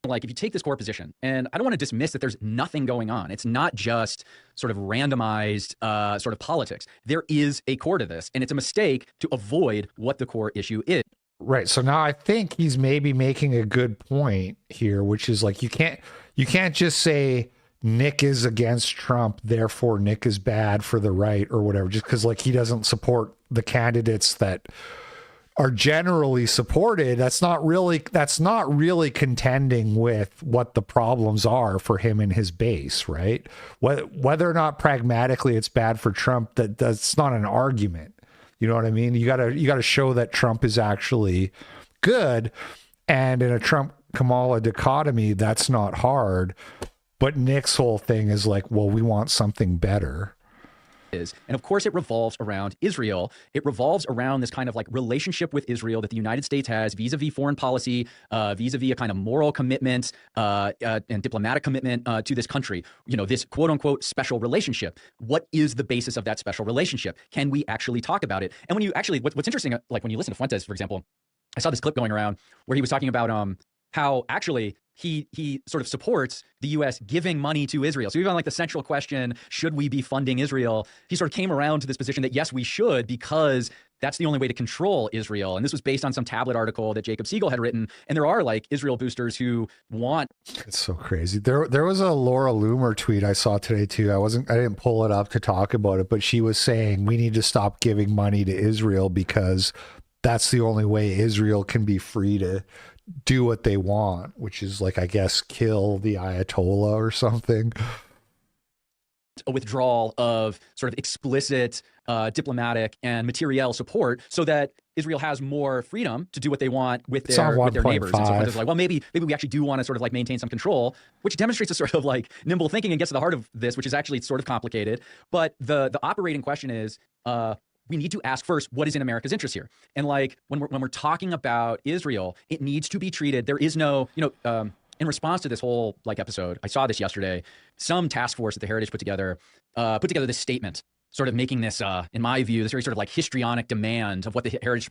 S19: Like, if you take this core position, and I don't want to dismiss that there's nothing going on. It's not just sort of randomized sort of politics. There is a core to this, and it's a mistake to avoid what the core issue is.
S1: Right. So now I think he's maybe making a good point here, which is like, you can't just say Nick is against Trump, therefore Nick is bad for the right or whatever, just because like he doesn't support the candidates that are generally supported. That's not really contending with what the problems are for him and his base, right? Whether or not pragmatically it's bad for Trump, that's not an argument. You know what I mean? You gotta show that Trump is actually good, and in a Trump-Kamala dichotomy, that's not hard. But Nick's whole thing is like, well, we want something better.
S19: And of course, it revolves around Israel. It revolves around this kind of like relationship with Israel that the United States has vis-a-vis foreign policy, vis-a-vis a kind of moral commitment and diplomatic commitment to this country. You know, this quote unquote special relationship. What is the basis of that special relationship? Can we actually talk about it? And when you actually, what's interesting, like when you listen to Fuentes, for example, I saw this clip going around where he was talking about how actually he sort of supports the U.S. giving money to Israel. So even on like the central question, should we be funding Israel? He sort of came around to this position that yes, we should, because that's the only way to control Israel. And this was based on some tablet article that Jacob Siegel had written. And there are like Israel boosters who want.
S1: It's so crazy. There was a Laura Loomer tweet I saw today too. I didn't pull it up to talk about it, but she was saying we need to stop giving money to Israel because that's the only way Israel can be free to do what they want, which is like, I guess, kill the Ayatollah or something.
S19: A withdrawal of sort of explicit diplomatic and materiel support so that Israel has more freedom to do what they want with their neighbors. And so it's like, well, maybe we actually do want to sort of like maintain some control, which demonstrates a sort of like nimble thinking and gets to the heart of this, which is actually sort of complicated. But the operating question is, we need to ask first, what is in America's interest here? And like when we're talking about Israel, it needs to be treated. There is no, in response to this whole like episode, I saw this yesterday. Some task force at the Heritage put together this statement, sort of making this, in my view, this very sort of like histrionic demand of what the Heritage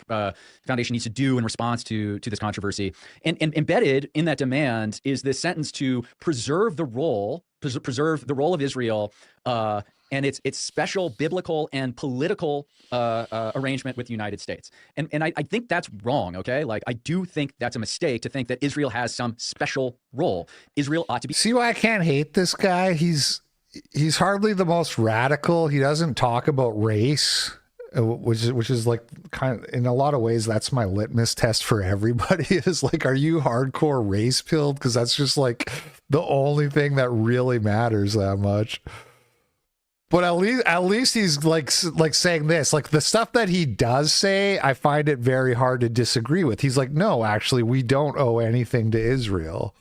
S19: Foundation needs to do in response to this controversy. And embedded in that demand is this sentence to preserve the role of Israel and its special biblical and political arrangement with the United States. And I think that's wrong, okay? Like, I do think that's a mistake to think that Israel has some special role. Israel ought to be...
S1: See why I can't hate this guy? He's hardly the most radical. He doesn't talk about race, which is like kind of, in a lot of ways, that's my litmus test for everybody is like, are you hardcore race pilled? Because that's just like the only thing that really matters that much. But at least he's like saying this, like the stuff that he does say, I find it very hard to disagree with. He's like, no, actually, we don't owe anything to Israel.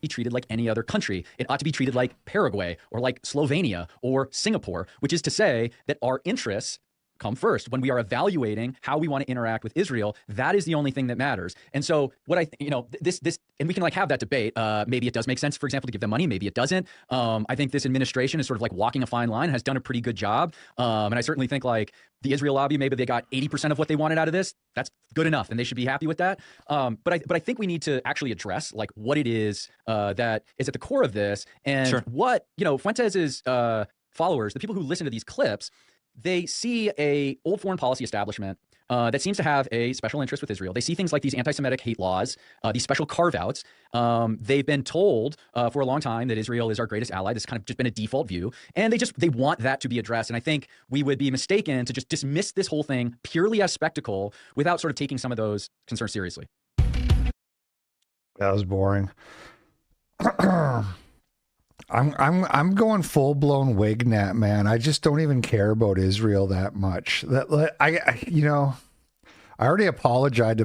S19: Be treated like any other country. It ought to be treated like Paraguay or like Slovenia or Singapore, which is to say that our interests come first. When we are evaluating how we want to interact with Israel, that is the only thing that matters. And so what this, and we can like have that debate. Maybe it does make sense, for example, to give them money. Maybe it doesn't. I think this administration is sort of like walking a fine line, has done a pretty good job. And I certainly think like the Israel lobby, maybe they got 80% of what they wanted out of this. That's good enough, and they should be happy with that. But I think we need to actually address like what it is that is at the core of this, and what Fuentes's followers, the people who listen to these clips, they see a old foreign policy establishment that seems to have a special interest with Israel. They see things like these anti-Semitic hate laws, these special carve-outs. They've been told for a long time that Israel is our greatest ally. This has kind of just been a default view, and they want that to be addressed. And I think we would be mistaken to just dismiss this whole thing purely as spectacle without sort of taking some of those concerns seriously.
S1: That was boring. I'm going full blown Wignat, man. I just don't even care about Israel that much. That I already apologized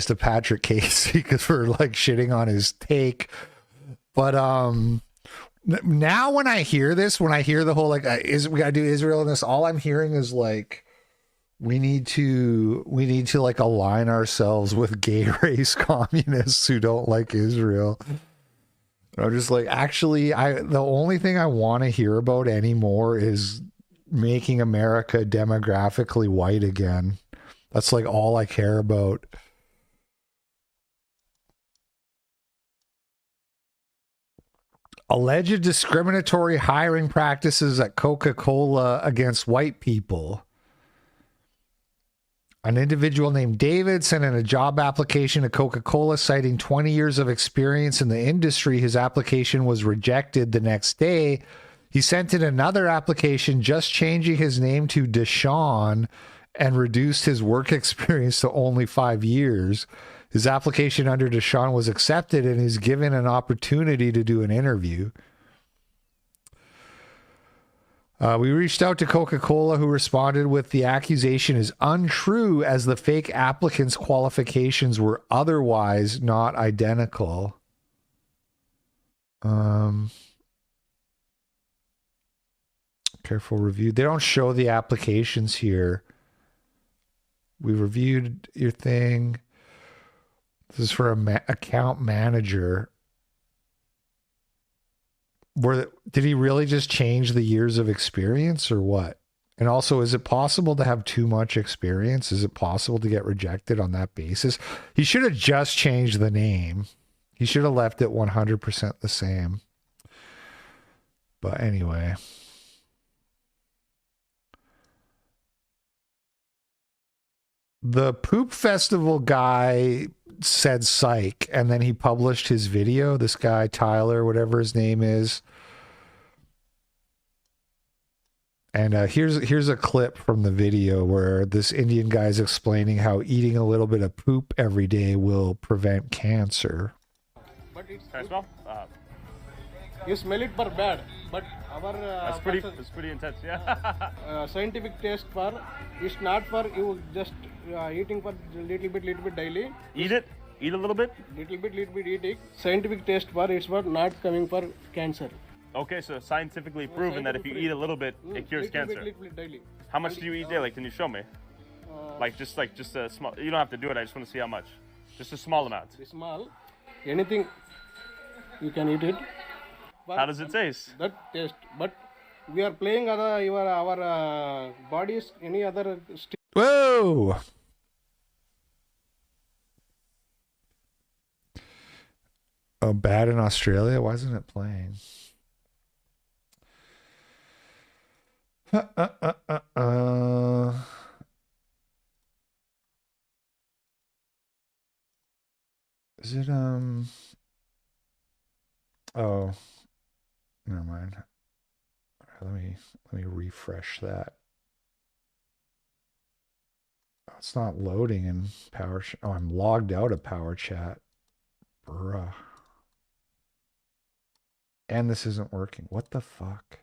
S1: to Patrick Casey because for like shitting on his take. But now when I hear this, when I hear the whole like we gotta do Israel in this, all I'm hearing is like we need to like align ourselves with gay race communists who don't like Israel. I'm just like, actually, the only thing I want to hear about anymore is making America demographically white again. That's like all I care about. Alleged discriminatory hiring practices at Coca-Cola against white people. An individual named David sent in a job application to Coca-Cola citing 20 years of experience in the industry. His application was rejected the next day. He sent in another application, just changing his name to Deshaun, and reduced his work experience to only 5 years. His application under Deshaun was accepted, and he's given an opportunity to do an interview. We reached out to Coca-Cola, who responded with the accusation is untrue as the fake applicant's qualifications were otherwise not identical. Careful review. They don't show the applications here. We reviewed your thing. This is for a account manager. Did he really just change the years of experience or what? And also, is it possible to have too much experience? Is it possible to get rejected on that basis? He should have just changed the name. He should have left it 100% the same. But anyway. The Poop Festival guy said psych, and then he published his video. This guy, Tyler, whatever his name is. And here's a clip from the video where this Indian guy is explaining how eating a little bit of poop every day will prevent cancer.
S21: But it's smell? You smell it for bad, but our
S22: that's pretty intense, yeah.
S21: Scientific taste for it's not for you just eating for little bit daily.
S22: Eat a little bit
S21: little bit eating. Scientific taste for it's for not coming for cancer.
S22: Okay, so scientifically proven that if you eat a little bit, it cures cancer.
S21: Little bit daily.
S22: How much do you eat daily? Can you show me? Just a small. You don't have to do it. I just want to see how much. Just a small amount.
S21: Small. Anything you can eat it.
S22: But how does it taste?
S21: That taste, but we are playing our bodies any other.
S1: Whoa! Oh, bad in Australia? Why isn't it playing? Is it oh, never mind. Let me refresh that. Oh, it's not loading in Power Chat. Oh, I'm logged out of Power Chat. Bruh. And this isn't working. What the fuck?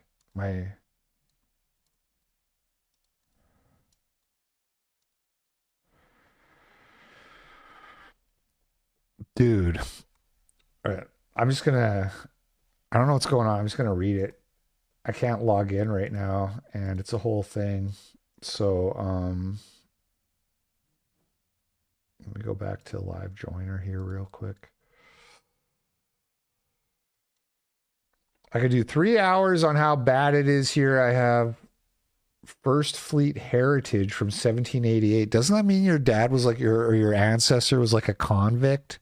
S1: Dude. All right. I don't know what's going on. I'm just gonna read it. I can't log in right now, and it's a whole thing. So, let me go back to live joiner here real quick. I could do 3 hours on how bad it is here. I have First Fleet Heritage from 1788. Doesn't that mean your dad was like your ancestor was like a convict?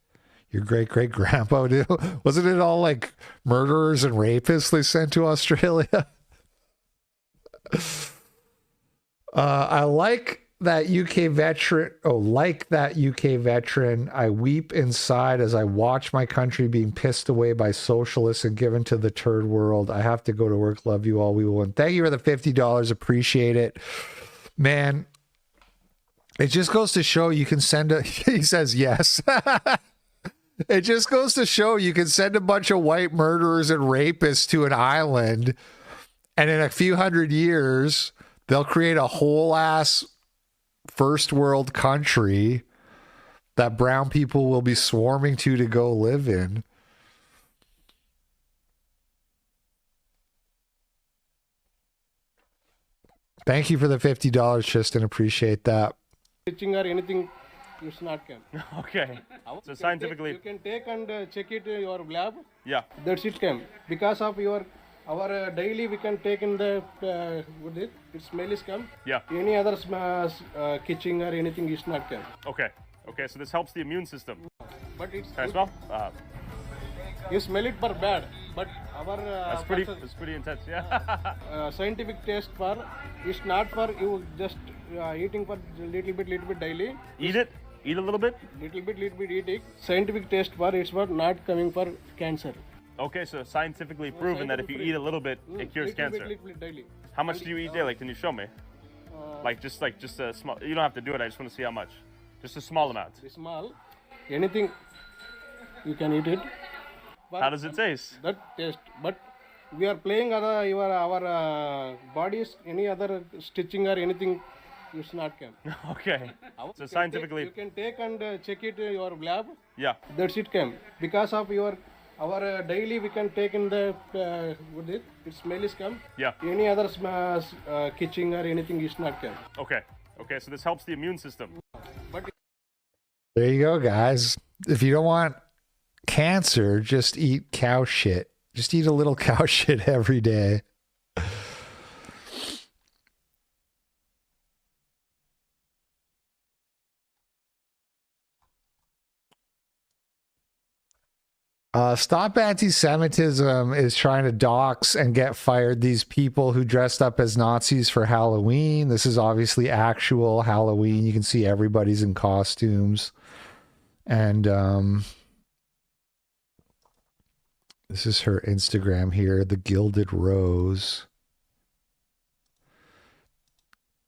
S1: Your great great grandpa do? Wasn't it all like murderers and rapists they sent to Australia? I like that UK veteran. Oh, like that UK veteran. I weep inside as I watch my country being pissed away by socialists and given to the third world. I have to go to work. Love you all. We will win. Thank you for the $50. Appreciate it, man. It just goes to show you can send a. He says yes. It just goes to show you can send a bunch of white murderers and rapists to an island, and in a few hundred years, they'll create a whole ass first world country that brown people will be swarming to go live in. Thank you for the $50, Tristan. Appreciate that.
S21: Stitching or anything, it's not can.
S22: Okay. So scientifically,
S21: you can take and check it in your lab.
S22: Yeah.
S21: That's it can. Because of our daily we can take in the what is it smell is come.
S22: Yeah.
S21: Any other kitchen or anything is not can.
S22: Okay. Okay. So this helps the immune system.
S21: But it's.
S22: Can I smell?
S21: You smell it for bad, but our
S22: That's pretty intense. Yeah.
S21: Scientific taste for it's not for you just eating for little bit daily.
S22: Eat it. Eat a little bit.
S21: Little bit eating. Scientific taste for it's for not coming for cancer.
S22: Okay, so scientifically proven that if you eat a little bit, it cures cancer.
S21: Little bit daily.
S22: How much do you eat daily? Can you show me? Like just a small. You don't have to do it. I just want to see how much. Just a small amount.
S21: Small. Anything you can eat it.
S22: But how does it taste?
S21: That taste. But we are playing our bodies. Any other stitching or anything, it's not can.
S22: Okay. So scientifically,
S21: you can take and check it in your lab.
S22: Yeah.
S21: That's it can. Because of our daily we can take in the what is it smell is come.
S22: Yeah.
S21: Any other kitchen or anything is not can.
S22: Okay. Okay. So this helps the immune system.
S21: But
S1: there you go, guys. If you don't want cancer, just eat cow shit. Just eat a little cow shit every day. Stop Anti-Semitism is trying to dox and get fired these people who dressed up as Nazis for Halloween. This is obviously actual Halloween. You can see everybody's in costumes. And this is her Instagram here, The Gilded Rose.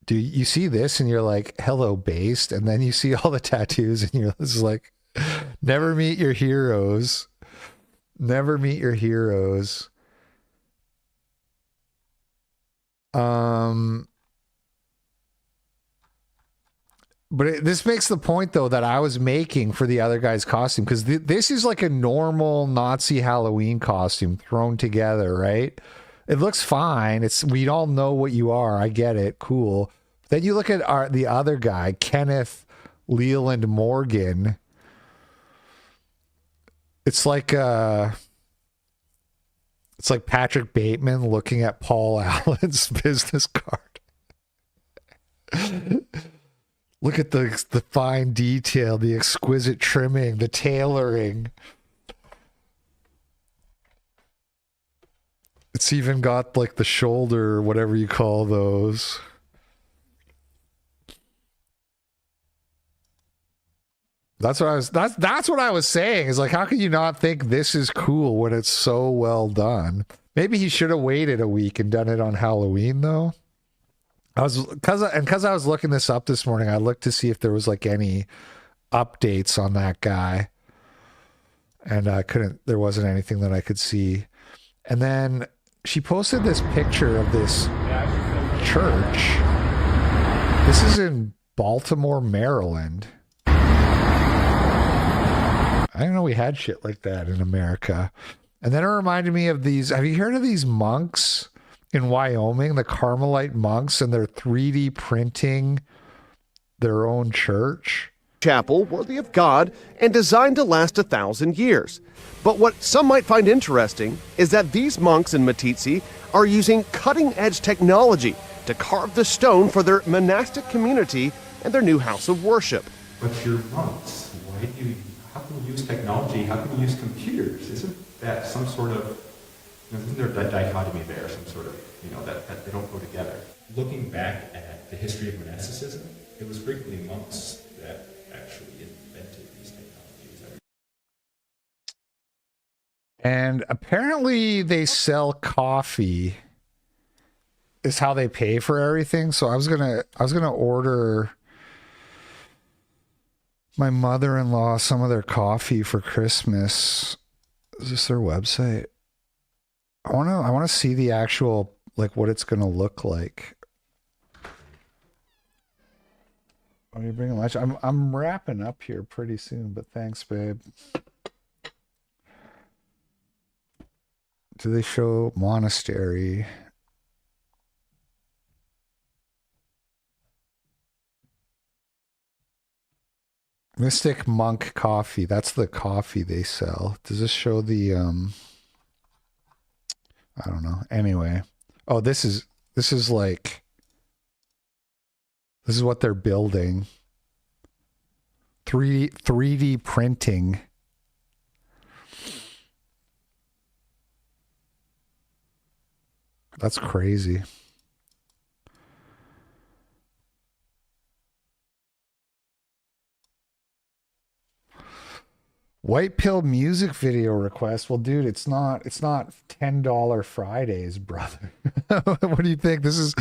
S1: Do you see this and you're like, hello, based? And then you see all the tattoos and you're just like, never meet your heroes. Never meet your heroes. But this makes the point, though, that I was making for the other guy's costume, because this is like a normal Nazi Halloween costume thrown together, right? It looks fine. We all know what you are. I get it. Cool. Then you look at the other guy, Kenneth Leland Morgan. It's like Patrick Bateman looking at Paul Allen's business card. Look at the fine detail, the exquisite trimming, the tailoring. It's even got like the shoulder, whatever you call those. That's what I was saying. Is like, how can you not think this is cool when it's so well done? Maybe he should have waited a week and done it on Halloween, though. Because I was looking this up this morning, I looked to see if there was like any updates on that guy, and there wasn't anything that I could see. And then she posted this picture of this church. This is in Baltimore, Maryland. I didn't know we had shit like that in America. And then it reminded me of these. Have you heard of these monks in Wyoming, the Carmelite monks, and they're 3D printing their own church.
S4: Chapel worthy of God and designed to last 1,000 years. But what some might find interesting is that these monks in Matitsi are using cutting-edge technology to carve the stone for their monastic community and their new house of worship.
S7: But you're monks. How can you use technology? How can you use computers? Isn't that some sort of, isn't there a dichotomy there, some sort of, that they don't go together? Looking back at the history of monasticism, it was frequently monks that actually invented these technologies.
S1: And apparently they sell coffee is how they pay for everything. So I was gonna order my mother-in-law some of their coffee for Christmas. Is this their website? I wanna see the actual, like, what it's gonna look like. Are you bringing lunch? I'm wrapping up here pretty soon, but thanks, babe. Do they show monastery? Mystic Monk Coffee. That's the coffee they sell. Does this show the I don't know. Anyway. Oh, this is like, this is what they're building. 3D printing. That's crazy. White Pill music video request. Well, dude, it's not $10 Fridays, brother. What do you think? This is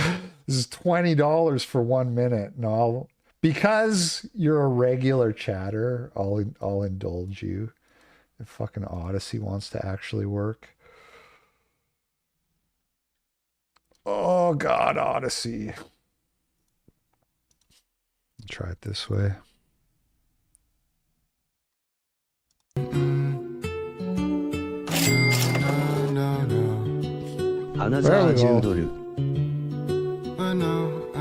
S1: $20 for 1 minute. No, because you're a regular chatter, I'll indulge you. If fucking Odyssey wants to actually work. Oh God, Odyssey. Try it this way.
S23: Another $10.
S24: I know.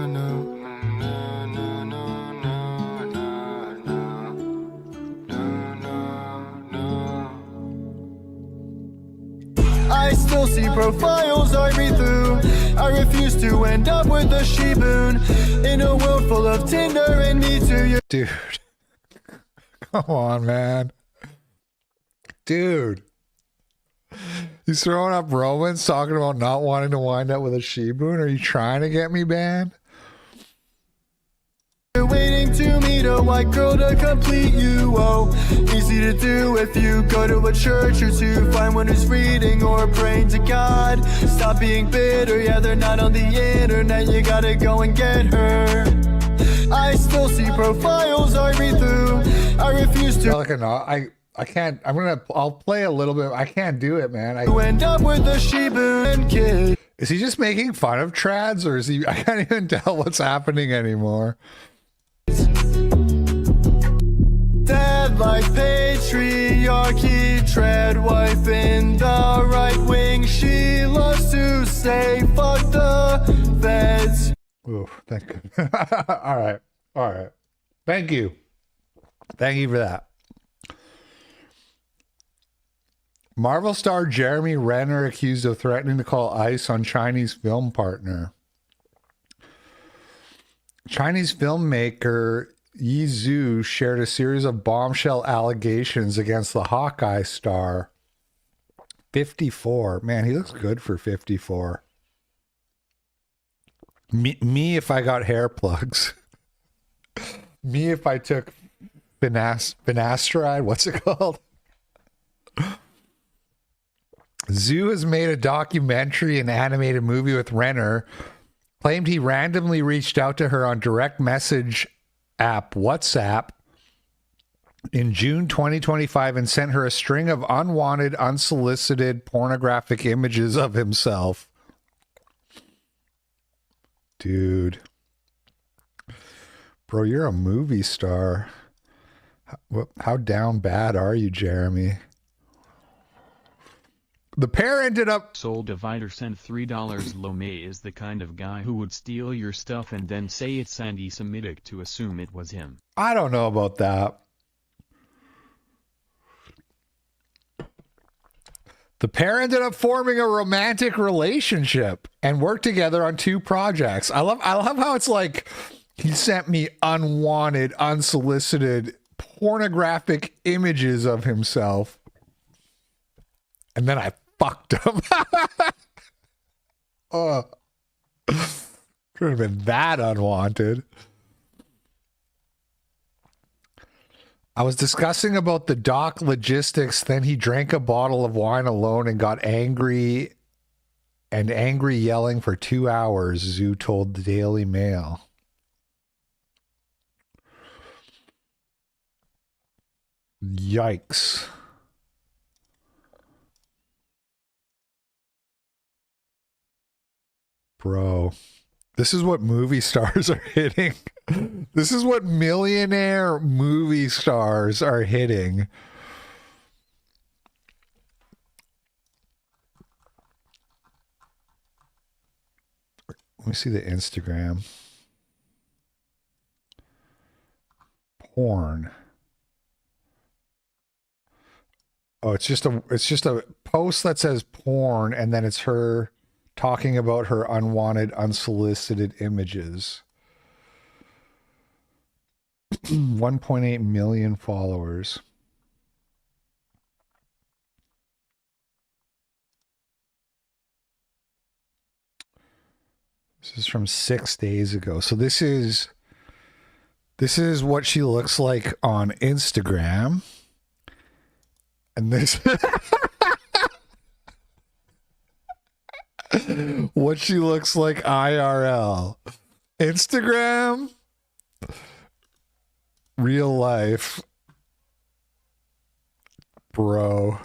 S24: I still see profiles I read through. I refuse to end up with a she-boon in a world full of Tinder and Me Too.
S1: Dude, come on, man. Dude, he's throwing up Romans talking about not wanting to wind up with a she-boon. Are you trying to get me banned?
S24: Waiting to meet a white girl to complete you. Oh, easy to do if you go to a church or two. Find one who's reading or praying to God. Stop being bitter, yeah, they're not on the internet. You gotta go and get her. I still see profiles I read through. I refuse to.
S1: I can't. I'll play a little bit. I can't do it, man.
S24: End up with a she-boon kid.
S1: Is he just making fun of trads, or is he? I can't even tell what's happening anymore.
S24: Dead like patriarchy, tread wife in the right wing. She loves to say, fuck the feds.
S1: Ooh, thank you. All right. Thank you for that. Marvel star Jeremy Renner accused of threatening to call ICE on Chinese film partner. Chinese filmmaker Yi Zhu shared a series of bombshell allegations against the Hawkeye star. 54. Man, he looks good for 54. Me if I got hair plugs. Me if I took finasteride. What's it called? Zhu has made a documentary and animated movie with Renner. Claimed he randomly reached out to her on direct message app WhatsApp in June 2025 and sent her a string of unwanted, unsolicited pornographic images of himself. Dude. Bro, you're a movie star. How down bad are you, Jeremy? The pair ended up...
S3: Soul Divider sent $3. Lome is the kind of guy who would steal your stuff and then say it's anti-Semitic to assume it was him.
S1: I don't know about that. The pair ended up forming a romantic relationship and worked together on 2 projects. I love how it's like he sent me unwanted, unsolicited, pornographic images of himself. And then I fucked him. Oh. Could have been that unwanted. I was discussing about the dock logistics, then he drank a bottle of wine alone and got angry yelling for 2 hours, Zoo told the Daily Mail. Yikes. Bro, this is what movie stars are hitting. This is what millionaire movie stars are hitting. Let me see the Instagram. Porn. Oh, it's just a post that says porn, and then it's her talking about her unwanted, unsolicited images. 1.8 million followers. This is from 6 days ago. So this is what she looks like on Instagram. And this what she looks like IRL. Instagram, real life. Bro.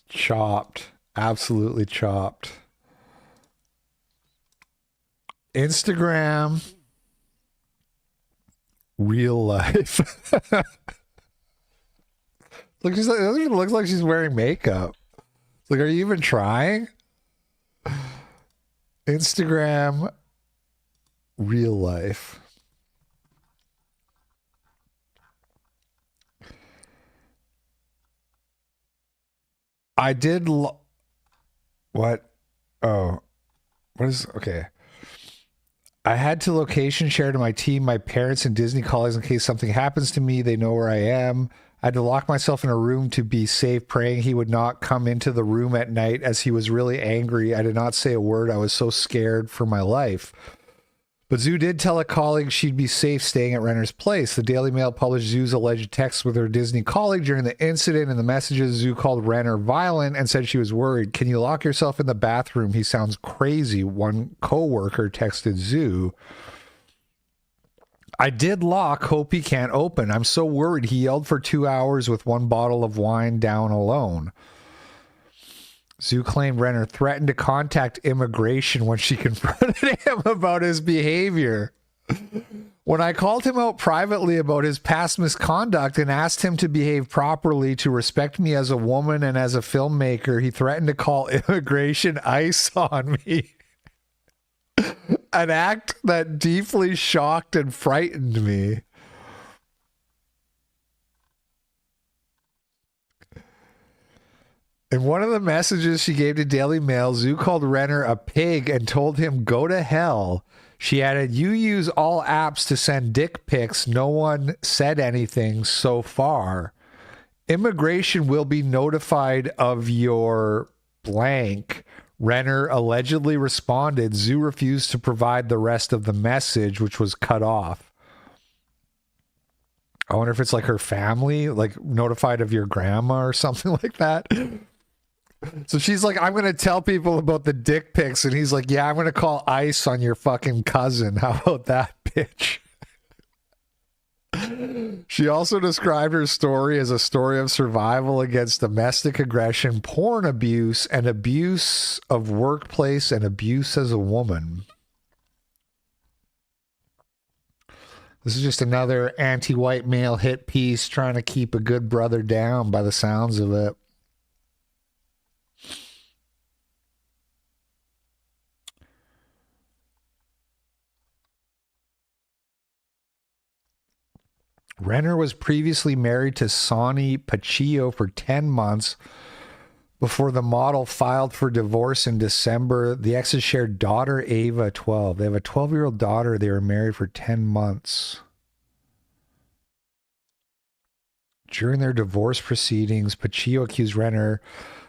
S1: Chopped. Absolutely chopped. Instagram, real life. Look, it doesn't even look like she's wearing makeup. It's like, are you even trying? Instagram, real life. I did. What? Oh, what is? Okay. I had to location share to my team, my parents, and Disney colleagues in case something happens to me. They know where I am. I had to lock myself in a room to be safe, praying he would not come into the room at night as he was really angry. I did not say a word. I was so scared for my life. But Zoo did tell a colleague she'd be safe staying at Renner's place. The Daily Mail published Zoo's alleged text with her Disney colleague during the incident. In the messages, Zoo called Renner violent and said she was worried. Can you lock yourself in the bathroom? He sounds crazy. One co-worker texted Zoo. I did lock. Hope he can't open. I'm so worried. He yelled for 2 hours with one bottle of wine down alone. Zoo claimed Renner threatened to contact immigration when she confronted him about his behavior. When I called him out privately about his past misconduct and asked him to behave properly, to respect me as a woman and as a filmmaker, he threatened to call immigration ICE on me. An act that deeply shocked and frightened me. In one of the messages she gave to Daily Mail, Zoo called Renner a pig and told him, go to hell. She added, you use all apps to send dick pics. No one said anything so far. Immigration will be notified of your blank. Renner allegedly responded. Zoo refused to provide the rest of the message, which was cut off. I wonder if it's like her family, like notified of your grandma or something like that. So she's like, I'm going to tell people about the dick pics. And he's like, yeah, I'm going to call ICE on your fucking cousin. How about that, bitch? She also described her story as a story of survival against domestic aggression, porn abuse, and abuse of workplace and abuse as a woman. This is just another anti-white male hit piece trying to keep a good brother down by the sounds of it. Renner was previously married to Sonny Paccio for 10 months before the model filed for divorce in December. The exes shared daughter Ava, 12. They have a 12-year-old daughter. They were married for 10 months. During their divorce proceedings, Paccio accused Renner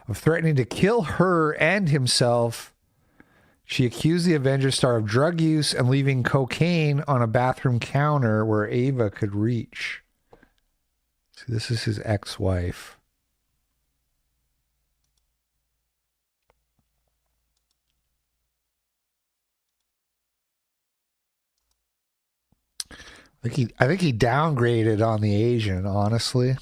S1: of threatening to kill her and himself. She accused the Avenger star of drug use and leaving cocaine on a bathroom counter where Ava could reach. So this is his ex-wife. I think he downgraded on the Asian, honestly.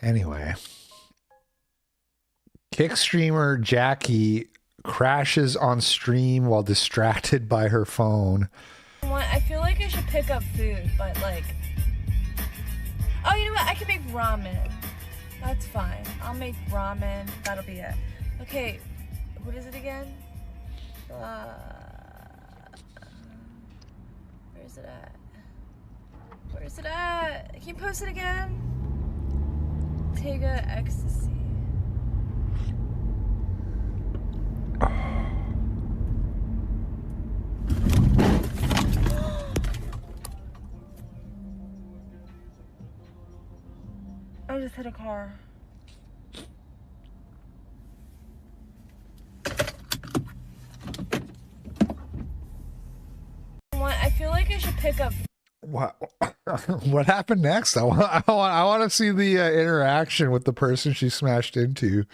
S1: Anyway, Kick streamer Jackie crashes on stream while distracted by her phone.
S6: I feel like I should pick up food, but like, oh, you know what? I can make ramen. That's fine. I'll make ramen. That'll be it. Okay, what is it again? Where's it at? Where's it at? Can you post it again? Tega ecstasy. I just hit a car. I feel like I should pick up.
S1: What what happened next? I want to see the interaction with the person she smashed into.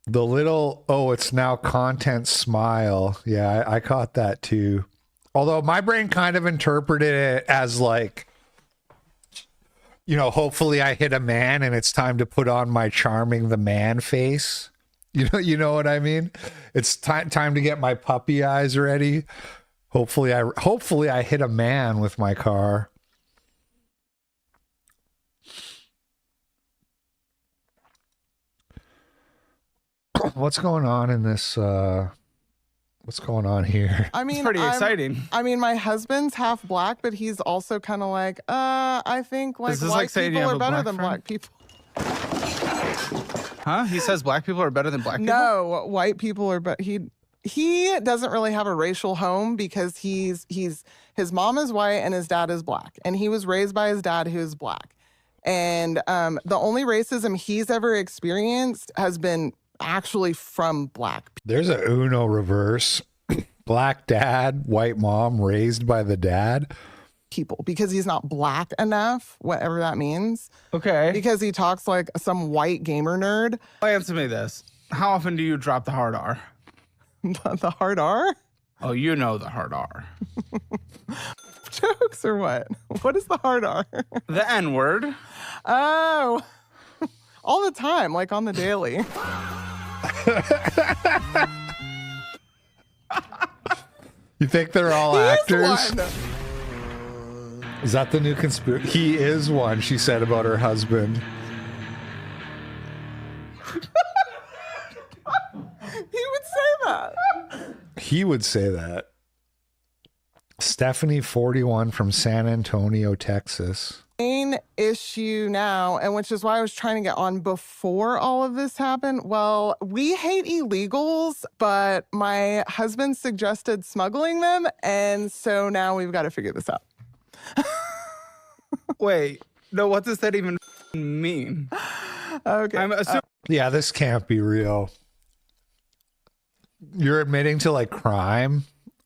S1: The little, oh, it's now content smile. Yeah, I caught that too. Although my brain kind of interpreted it as like, you know, hopefully I hit a man and it's time to put on my charming the man face. You know what I mean? It's time to get my puppy eyes ready. Hopefully I hit a man with my car. What's going on in this what's going on here?
S8: I mean,
S9: it's pretty exciting.
S8: I mean, my husband's half black, but he's also kind of like, I think like white people are better than black people.
S9: Huh? He says black people are better than black people?
S8: No, white people are better. He doesn't really have a racial home because his mom is white and his dad is black, and he was raised by his dad who's black. And the only racism he's ever experienced has been actually from black people.
S1: There's a Uno reverse. Black dad, white mom, raised by the dad.
S8: People, because he's not black enough, whatever that means.
S9: Okay.
S8: Because he talks like some white gamer nerd.
S9: Answer me this. How often do you drop the hard R?
S8: The hard R?
S9: Oh, you know the hard R.
S8: Jokes or what? What is the hard R?
S9: The N-word.
S8: Oh. All the time, like on the daily.
S1: You think they're all actors? Is that the new conspiracy? He is one, she said about her husband.
S8: He would say that.
S1: He would say that. Stephanie, 41, from San Antonio, Texas.
S8: Main issue now, and which is why I was trying to get on before all of this happened. Well, we hate illegals, but my husband suggested smuggling them, and so now we've got to figure this out.
S9: Wait, no, what does that even mean?
S8: Okay.
S9: I'm assuming.
S1: Yeah, this can't be real. You're admitting to like crime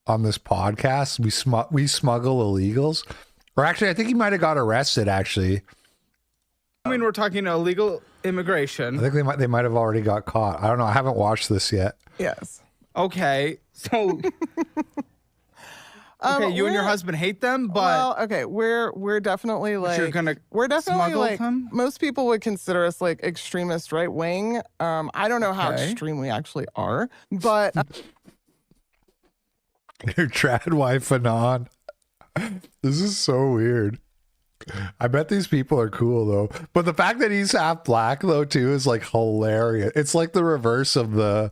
S1: on this podcast. We smuggle illegals. Or actually, I think he might have got arrested, actually.
S9: I mean, we're talking illegal immigration.
S1: I think they might have already got caught. I don't know. I haven't watched this yet.
S8: Yes.
S9: Okay. So okay, you and your husband hate them, but
S8: well, okay, we're definitely like we're definitely
S9: smuggle
S8: like
S9: them?
S8: Most people would consider us like extremist right wing. I don't know how extreme we actually are, but
S1: Your trad wife anon. This is so weird. I bet these people are cool though. But the fact that he's half black though too is like hilarious. It's like the reverse of the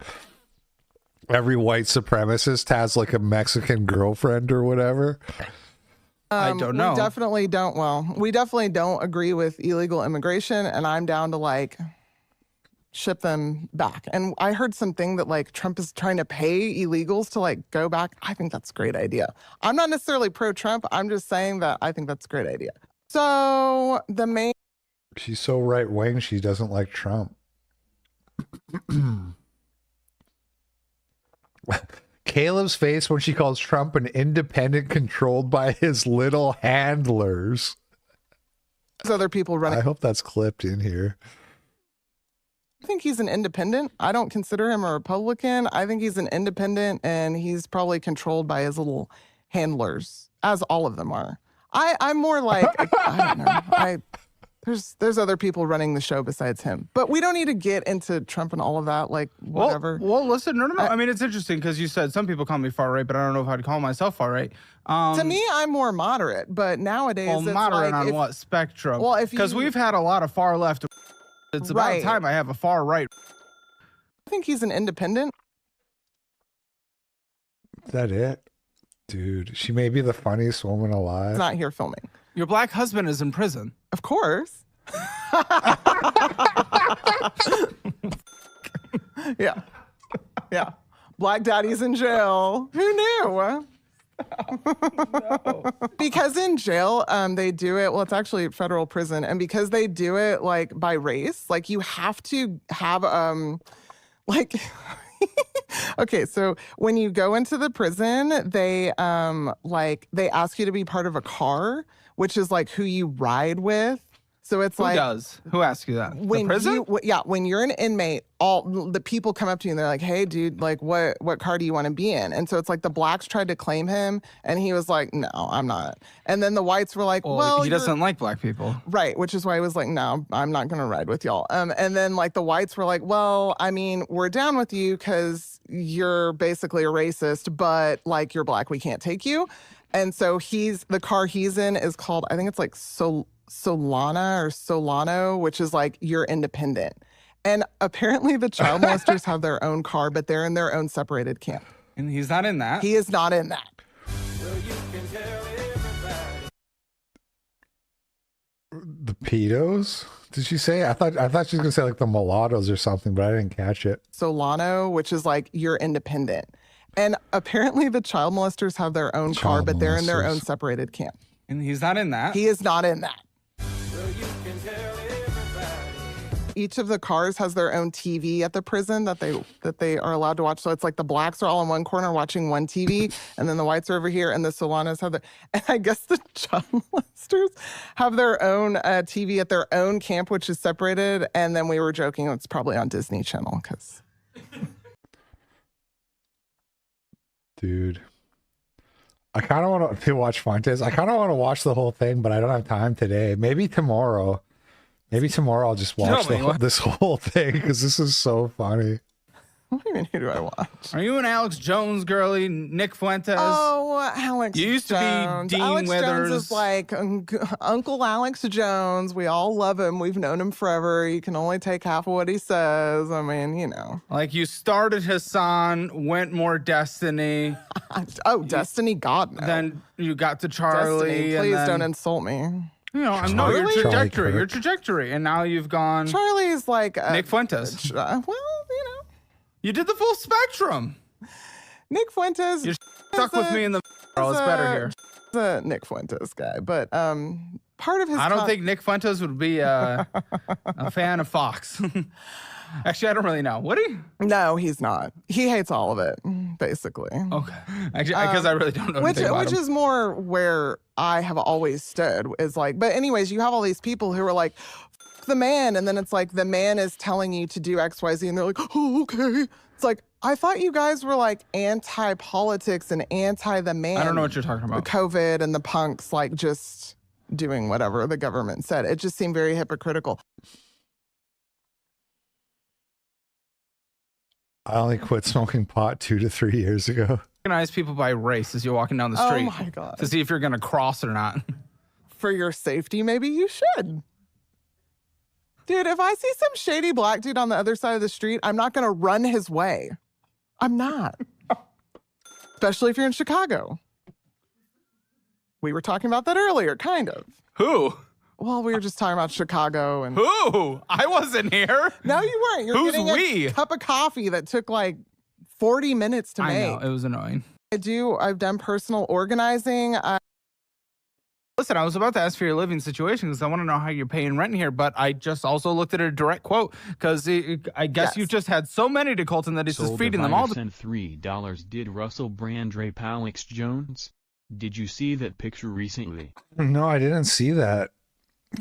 S1: every white supremacist has like a Mexican girlfriend or whatever.
S9: I don't know.
S8: We definitely don't. Well, we definitely don't agree with illegal immigration, and I'm down to like ship them back. And I heard something that like Trump is trying to pay illegals to like go back. I think that's a great idea. I'm not necessarily pro-Trump. I'm just saying that I think that's a great idea. So the main.
S1: She's so right wing. She doesn't like Trump. Caleb's face when she calls Trump an independent controlled by his little handlers.
S8: Other people running.
S1: I hope that's clipped in here.
S8: I think he's an independent. I don't consider him a Republican. I think he's an independent, and he's probably controlled by his little handlers, as all of them are. I'm more like, I don't know. There's other people running the show besides him. But we don't need to get into Trump and all of that, like, whatever.
S9: Well, listen, no. I mean, it's interesting because you said some people call me far right, but I don't know if I'd call myself far right.
S8: To me, I'm more moderate, but nowadays
S9: well,
S8: it's
S9: moderate
S8: like...
S9: on what spectrum?
S8: Well, if
S9: because we've had a lot of far left. It's about time I have a far right.
S8: I think he's an independent.
S1: Is that it? Dude, she may be the funniest woman alive.
S8: He's not here filming.
S9: Your black husband is in prison.
S8: Of course. Yeah. Yeah. Black daddy's in jail. Who knew? Because in jail, they do it. Well, it's actually federal prison, and because they do it like by race, like you have to have like. Okay, so when you go into the prison, they they ask you to be part of a car, which is like who you ride with. So it's
S9: Who does? Who asks you that?
S8: When
S9: the prison?
S8: when you're an inmate, all the people come up to you and they're like, "Hey, dude, like, what car do you want to be in?" And so it's like the blacks tried to claim him, and he was like, "No, I'm not." And then the whites were like, "Well,
S9: he doesn't like black people,
S8: right?" Which is why he was like, "No, I'm not gonna ride with y'all." And then like the whites were like, "Well, I mean, we're down with you because you're basically a racist, but like you're black, we can't take you." And so the car he's in is called, I think it's like Solana or Solano, which is like you're independent. And apparently the child molesters have their own car, but they're in their own separated camp.
S9: And he's not in that.
S8: He is not in that.
S1: The pedos? Did she say? I thought she was gonna say like the mulattoes or something, but I didn't catch it.
S8: Solano, which is like you're independent. And apparently the child molesters have their own car, but they're in their own separated camp.
S9: And he's not in that.
S8: He is not in that. Each of the cars has their own TV at the prison that they are allowed to watch. So it's like the blacks are all in one corner watching one TV, and then the whites are over here, and the Solanas have and I guess the child molesters have their own TV at their own camp, which is separated. And then we were joking it's probably on Disney Channel because.
S1: Dude, I kind of want to watch Fuentes. I kind of want to watch the whole thing, but I don't have time today. Maybe tomorrow. Maybe tomorrow I'll just watch this whole thing because this is so funny.
S8: What do you mean, who do I watch?
S9: Are you an Alex Jones girly, Nick Fuentes?
S8: Oh, Alex
S9: You used
S8: Jones.
S9: to be Dean
S8: Alex
S9: Withers.
S8: Jones is like Uncle Alex Jones. We all love him. We've known him forever. You can only take half of what he says. I mean, you know.
S9: Like you started Hassan, went more Destiny.
S8: Destiny, God, no.
S9: Then you got to Charlie.
S8: Destiny, please don't insult me.
S9: You know, I know your trajectory, and now you've gone.
S8: Charlie's like
S9: Nick Fuentes.
S8: Well, you know,
S9: you did the full spectrum.
S8: Nick Fuentes.
S9: You're stuck with me in the. It's better here.
S8: He's a Nick Fuentes guy, but part of his.
S9: I don't think Nick Fuentes would be a fan of Fox. Actually, I don't really know. Would he?
S8: No, he's not. He hates all of it, basically.
S9: Okay. Actually, because I really don't know anything about
S8: which
S9: him.
S8: is more where I have always stood. Is like, but anyways, you have all these people who are like, F the man, and then it's like the man is telling you to do X, Y, Z, and they're like, oh, okay. It's like, I thought you guys were like anti-politics and anti the man.
S9: I don't know what you're talking about.
S8: The COVID and the punks like just doing whatever the government said. It just seemed very hypocritical.
S1: I only quit smoking pot 2 to 3 years ago.
S9: Recognize people by race as you're walking down the
S8: Oh
S9: street.
S8: my God.
S9: To see if you're going to cross or not.
S8: For your safety, maybe you should. Dude, if I see some shady black dude on the other side of the street, I'm not going to run his way. I'm not. Especially if you're in Chicago. We were talking about that earlier, kind of.
S9: Who?
S8: Well, we were just talking about Chicago and
S9: Who? I wasn't here.
S8: No, you weren't. You're
S9: Who's
S8: getting
S9: we?
S8: a cup of coffee that took like 40 minutes to
S9: I
S8: make.
S9: know, it was annoying.
S8: I've done personal organizing.
S9: Listen, I was about to ask for your living situation because I want to know how you're paying rent here, but I just also looked at a direct quote because I guess you just had so many to Colton that it's just feeding them all.
S3: Sent $3. Did Russell Brand rape Alex Jones? Did you see that picture recently?
S1: No, I didn't see that.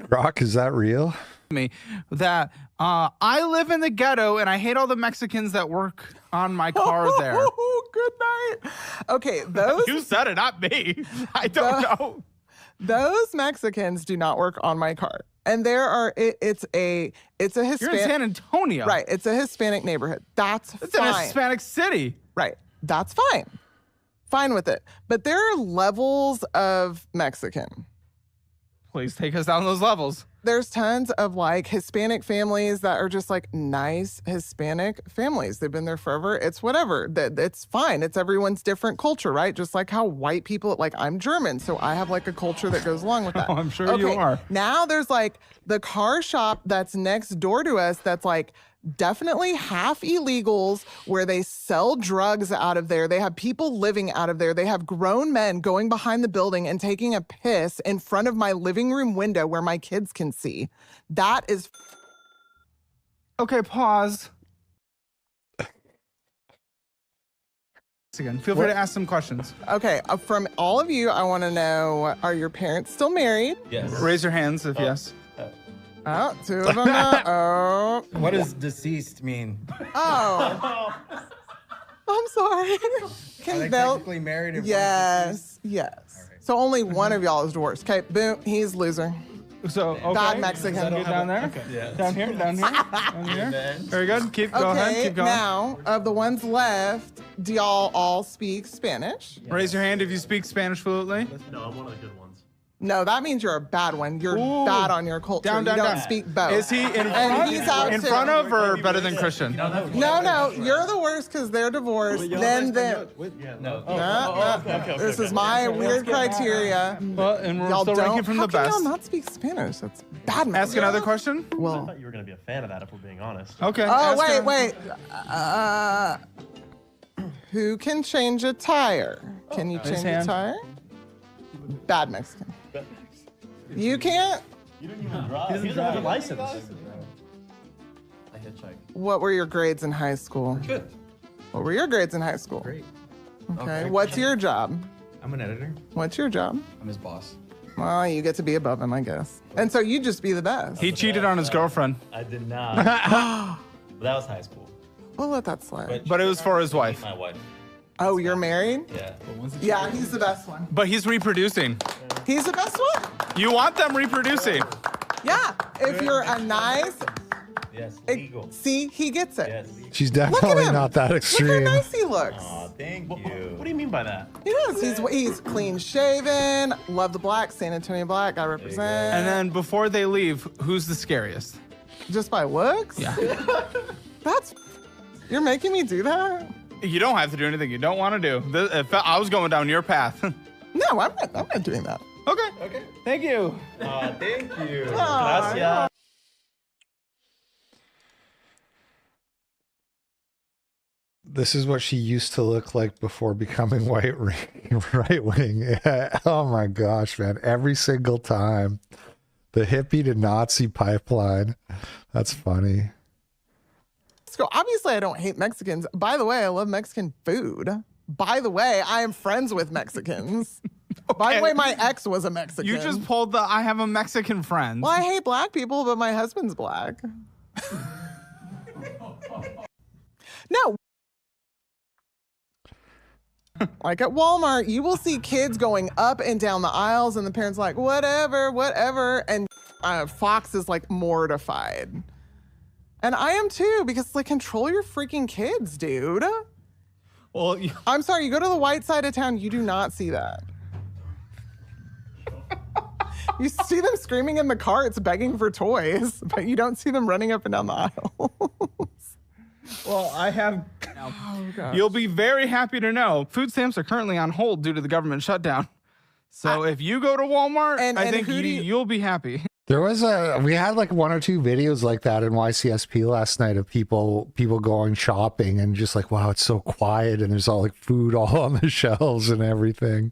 S1: Rock, is that real?
S9: Me that I live in the ghetto and I hate all the Mexicans that work on my car there.
S8: Oh, good night. Okay, those
S9: You said it, not me. I don't know.
S8: Those Mexicans do not work on my car. And there are it's a Hispanic.
S9: You're in San Antonio.
S8: Right. It's a Hispanic neighborhood. That's
S9: It's
S8: fine.
S9: in a Hispanic city.
S8: Right. That's fine. Fine with it. But there are levels of Mexican.
S9: Please take us down those levels.
S8: There's tons of like Hispanic families that are just like nice Hispanic families. They've been there forever. It's whatever. It's fine. It's everyone's different culture, right? Just like how white people, like I'm German, so I have like a culture that goes along with that.
S9: Oh, I'm sure you are.
S8: Now there's like the car shop that's next door to us that's like definitely half illegals where they sell drugs out of there. They have people living out of there. They have grown men going behind the building and taking a piss in front of my living room window where my kids can see. That is.
S9: Okay, pause. Again, feel free to ask some questions.
S8: Okay, from all of you, I want to know, are your parents still married?
S9: Yes. Raise your hands if yes.
S8: Oh, two of them now. Oh.
S10: What does deceased mean?
S8: Oh. I'm sorry.
S10: Are they technically married? If
S8: Yes, yes. So only one of y'all is divorced. Okay, boom, he's loser.
S9: So, okay.
S8: Bad Mexican.
S9: Get down there.
S10: Okay. Yeah.
S9: Down here, down here, down here. Very good. Go ahead. Keep going.
S8: Now, of the ones left, do y'all all speak Spanish?
S9: Raise your hand if you speak Spanish fluently.
S21: No, I'm one of the good ones.
S8: No, that means you're a bad one. You're bad on your culture.
S9: Down,
S8: you don't
S9: down.
S8: speak both.
S9: Is he in
S8: And he's out too.
S9: front of or better than Christian?
S8: No, you're the worst because they're divorced. Then this is my weird criteria.
S9: Well, and we're
S8: Y'all
S9: still
S8: don't.
S9: ranking from
S8: How
S9: the
S8: can
S9: best.
S8: y'all not speak Spanish? That's bad.
S9: Ask another question.
S21: I
S8: Well.
S21: thought you were going to be a fan of that if we're being honest.
S9: Okay.
S8: Oh wait. Who can change a tire? Can you change a
S9: hand.
S8: tire? Bad Mexican. You can't?
S21: You don't even drive. He doesn't have a license. I hitchhike.
S8: What were your grades in high school?
S10: Good.
S8: What were your grades in high school?
S10: Great.
S8: Okay. What's your job?
S10: I'm an editor.
S8: What's your job?
S10: I'm his boss.
S8: Well, you get to be above him, I guess. And so you just be the best.
S9: He cheated on his girlfriend.
S21: I did not. But that was high school.
S8: We'll let that slide.
S9: But it was for his wife.
S21: My wife.
S8: Oh, you're married?
S21: Yeah.
S8: Yeah, he's the best one.
S9: But he's reproducing.
S8: He's the best one?
S9: You want them reproducing.
S8: Yeah. If you're a nice.
S21: Yes. Legal.
S8: See, he gets it.
S21: Yes.
S1: She's definitely
S8: him.
S1: not that
S8: Look
S1: extreme.
S8: how nice he looks.
S21: Aw, thank you. What do you mean by that?
S8: He does. He's clean shaven. Love the black. San Antonio black. I represent.
S9: And then before they leave, who's the scariest?
S8: Just by looks?
S9: Yeah.
S8: You're making me do that?
S9: You don't have to do anything you don't want to do. If I was going down your path.
S8: No, I'm not doing that.
S9: Okay. Thank you.
S21: Thank you.
S8: Aw,
S21: Gracias.
S1: This is what she used to look like before becoming right wing. Oh my gosh, man. Every single time. The hippie to Nazi pipeline. That's funny.
S8: So obviously I don't hate Mexicans. By the way, I love Mexican food. By the way, I am friends with Mexicans. By the way, my ex was a Mexican.
S9: You just pulled the I have a Mexican friend.
S8: Well, I hate black people, but my husband's black. No. Like at Walmart, you will see kids going up and down the aisles and the parents like, whatever. And Fox is like mortified. And I am too, because like, control your freaking kids, dude.
S9: Well,
S8: I'm sorry, you go to the white side of town, you do not see that. You see them screaming in the carts, begging for toys, but you don't see them running up and down the aisle.
S9: Well, I have.
S8: gosh.
S9: You'll be very happy to know food stamps are currently on hold due to the government shutdown. So if you go to Walmart, I think you'll be happy.
S1: There was we had like 1 or 2 videos like that in YCSP last night of people going shopping and just like, wow, it's so quiet and there's all like food all on the shelves and everything.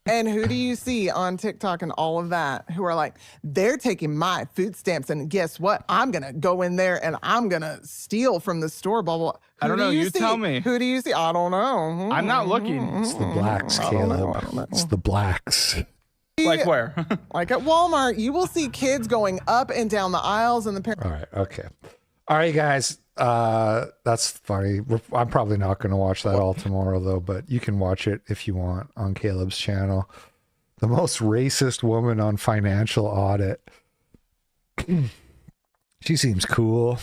S8: And who do you see on TikTok and all of that who are like, they're taking my food stamps and guess what? I'm going to go in there and I'm going to steal from the store, blah, blah.
S9: I don't know. You tell me.
S8: Who do you see? I don't know.
S9: I'm not looking.
S1: It's the blacks, Caleb. It's the blacks.
S9: Like where?
S8: Like at Walmart, you will see kids going up and down the aisles and the parents.
S1: All right. Okay. All right, guys. That's funny. I'm probably not going to watch that all tomorrow though, but you can watch it if you want on Caleb's channel. The most racist woman on financial audit. She seems cool.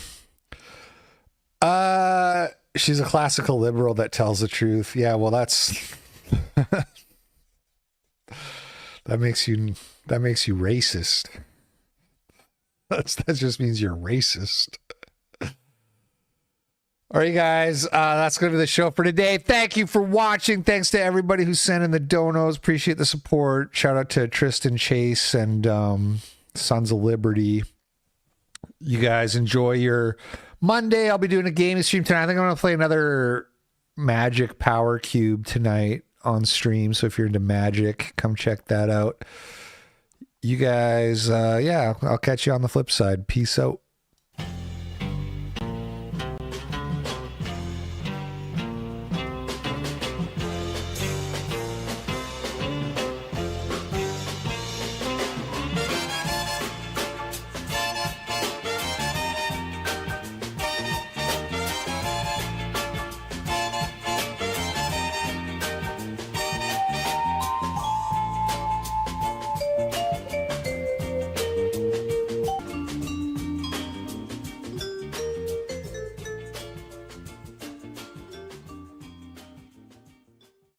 S1: She's a classical liberal that tells the truth. Yeah, well, that's that makes you racist. That just means you're racist. All right, guys, that's going to be the show for today. Thank you for watching. Thanks to everybody who sent in the donos. Appreciate the support. Shout out to Tristan Chase and Sons of Liberty. You guys enjoy your Monday. I'll be doing a gaming stream tonight. I think I'm going to play another Magic Power Cube tonight on stream. So if you're into Magic, come check that out. You guys, yeah, I'll catch you on the flip side. Peace out.